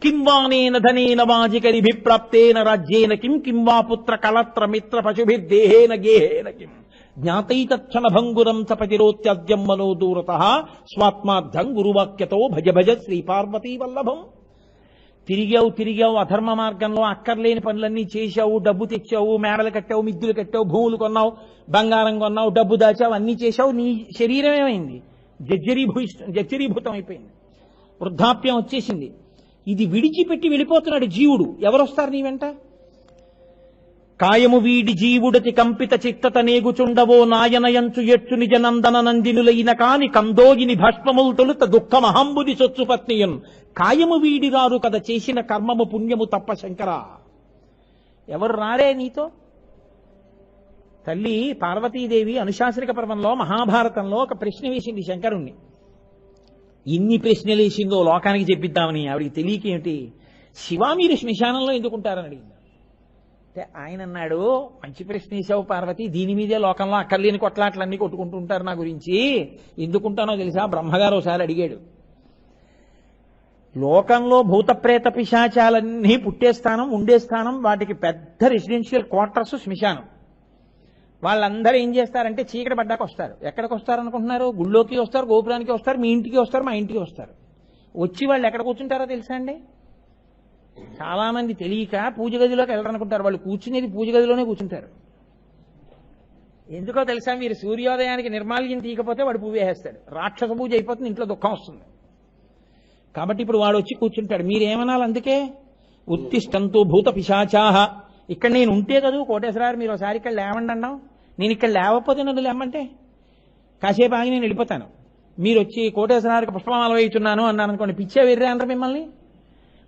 కిం వానేన ధనేన వాజికరిభిప్రాప్తేన రాజ్యేన కిం కిం వా పుత్ర కళత్ర మిత్ర పశుభిర్దేహేన గేహేన కిం జ్ఞాతైతక్షణ భంగురం సపతిరోత్యద్యం మనో దూరత స్వాత్మార్థం గురువాక్యతో భజ భజ శ్రీ పార్వతీ వల్లభం. తిరిగావు అధర్మ మార్గంలో, అక్కర్లేని పనులన్నీ చేశావు, డబ్బు తెచ్చావు, మేడలు కట్టావు, మిద్దులు కట్టావు, భూములు కొన్నావు, బంగారం కొన్నావు, డబ్బు దాచావు, అన్నీ చేశావు. నీ శరీరం ఏమైంది? జర్జరీభూతం అయిపోయింది, వృద్ధాప్యం వచ్చేసింది. ఇది విడిచిపెట్టి వెళ్ళిపోతున్నాడు జీవుడు. ఎవరొస్తారు నీ వెంట? కాయము వీడి జీవుడతి కంపిత చిత్తత నేగుచుండవో నాయనయంచు ఎచ్చు నిజ నందన నందినులైన కాని కందోగిని భస్మములు తొలుత దుఃఖమహంబుది సొచ్చు పత్నియన్ కాయము వీడి రారు కదా చేసిన కర్మము పుణ్యము తప్ప శంకరా. ఎవరు రారే నీతో? తల్లి పార్వతీదేవి అనుశాసనిక పర్వంలో మహాభారతంలో ఒక ప్రశ్న వేసింది శంకరుణ్ణి. ఇన్ని ప్రశ్నలు వేసిందో లోకానికి చెప్పిద్దామని ఆవిడికి తెలియకేమిటి, శివ మీరు శ్మశానంలో ఎందుకుంటారని అడిగింది. అంటే ఆయన అన్నాడు, మంచి ప్రశ్న వేసావు పార్వతి, దీని మీదే లోకంలో అక్కర్లేని కొట్లాట్లన్నీ కొట్టుకుంటూ ఉంటారు నా గురించి, ఎందుకుంటానో తెలుసా? బ్రహ్మగారు ఒకసారి అడిగాడు. లోకంలో భూత ప్రేత పిశాచాలన్నీ పుట్టే స్థానం, ఉండే స్థానం, వాటికి పెద్ద రెసిడెన్షియల్ క్వార్టర్స్ శ్మశానం. వాళ్ళందరూ ఏం చేస్తారంటే చీకటి పడ్డాక వస్తారు. ఎక్కడికి వస్తారు అనుకుంటున్నారు? గుళ్ళోకి వస్తారు, గోపురానికి వస్తారు, మీ ఇంటికి వస్తారు, మా ఇంటికి వస్తారు. వచ్చి వాళ్ళు ఎక్కడ కూర్చుంటారో తెలుసా అండి? చాలా మంది తెలియక పూజ గదిలోకి వెళ్ళాలనుకుంటారు, వాళ్ళు కూర్చునేది పూజ గదిలోనే కూర్చుంటారు. ఎందుకో తెలుసా? మీరు సూర్యోదయానికి నిర్మాల్యం తీయకపోతే వాడు పువ్వు వేసేస్తాడు, రాక్షస పూజ అయిపోతుంది, ఇంట్లో దుఃఖం వస్తుంది. కాబట్టి ఇప్పుడు వాడు వచ్చి కూర్చుంటాడు. మీరేమనాలి అందుకే? ఉత్తిష్టంతు భూత పిశాచాహ. ఇక్కడ నేను ఉంటే కదా కోటేశ్వరారు మీరు ఒకసారి ఇక్కడ లేవండి అన్నాం, నేను ఇక్కడ లేవకపోతే నన్ను లేమంటే కాసేపు ఆగి నేను వెళ్ళిపోతాను. మీరు వచ్చి కోటేశ్వరారికి పుష్పమాల వేయుచున్నాను అన్నాను అనుకోండి, పిచ్చే వెర్రే అంటారు మిమ్మల్ని.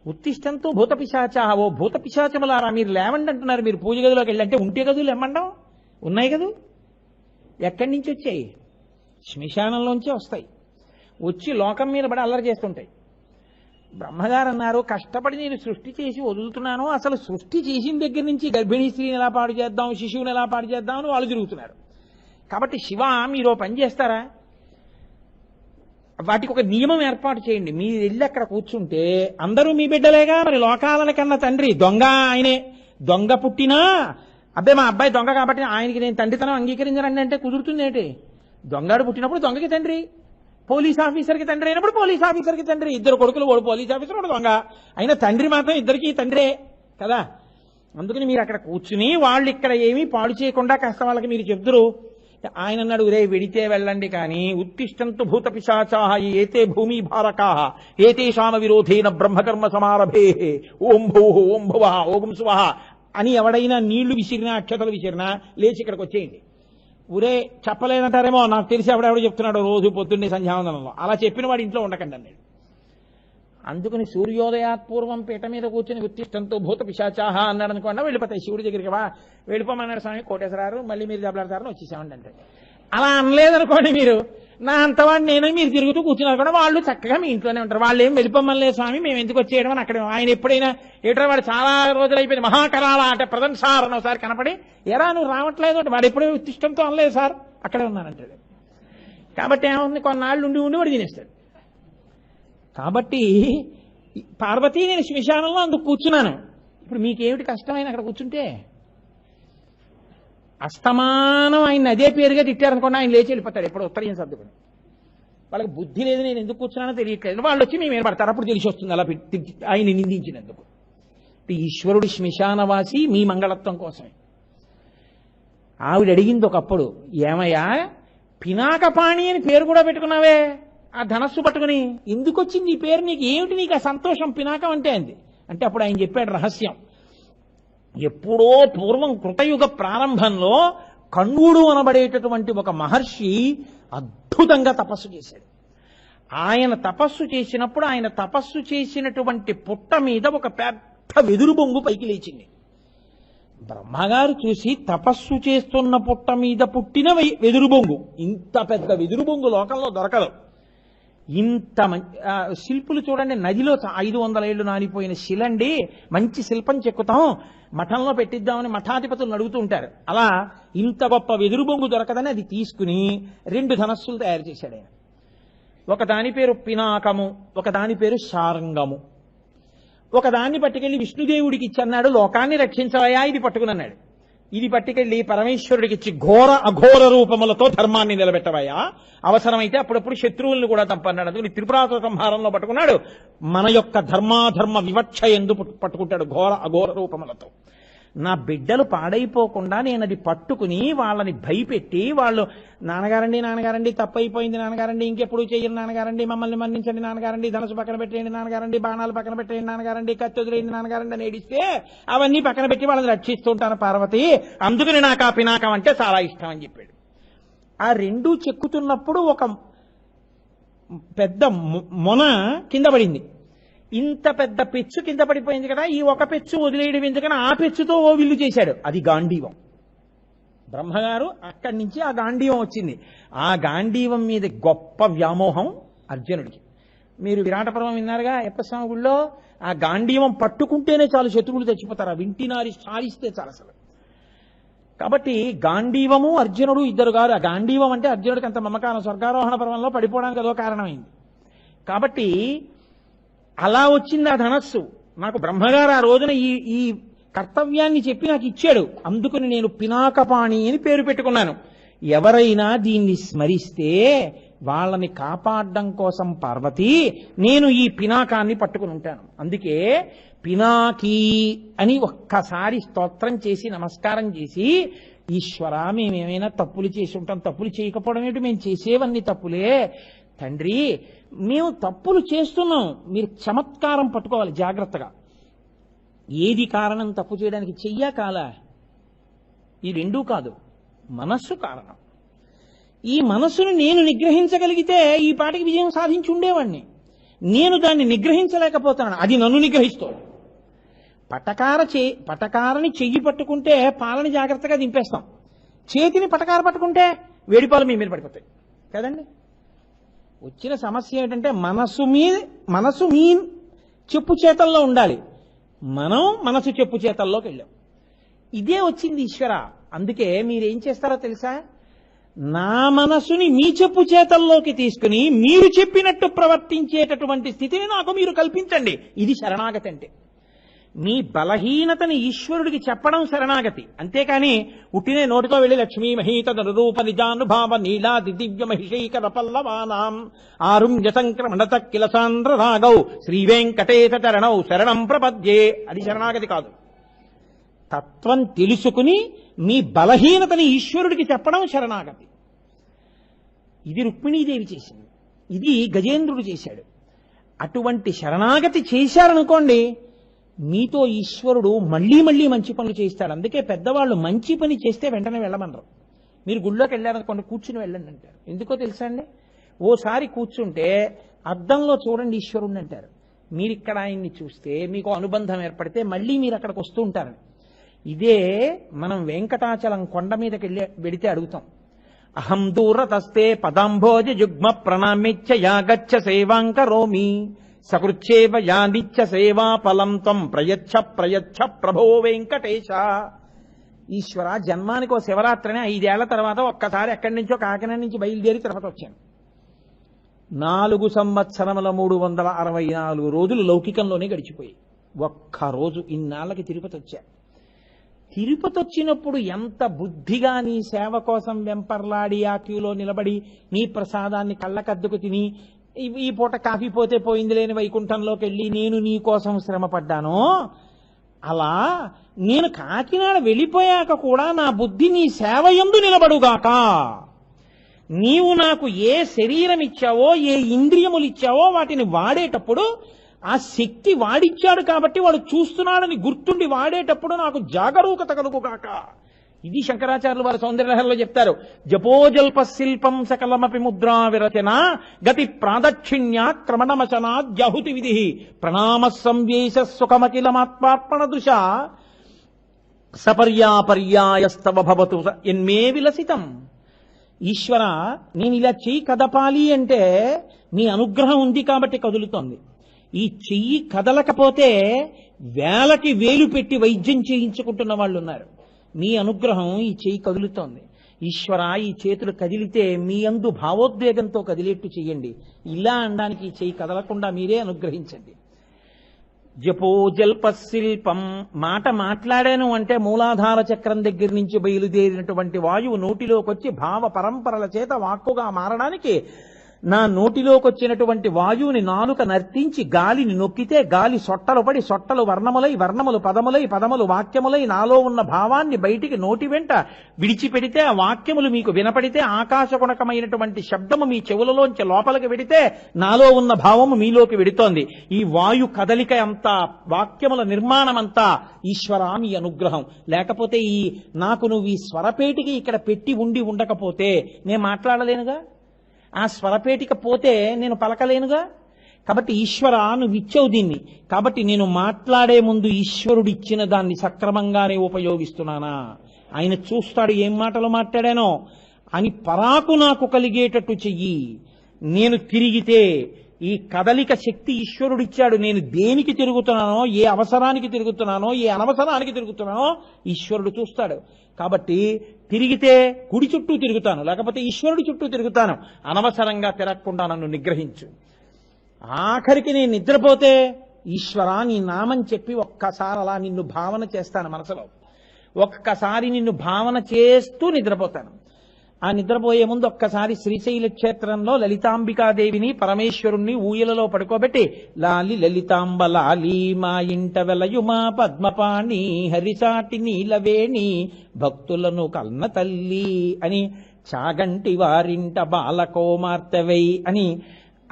ఉత్తిష్టంతో భూత పిశాచాహ, ఓ భూత పిశాచములారా మీరు లేవండి అంటున్నారు. మీరు పూజ గదిలోకి వెళ్ళంటే ఉంటే కదూ లేమండం, ఉన్నాయి కదూ. ఎక్కడి నుంచి వచ్చాయి? శ్మశానంలోంచే వస్తాయి. వచ్చి లోకం మీద పడి అల్లరి చేస్తుంటాయి. బ్రహ్మగారు అన్నారు, కష్టపడి నేను సృష్టి చేసి వదులుతున్నాను, అసలు సృష్టి చేసిన దగ్గర నుంచి గర్భిణీ స్త్రీని ఎలా పాడు చేద్దాం, శిశువుని ఎలా పాడు చేద్దాం అని వాళ్ళు తిరుగుతున్నారు. కాబట్టి శివ మీరు పని చేస్తారా? వాటికి ఒక నియమం ఏర్పాటు చేయండి. మీరు వెళ్ళి అక్కడ కూర్చుంటే అందరూ మీ బిడ్డలేగా, మరి లోకాల కన్నా తండ్రి దొంగ ఆయనే. దొంగ పుట్టినా అబ్బాయి మా అబ్బాయి దొంగ కాబట్టి ఆయనకి నేను తండ్రితనం అంగీకరించరండి అంటే కుదురుతుంది ఏంటి? దొంగడు పుట్టినప్పుడు దొంగకి తండ్రి, పోలీస్ ఆఫీసర్కి తండ్రి అయినప్పుడు పోలీస్ ఆఫీసర్కి తండ్రి. ఇద్దరు కొడుకులు, వాడు పోలీస్ ఆఫీసర్, వాడు దొంగ. అయినా తండ్రి మాత్రం ఇద్దరికి తండ్రే కదా. అందుకని మీరు అక్కడ కూర్చుని వాళ్ళు ఇక్కడ ఏమీ పాడు చేయకుండా కాస్త వాళ్ళకి మీరు చెప్తురు. ఆయన అన్నాడు, రే వెడితే వెళ్ళండి కానీ ఉత్తిష్టంతు భూత పిశాచాహ ఏతే భూమి భారకాహ ఏతేషామ విరోధేన బ్రహ్మకర్మ సమారభే ఓం భూ ఓం భువ ఓం శువః అని ఎవడైనా నీళ్లు విసిరినా అక్షతలు విసిరినా లేచి ఇక్కడికి వచ్చేయండి. ఊరే చెప్పలేదంటారేమో, నాకు తెలిసి ఎవడెవడో చెప్తున్నాడు రోజు పొద్దున్నే సంధ్యావందనంలో. అలా చెప్పిన వాడు ఇంట్లో ఉండకండి అన్నాడు. అందుకని సూర్యోదయాత్పూర్వం పీట మీద కూర్చొని ఉత్తిష్టంతో భూత పిశాచాహ అన్నాడు అనుకోండి, వెళ్ళిపోతాయి శివుడి దగ్గరికి. వా వెళ్ళిపోమన్నాడు స్వామి కోటేశ్వరారు, మళ్ళీ మీరు దెబ్బలాడతారని వచ్చేసామండి అంటే. అలా అనలేదనుకోండి, మీరు నా అంతవాడిని నేను మీరు తిరుగుతూ కూర్చున్నారు కూడా వాళ్ళు చక్కగా మీ ఇంట్లోనే ఉంటారు. వాళ్ళు ఏం వెళ్ళిపోమనిలేదు స్వామి, మేము ఎందుకు వచ్చేయడం అని అక్కడ. ఆయన ఎప్పుడైనా ఏటో వాడు చాలా రోజులు అయిపోయింది మహాకరాల అంటే ప్రజెంట్ సార్ అని ఒకసారి కనపడి, ఎరా నువ్వు రావట్లేదు, వాడు ఎప్పుడూ ఉత్తిష్టంతో అనలేదు సార్, అక్కడే ఉన్నానంటాడు. కాబట్టి ఏముంది, కొన్నాళ్ళు ఉండి ఉండి వాడు తినేస్తాడు. కాబట్టి పార్వతీ నేను శ్మశానంలో అందుకు కూర్చున్నాను. ఇప్పుడు మీకేమిటి కష్టమైన అక్కడ కూర్చుంటే? అస్తమానం ఆయన అదే పేరుగా తిట్టారనుకోండి, ఆయన లేచి వెళ్ళిపోతాడు ఎప్పుడు ఉత్తరీయం సర్దుకుని. వాళ్ళకి బుద్ధి లేదు, నేను ఎందుకు కూర్చున్నానో తెలియట్లేదు. వాళ్ళు వచ్చి మేము ఏర్పడతారు, అప్పుడు తెలిసి వస్తుంది అలా ఆయన నిందించినందుకు. ఈశ్వరుడు శ్మశానవాసి మీ మంగళత్వం కోసమే. ఆవిడ అడిగింది ఒకప్పుడు, ఏమయ్యా పినాకపాణి అని పేరు కూడా పెట్టుకున్నావే ఆ ధనస్సు పట్టుకుని, ఎందుకు వచ్చింది ఈ పేరు నీకు, ఏమిటి నీకు ఆ సంతోషం పినాకం అంటే అంది. అంటే అప్పుడు ఆయన చెప్పాడు రహస్యం. ఎప్పుడో పూర్వం కృతయుగ ప్రారంభంలో కణ్వుడు అనబడేటటువంటి ఒక మహర్షి అద్భుతంగా తపస్సు చేశాడు. ఆయన తపస్సు చేసినప్పుడు ఆయన తపస్సు చేసినటువంటి పుట్ట మీద ఒక పెద్ద వెదురు బొంగు పైకి లేచింది. బ్రహ్మగారు చూసి, తపస్సు చేస్తున్న పుట్ట మీద పుట్టిన వెదురు బొంగు, ఇంత పెద్ద వెదురు బొంగు లోకంలో దొరకదు. ఇంత శిల్పులు చూడండి, నదిలో 500 ఏళ్లు నానిపోయిన శిలండి, మంచి శిల్పం చెక్కుతాం మఠంలో పెట్టిద్దామని మఠాధిపతులు అడుగుతూ ఉంటారు. అలా ఇంత గొప్ప వెదురు బొంగు దొరకదని అది తీసుకుని 2 ధనస్సులు తయారు చేశాడు ఆయన. ఒక దాని పేరు పినాకము, ఒక దాని పేరు శారంగము. ఒక దాన్ని పట్టుకెళ్లి విష్ణుదేవుడికి ఇచ్చి అన్నాడు, లోకాన్ని రక్షించవయా ఇది పట్టుకుని అన్నాడు. ఇది పట్టుకెళ్లి పరమేశ్వరుడికి ఇచ్చి ఘోర అఘోర రూపములతో ధర్మాన్ని నిలబెట్టవయా, అవసరమైతే అప్పుడప్పుడు శత్రువులను కూడా తప్పన్నాడు. అందుకని త్రిపురాసుర సంహారంలో పట్టుకున్నాడు. మన యొక్క ధర్మాధర్మ వివక్ష ఎందు పట్టుకుంటాడు ఘోర అఘోర రూపములతో. నా బిడ్డలు పాడైపోకుండా నేను అది పట్టుకుని వాళ్ళని భయపెట్టి, వాళ్ళు నాన్నగారండి నాన్నగారండి తప్పు అయిపోయింది నాన్నగారండి, ఇంకెప్పుడు చెయ్యరు నాన్నగారండి, మమ్మల్ని మన్నించండి నాన్నగారండి, ధనసు పక్కన పెట్టేయండి నాన్నగారండి, బాణాలు పక్కన పెట్టేయండి నాన్నగారండి, కత్తి వదిలేయండి నాన్నగారండి అని ఏడిస్తే అవన్నీ పక్కన పెట్టి వాళ్ళని రక్షిస్తుంటాను పార్వతి, అందుకని నాకు ఆ పినాకం అంటే చాలా ఇష్టం అని చెప్పాడు. ఆ రెండూ చెక్కుతున్నప్పుడు ఒక పెద్ద మొన కింద పడింది. ఇంత పెద్ద పెచ్చు కింద పడిపోయింది కదా, ఈ ఒక పెచ్చు వదిలేయడం ఎందుకని ఆ పెచ్చుతో ఓ విల్లు చేశాడు. అది గాంధీవం. బ్రహ్మగారు అక్కడి నుంచి ఆ గాంధీవం వచ్చింది. ఆ గాంధీవం మీద గొప్ప వ్యామోహం అర్జునుడికి. మీరు విరాట పర్వం విన్నారుగా అయ్యప్పస్వామి గుళ్ళో, ఆ గాంధీవం పట్టుకుంటేనే చాలు శత్రువులు చచ్చిపోతారు, ఆ వింటినారి సారిస్తే చాలు అసలు. కాబట్టి గాంధీవము అర్జునుడు ఇద్దరు గారు. ఆ గాంధీవం అంటే అర్జునుడికి అంత మమకారం, స్వర్గారోహణ పర్వంలో పడిపోవడానికి అదో కారణమైంది. కాబట్టి అలా వచ్చింది ఆ ధనస్సు. నాకు బ్రహ్మగారు ఆ రోజున ఈ కర్తవ్యాన్ని చెప్పి నాకు ఇచ్చాడు. అందుకని నేను పినాకపాణి అని పేరు పెట్టుకున్నాను. ఎవరైనా దీన్ని స్మరిస్తే వాళ్ళని కాపాడడం కోసం పార్వతి నేను ఈ పినాకాన్ని పట్టుకుని ఉంటాను. అందుకే పినాకీ అని ఒక్కసారి స్తోత్రం చేసి నమస్కారం చేసి, ఈశ్వర మేమేమైనా తప్పులు చేసి ఉంటాం, తప్పులు చేయకపోవడం ఏంటి, మేము చేసేవన్నీ తప్పులే తండ్రి, మేము తప్పులు చేస్తున్నాం, మీరు చమత్కారం పట్టుకోవాలి జాగ్రత్తగా. ఏది కారణం తప్పు చేయడానికి? చెయ్యా కాలా? ఈ రెండూ కాదు, మనస్సు కారణం. ఈ మనస్సును నేను నిగ్రహించగలిగితే ఈ పాటికి విజయం సాధించి ఉండేవాడిని. నేను దాన్ని నిగ్రహించలేకపోతున్నాను, అది నన్ను నిగ్రహిస్తోంది. పటకారని చెయ్యి పట్టుకుంటే పాలని జాగ్రత్తగా దింపేస్తాం, చేతిని పటకార పట్టుకుంటే వేడిపాలు మీ మీద పడిపోతాయి కదండి. వచ్చిన సమస్య ఏంటంటే మనసు మీ చెప్పు చేతల్లో ఉండాలి, మనం మనసు చెప్పు చేతల్లోకి వెళ్ళాం. ఇదే వచ్చింది ఈశ్వర. అందుకే మీరేం చేస్తారో తెలుసా, నా మనసుని మీ చెప్పు చేతల్లోకి తీసుకుని మీరు చెప్పినట్టు ప్రవర్తించేటటువంటి స్థితిని నాకు మీరు కల్పించండి. ఇది శరణాగతి అంటే. మీ బలహీనతని ఈశ్వరుడికి చెప్పడం శరణాగతి. అంతేకాని ఉట్టినే నోటితో వెళ్ళి లక్ష్మీ మహీత రూప నిజానుభావ నీలాది దివ్య మహిషైకర పల్లవానాం ఆరుణ్య సంక్రమణత కిల సాంద్ర రాగౌ శ్రీ వెంకటేశ చరణౌ శరణం ప్రపద్యే. అది శరణాగతి కాదు. తత్వం తెలుసుకుని మీ బలహీనతని ఈశ్వరుడికి చెప్పడం శరణాగతి. ఇది రుక్మిణీదేవి చేసింది, ఇది గజేంద్రుడు చేశాడు. అటువంటి శరణాగతి చేశారనుకోండి, మీతో ఈశ్వరుడు మళ్లీ మళ్లీ మంచి పనులు చేయిస్తాడు. అందుకే పెద్దవాళ్ళు మంచి పని చేస్తే వెంటనే వెళ్ళమనరు. మీరు గుళ్ళోకి వెళ్ళారనుకోండి, కూర్చుని వెళ్ళండి అంటారు. ఎందుకో తెలుసా అండి, ఓసారి కూర్చుంటే అద్దంలో చూడండి ఈశ్వరుణ్ణి అంటారు. మీరు ఇక్కడ ఆయన్ని చూస్తే మీకు అనుబంధం ఏర్పడితే మళ్ళీ మీరు అక్కడికి వస్తూ ఉంటారు. ఇదే మనం వెంకటాచలం కొండ మీదకి వెడితే అడుగుతాం. అహం దూరతస్తే పదాంభోజ యుగ్మ ప్రణామిచ్చ యాగచ్చ సేవాంకరోమి సకృచ్చేవ యానిచ్చ సేవా ఫలం త్వం ప్రయచ్ఛ ప్రయచ్ఛ ప్రభో వెంకటేశ. ఈశ్వర, జన్మానికో శివరాత్రిని 5 ఏళ్ల తర్వాత ఒక్కసారి ఎక్కడి నుంచో కాకినాడ నుంచి బయలుదేరి తిరుపతి వచ్చాను. 4 సంవత్సరముల 364 రోజులు లౌకికంలోనే గడిచిపోయి ఒక్కరోజు ఇన్నాళ్ళకి తిరుపతి వచ్చా. తిరుపతి వచ్చినప్పుడు ఎంత బుద్ధిగా నీ సేవ కోసం వెంపర్లాడి ఆ క్యూలో నిలబడి నీ ప్రసాదాన్ని కళ్ళకద్దుకు తిని ఈ పూట కాఫీ పోతే పోయింది లేని వైకుంఠంలోకి వెళ్ళి నేను నీ కోసం శ్రమ పడ్డానో, అలా నేను కాకినాడ వెళ్ళిపోయాక కూడా నా బుద్ధి నీ సేవయందు నిలబడుగాక. నీవు నాకు ఏ శరీరం ఇచ్చావో, ఏ ఇంద్రియములు ఇచ్చావో వాటిని వాడేటప్పుడు ఆ శక్తి వాడిచ్చాడు కాబట్టి వాడు చూస్తున్నాడని గుర్తుండి వాడేటప్పుడు నాకు జాగరూకత కలుగుగాక. ఇది శంకరాచార్యులు వారి సౌందర్యలహరిలో చెప్తారు. జపోజల్ప శిల్పం సకలమపి ముద్రా విరచన గతి ప్రాదక్షిణ్యాక్రమణమచనాద్యహుతి విధి ప్రణామ సంవేశ సుఖమఖిలమాత్మార్పణ దృశ సపర్యాపర్యాయస్తవ భవతు ఎన్మే విలసితం. ఈశ్వర, నేను ఇలా చెయ్యి కదపాలి అంటే నీ అనుగ్రహం ఉంది కాబట్టి కదులుతోంది. ఈ చెయ్యి కదలకపోతే వేలకి వేలు పెట్టి వైద్యం చేయించుకుంటున్న వాళ్ళు ఉన్నారు. మీ అనుగ్రహం ఈ చెయ్యి కదులుతోంది. ఈశ్వర, ఈ చేతులు కదిలితే మీ యందు భావోద్వేగంతో కదిలేట్టు చెయ్యండి. ఇలా అనడానికి ఈ చెయ్యి కదలకుండా మీరే అనుగ్రహించండి. జపోజల్ప శిల్పం. మాట మాట్లాడాను అంటే మూలాధార చక్రం దగ్గర నుంచి బయలుదేరినటువంటి వాయువు నోటిలోకి వచ్చి భావ పరంపరల చేత వాక్కుగా మారడానికి నా నోటిలోకి వచ్చినటువంటి వాయువుని నాలుక నర్తించి గాలిని నొక్కితే గాలి సొట్టలు పడి సొట్టలు వర్ణములై వర్ణములు పదములై పదములు వాక్యములై నాలో ఉన్న భావాన్ని బయటికి నోటి వెంట విడిచిపెడితే ఆ వాక్యములు మీకు వినపడితే ఆకాశగుణకమైనటువంటి శబ్దము మీ చెవులలోంచి లోపలికి వెడితే నాలో ఉన్న భావము మీలోకి వెడుతోంది. ఈ వాయు కదలిక అంతా, వాక్యముల నిర్మాణం అంతా ఈశ్వరామి అనుగ్రహం. లేకపోతే నాకు నువ్వు ఈ స్వరపేటికి ఇక్కడ పెట్టి ఉండి ఉండకపోతే నేను మాట్లాడలేనుగా, ఆ స్వరపేటిక పోతే నేను పలకలేనుగా. కాబట్టి ఈశ్వర నువ్వు ఇచ్చావు దీన్ని, కాబట్టి నేను మాట్లాడే ముందు ఈశ్వరుడు ఇచ్చిన దాన్ని సక్రమంగానే ఉపయోగిస్తున్నానా, ఆయన చూస్తాడు ఏం మాటలు మాట్లాడానో అని పరాకు నాకు కలిగేటట్టు చెయ్యి. నేను తిరిగితే ఈ కదలిక శక్తి ఈశ్వరుడిచ్చాడు. నేను దేనికి తిరుగుతున్నానో, ఏ అవసరానికి తిరుగుతున్నానో, ఏ అనవసరానికి తిరుగుతున్నానో ఈశ్వరుడు చూస్తాడు. కాబట్టి తిరిగితే కుడి చుట్టూ తిరుగుతాను, లేకపోతే ఈశ్వరుడి చుట్టూ తిరుగుతాను. అనవసరంగా తిరగకుండా నన్ను నిగ్రహించు. ఆఖరికి నేను నిద్రపోతే ఈశ్వరా నీ నామం చెప్పి ఒక్కసారి అలా నిన్ను భావన చేస్తాను మనసులో. ఒక్కసారి నిన్ను భావన చేస్తూ నిద్రపోతాను. ఆ నిద్రపోయే ముందు ఒక్కసారి శ్రీశైల క్షేత్రంలో లలితాంబికాదేవిని పరమేశ్వరుణ్ణి ఊయలలో పడుకోబెట్టి లాలి లలితాంబ లాలి మా ఇంట వెలయుమా పద్మపాణి హరిసాటి నీలవేణి భక్తులను కన్న తల్లి అని, చాగంటి వారింట బాలకోమార్తెవై అని,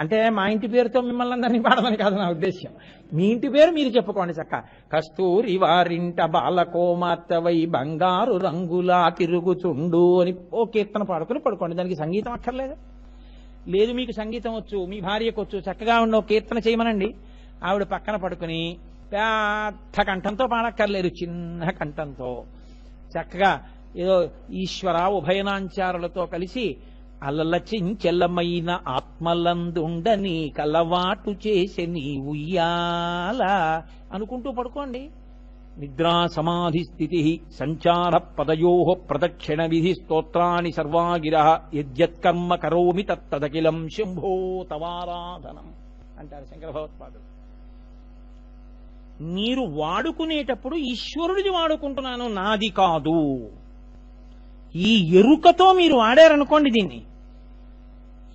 అంటే మా ఇంటి పేరుతో మిమ్మల్ని అందరినీ పాడమని కాదు నా ఉద్దేశ్యం. మీ ఇంటి పేరు మీరు చెప్పుకోండి చక్క. కస్తూరి వారింట బాలకోమార్తెవై బంగారు రంగులా తిరుగుచుండు అని ఓ కీర్తన పాడుకుని పడుకోండి. దానికి సంగీతం అక్కర్లేదు. లేదు మీకు సంగీతం వచ్చు, మీ భార్యకు వచ్చు, చక్కగా ఉన్న కీర్తన చేయమనండి. ఆవిడ పక్కన పడుకుని పెద్ద కంఠంతో పాడక్కర్లేదు, చిన్న కంఠంతో చక్కగా ఏదో ఈశ్వర ఉభయనాంచారులతో కలిసి అలల చెంచెల్లమైన ఆత్మలందుండని కలవాటు చేసే నీ ఉయ్యాల అనుకుంటూ పడుకోండి. నిద్రా సమాధి స్థితి సంచార పదయో ప్రదక్షిణ విధి స్తోత్రాన్ని సర్వాగిర యద్యత్కర్మ కరోమి తత్తదఖిలం శంభో తవారాధనం అంటారు శంకర భగవత్పాదులు. మీరు వాడుకునేటప్పుడు ఈశ్వరుడిది వాడుకుంటున్నాను, నాది కాదు. ఈ ఎరుకతో మీరు వాడారనుకోండి దీన్ని,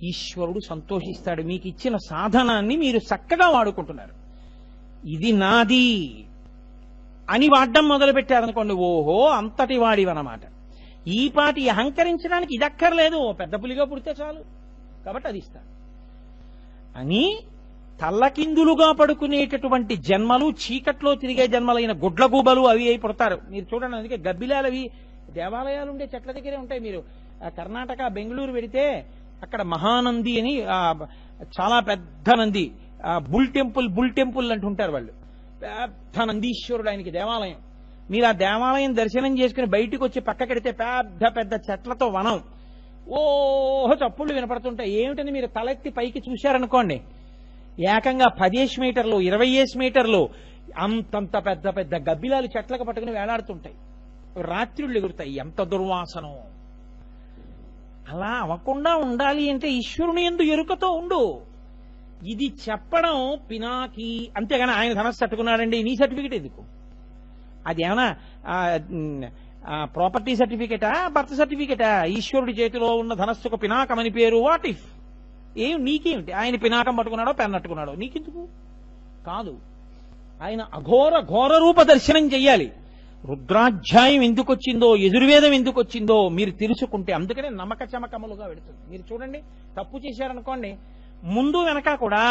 ఈశ్వరుడు సంతోషిస్తాడు. మీకు ఇచ్చిన సాధనాన్ని మీరు చక్కగా వాడుకుంటున్నారు, ఇది నాది అని వాడడం మొదలు పెట్టారనుకోండి, ఓహో అంతటి వాడివన్నమాట. ఈ పాటి అహంకరించడానికి ఇది అక్కర్లేదు, పెద్ద పులిగా పుడితే చాలు, కాబట్టి అది ఇస్తాడు అని. తల్లకిందులుగా పడుకునేటటువంటి జన్మలు, చీకట్లో తిరిగే జన్మలైన గుడ్లగూబలు అవి అయి పుడతారు. మీరు చూడండి, అందుకే గబ్బిలాలవి దేవాలయాలు ఉండే చెట్ల దగ్గరే ఉంటాయి. మీరు కర్ణాటక బెంగళూరు వెడితే అక్కడ మహానంది అని చాలా పెద్ద నంది, బుల్ టెంపుల్ అంటుంటారు వాళ్ళు. పెద్ద నందీశ్వరుడు ఆయనకి దేవాలయం. మీరు ఆ దేవాలయం దర్శనం చేసుకుని బయటకు వచ్చి పక్కకెడితే పెద్ద పెద్ద చెట్లతో వనం, ఓహో చప్పుళ్ళు వినపడుతుంటాయి. ఏమిటని మీరు తలెత్తి పైకి చూశారనుకోండి, ఏకంగా 10 మీటర్లు 20 మీటర్లు అంతంత పెద్ద పెద్ద గబ్బిలాలు చెట్లకు పట్టుకుని వేలాడుతుంటాయి, రాత్రుళ్ళు ఎగురుతాయి. ఎంత దుర్వాసనం! అలా అవ్వకుండా ఉండాలి అంటే ఈశ్వరుని యందు ఎరుకతో ఉండు. ఇది చెప్పడం పినాకి, అంతేగాని ఆయన ధనస్సు తట్టుకున్నాడండి నీ సర్టిఫికెట్ ఎందుకు? అది ఏమన్నా ప్రాపర్టీ సర్టిఫికెటా, బర్త్ సర్టిఫికెటా? ఈశ్వరుడి చేతిలో ఉన్న ధనస్సుకు పినాకం అని పేరు. వాట్ ఇఫ్ నీకేమిటి? ఆయన పినాకం పట్టుకున్నాడో పెన్నట్టుకున్నాడో నీకెందుకు? కాదు, ఆయన అఘోర ఘోర రూప దర్శనం చెయ్యాలి. రుద్రాధ్యాయం ఎందుకు వచ్చిందో, యజుర్వేదం ఎందుకు వచ్చిందో మీరు తెలుసుకుంటే, అందుకనే నమ్మక చమకములుగా పెడుతుంది. మీరు చూడండి, తప్పు చేశారనుకోండి, ముందు వెనక కూడా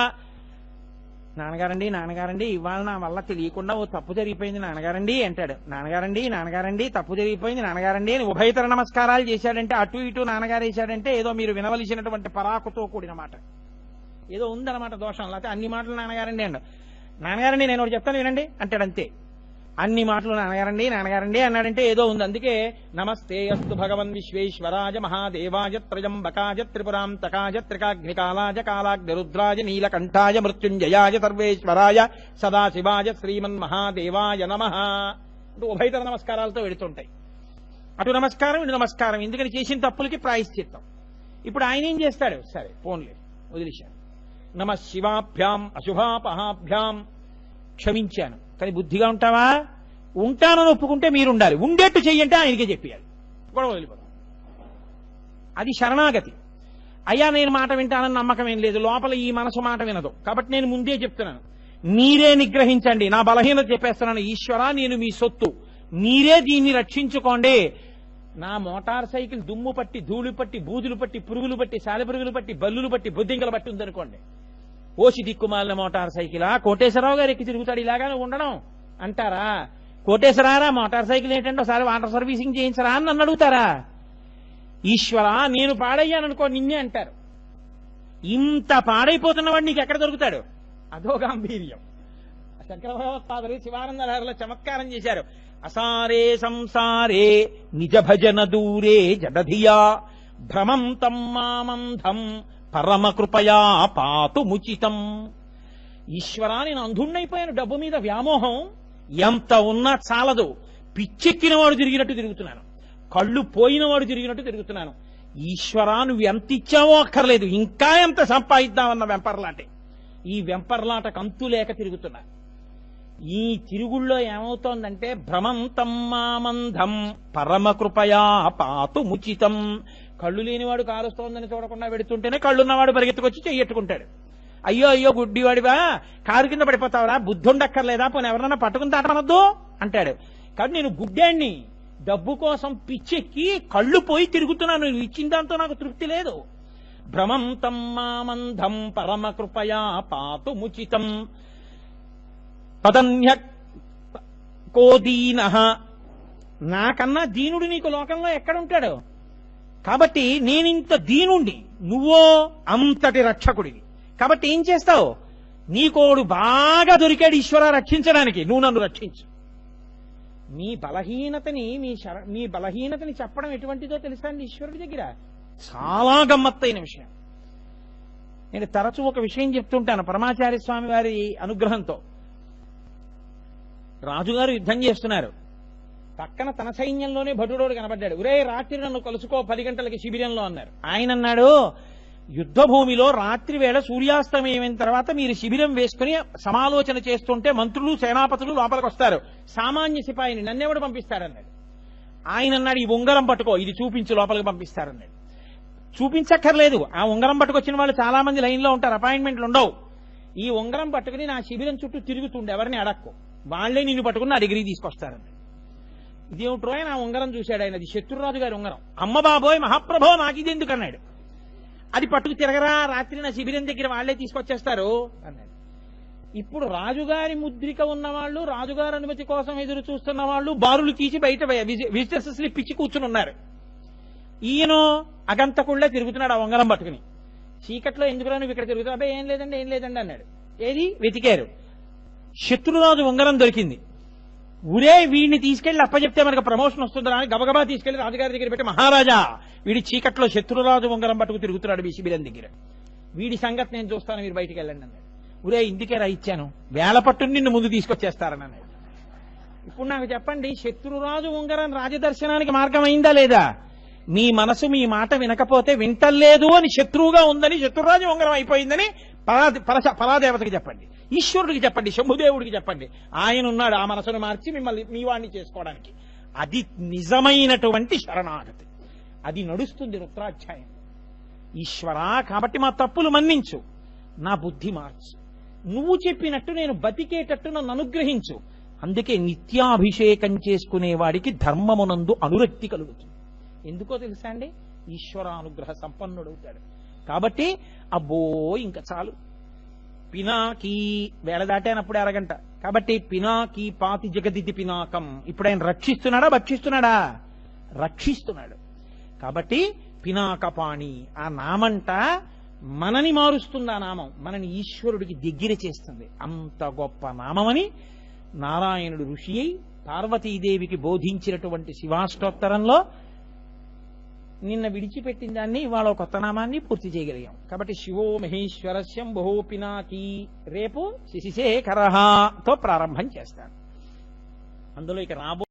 నాన్నగారండి ఇవాళ నా వల్ల తెలియకుండా ఓ తప్పు జరిగిపోయింది నాన్నగారండి అంటాడు. నాన్నగారండి తప్పు జరిగిపోయింది నాన్నగారండి అని ఉభయతర నమస్కారాలు చేశాడంటే, అటు ఇటు నాన్నగారు వేశాడంటే ఏదో మీరు వినవలసినటువంటి పరాకుతో కూడిన మాట ఏదో ఉందన్నమాట దోషం. లేకపోతే అన్ని మాటలు నాన్నగారండి నాన్నగారండి నేను ఒకటి చెప్తాను వినండి అంటాడు, అంతే. అన్ని మాటలు నాన్నగారండి అన్నాడంటే ఏదో ఉంది. అందుకే నమస్తే అస్తు భగవన్ విశ్వేశ్వరాజ మహాదేవాజ త్రయంబకాజ త్రిపురాంతకాజ త్రికాగ్నికాలాజ కాలాగ్నిరుద్రాజ నీలకంఠాయ మృత్యుంజయాజ సర్వేశ్వరాయ సదాశివాజ శ్రీమన్ మహాదేవాయ నమః అంటూ ఉభయతర నమస్కారాలతో వెళుతుంటాయి. అటు నమస్కారం ఇటు నమస్కారం, ఎందుకని చేసిన తప్పులకి ప్రాయశ్చిత్తం. ఇప్పుడు ఆయన ఏం చేస్తాడు? సరే పోన్లే వదిలేశాను, నమ శివాభ్యాం అశుభాపహాభ్యాం క్షమించాను. కానీ బుద్ధిగా ఉంటావా? ఉంటానని ఒప్పుకుంటే మీరుండాలి, ఉండేట్టు చెయ్యంటే ఆయనకే చెప్పేయాలి, గొడవ వదిలిపోతాం. అది శరణాగతి. అయ్యా నేను మాట వింటానని నమ్మకం ఏం లేదు, లోపల ఈ మనసు మాట వినదు. కాబట్టి నేను ముందే చెప్తున్నాను, మీరే నిగ్రహించండి. నా బలహీనత చెప్పేస్తున్నాను. ఈశ్వర, నేను మీ సొత్తు, మీరే దీన్ని రక్షించుకోండి. నా మోటార్ సైకిల్ దుమ్ము పట్టి, ధూళి పట్టి, బూజులు పట్టి, పురుగులు పట్టి, సాలెపురుగులు పట్టి, బల్లులు పట్టి, బొద్దింకలు పట్టి ఉందనుకోండి, ఓసి దిక్కుమాలిన మోటార్ సైకిలా, కోటేశ్వరరావు గారు ఎక్కి తిరుగుతాడు ఇలాగానే ఉండడం అంటారా? కోటేశ్వరారా మోటార్ సైకిల్ ఏంటంటే ఒకసారి వాటర్ సర్వీసింగ్ చేయించరా అని నన్ను అడుగుతారా? ఈశ్వర, నేను పాడయ్యాననుకో నిన్నే అంటారు. ఇంత పాడైపోతున్నవాడు నీకు ఎక్కడ దొరుకుతాడు? అదో గాంభీర్యం. శంకర భగవత్పాదులు శివానందలహరిలో చమత్కారం చేశారు. అసారే సంసారే నిజ భజన దూరే జడధియా భ్రమం తం మామంధం పరమ కృపయా పాతు ముచితం. ఈశ్వరా, నేను అంధుణ్ణైపోయాను, డబ్బు మీద వ్యామోహం ఎంత ఉన్నా చాలదు. పిచ్చెక్కిన వాడు తిరిగినట్టు తిరుగుతున్నాను, కళ్ళు పోయినవాడు తిరిగినట్టు తిరుగుతున్నాను. ఈశ్వరా, నువ్వు ఎంత ఇచ్చావో అక్కర్లేదు, ఇంకా ఎంత సంపాదిద్దామన్న వెంపర్లాంటి ఈ వెంపర్లాటకు అంతు లేక తిరుగుతున్నా. ఈ తిరుగుళ్ళో ఏమవుతోందంటే భ్రమం తమ్మామంధం పరమ కృపయా పాతు ముచితం. కళ్ళు లేనివాడు కారుస్తోందని చూడకుండా పెడుతుంటేనే కళ్ళున్నవాడు పరిగెత్తుకొచ్చి చెయ్యట్టుకుంటాడు. అయ్యో అయ్యో గుడ్డివాడివా, కారు కింద పడిపోతావరా, బుద్ధుండక్కర్లేదా, పోనీ ఎవరన్నా పట్టుకుని దాటమనొద్దు అంటాడు. కాబట్టి నేను గుడ్డాన్ని, డబ్బు కోసం పిచ్చెక్కి కళ్ళు పోయి తిరుగుతున్నాను. నువ్వు ఇచ్చిన దాంతో నాకు తృప్తి లేదు. భ్రమం తమ్మామంధం పరమ కృపయా పాతు ముచితం. పదన్య కోదీన, నాకన్నా దీనుడు నీకు లోకంలో ఎక్కడుంటాడు? కాబట్టి నేనింత దీనుండి, నువ్వో అంతటి రక్షకుడివి. కాబట్టి ఏం చేస్తావు? నీకోడు బాగా దొరికాడు ఈశ్వర రక్షించడానికి, నువ్వు నన్ను రక్షించు. మీ బలహీనతని చెప్పడం ఎటువంటిదో తెలుసా అండి ఈశ్వరుడి దగ్గర? చాలా గమ్మత్తైన విషయం. నేను తరచూ ఒక విషయం చెప్తుంటాను. పరమాచార్య స్వామి వారి అనుగ్రహంతో రాజుగారు యుద్ధం చేస్తున్నారు. పక్కన తన సైన్యంలోనే భటుడోడు కనబడ్డాడు. ఒరే, రాత్రి నన్ను కలుసుకో 10 గంటలకి శిబిరంలో అన్నారు. ఆయన అన్నాడు, యుద్ధ భూమిలో రాత్రి వేళ సూర్యాస్తమయం తర్వాత మీరు శిబిరం వేసుకుని సమాలోచన చేస్తుంటే మంత్రులు సేనాపతులు లోపలికి వస్తారు, సామాన్య సిపాయిని నన్నెవడు పంపిస్తారన్నాడు. ఆయన అన్నాడు, ఈ ఉంగరం పట్టుకో, ఇది చూపించి లోపలికి పంపిస్తారన్నాడు. చూపించక్కర్లేదు, ఆ ఉంగరం పట్టుకొచ్చిన వాళ్ళు చాలా మంది లైన్లో ఉంటారు, అపాయింట్మెంట్లు ఉండవు. ఈ ఉంగరం పట్టుకుని నా శిబిరం చుట్టూ తిరుగుతుండే, ఎవరిని అడక్కు, వాళ్లే నిన్ను పట్టుకుని నా డిగ్రీ తీసుకొస్తారన్నాడు. ఇదేమిట్రో ఆయన ఆ ఉంగరం చూశాడు. ఆయన అది శత్రురాజు గారి ఉంగరం. అమ్మ బాబోయ్ మహాప్రభో, నాకు ఇది ఎందుకు అన్నాడు. అది పట్టుకు తిరగరా, రాత్రి నా శిబిరం దగ్గర వాళ్లే తీసుకొచ్చేస్తారు అన్నాడు. ఇప్పుడు రాజుగారి ముద్రిక ఉన్నవాళ్లు, రాజుగారి అనుమతి కోసం ఎదురు చూస్తున్న వాళ్ళు బారులు తీసి బయట విజిటర్స్ స్లిప్ ఇచ్చి కూర్చుని ఉన్నారు. ఈయన అగంతకుళ్లే తిరుగుతున్నాడు ఆ ఉంగరం పట్టుకుని. చీకట్లో ఎందుకురా నువ్వు ఇక్కడ తిరుగుతావు? అబ్బాయి ఏం లేదండి ఏం లేదండి అన్నాడు. ఏది వెతికారు, శత్రురాజు ఉంగరం దొరికింది. ఊరే, వీడిని తీసుకెళ్లి అప్పచెప్తే మనకు ప్రమోషన్ వస్తుందా అని గబగబా తీసుకెళ్లి రాజుగారి దగ్గర పెట్టి, మహారాజా వీడి చీకట్లో శత్రురాజు ఉంగరం పట్టుకు తిరుగుతున్నాడు మీ శిబిరం దగ్గర, వీడి సంగతి నేను చూస్తాను, మీరు బయటికి వెళ్ళండి అన్నాడు. ఊరే, ఇందుకే రా ఇచ్చాను, వేళ పట్టుని నిన్ను ముందు తీసుకొచ్చేస్తారని అన్నాడు. ఇప్పుడు నాకు చెప్పండి, శత్రురాజు ఉంగరం రాజదర్శనానికి మార్గం అయిందా లేదా? మీ మనసు మీ మాట వినకపోతే, వింటలేదు అని శత్రువుగా ఉందని, శత్రురాజు ఉంగరం అయిపోయిందని పరాదేవతకి చెప్పండి, ఈశ్వరుడికి చెప్పండి, శంభుదేవుడికి చెప్పండి. ఆయన ఉన్నాడు ఆ మనసును మార్చి మిమ్మల్ని మీ వాణ్ణి చేసుకోవడానికి. అది నిజమైనటువంటి శరణాగతి. అది నడుస్తుంది రుద్రాధ్యాయం. ఈశ్వరా, కాబట్టి మా తప్పులు మన్నించు, నా బుద్ధి మార్చు, నువ్వు చెప్పినట్టు నేను బతికేటట్టు నన్ను అనుగ్రహించు. అందుకే నిత్యాభిషేకం చేసుకునేవాడికి ధర్మమునందు అనురక్తి కలుగుతుంది. ఎందుకో తెలుసా అండి? ఈశ్వరానుగ్రహ సంపన్నుడవుతాడు. కాబట్టి అబ్బో ఇంకా చాలు, పినాకీ వేళ దాటానప్పుడు అరగంట. కాబట్టి పినాకీ పాతి జగదిది పినాకం. ఇప్పుడు ఆయన రక్షిస్తున్నాడా భక్షిస్తున్నాడా? రక్షిస్తున్నాడు. కాబట్టి పినాకపాణి, ఆ నామంట మనని మారుస్తుంది. ఆ నామం మనని ఈశ్వరుడికి దగ్గర చేస్తుంది. అంత గొప్ప నామమని నారాయణుడు ఋషి అయి పార్వతీదేవికి బోధించినటువంటి శివాష్టోత్తరంలో నిన్న విడిచిపెట్టిన దాన్ని ఇవాళ కొత్త నామాన్ని పూర్తి చేయగలిగాం. కాబట్టి శివో మహేశ్వర శంభో పినాకీ రేపు శశిశేఖరతో ప్రారంభం చేస్తాను. అందులో ఇక రాబో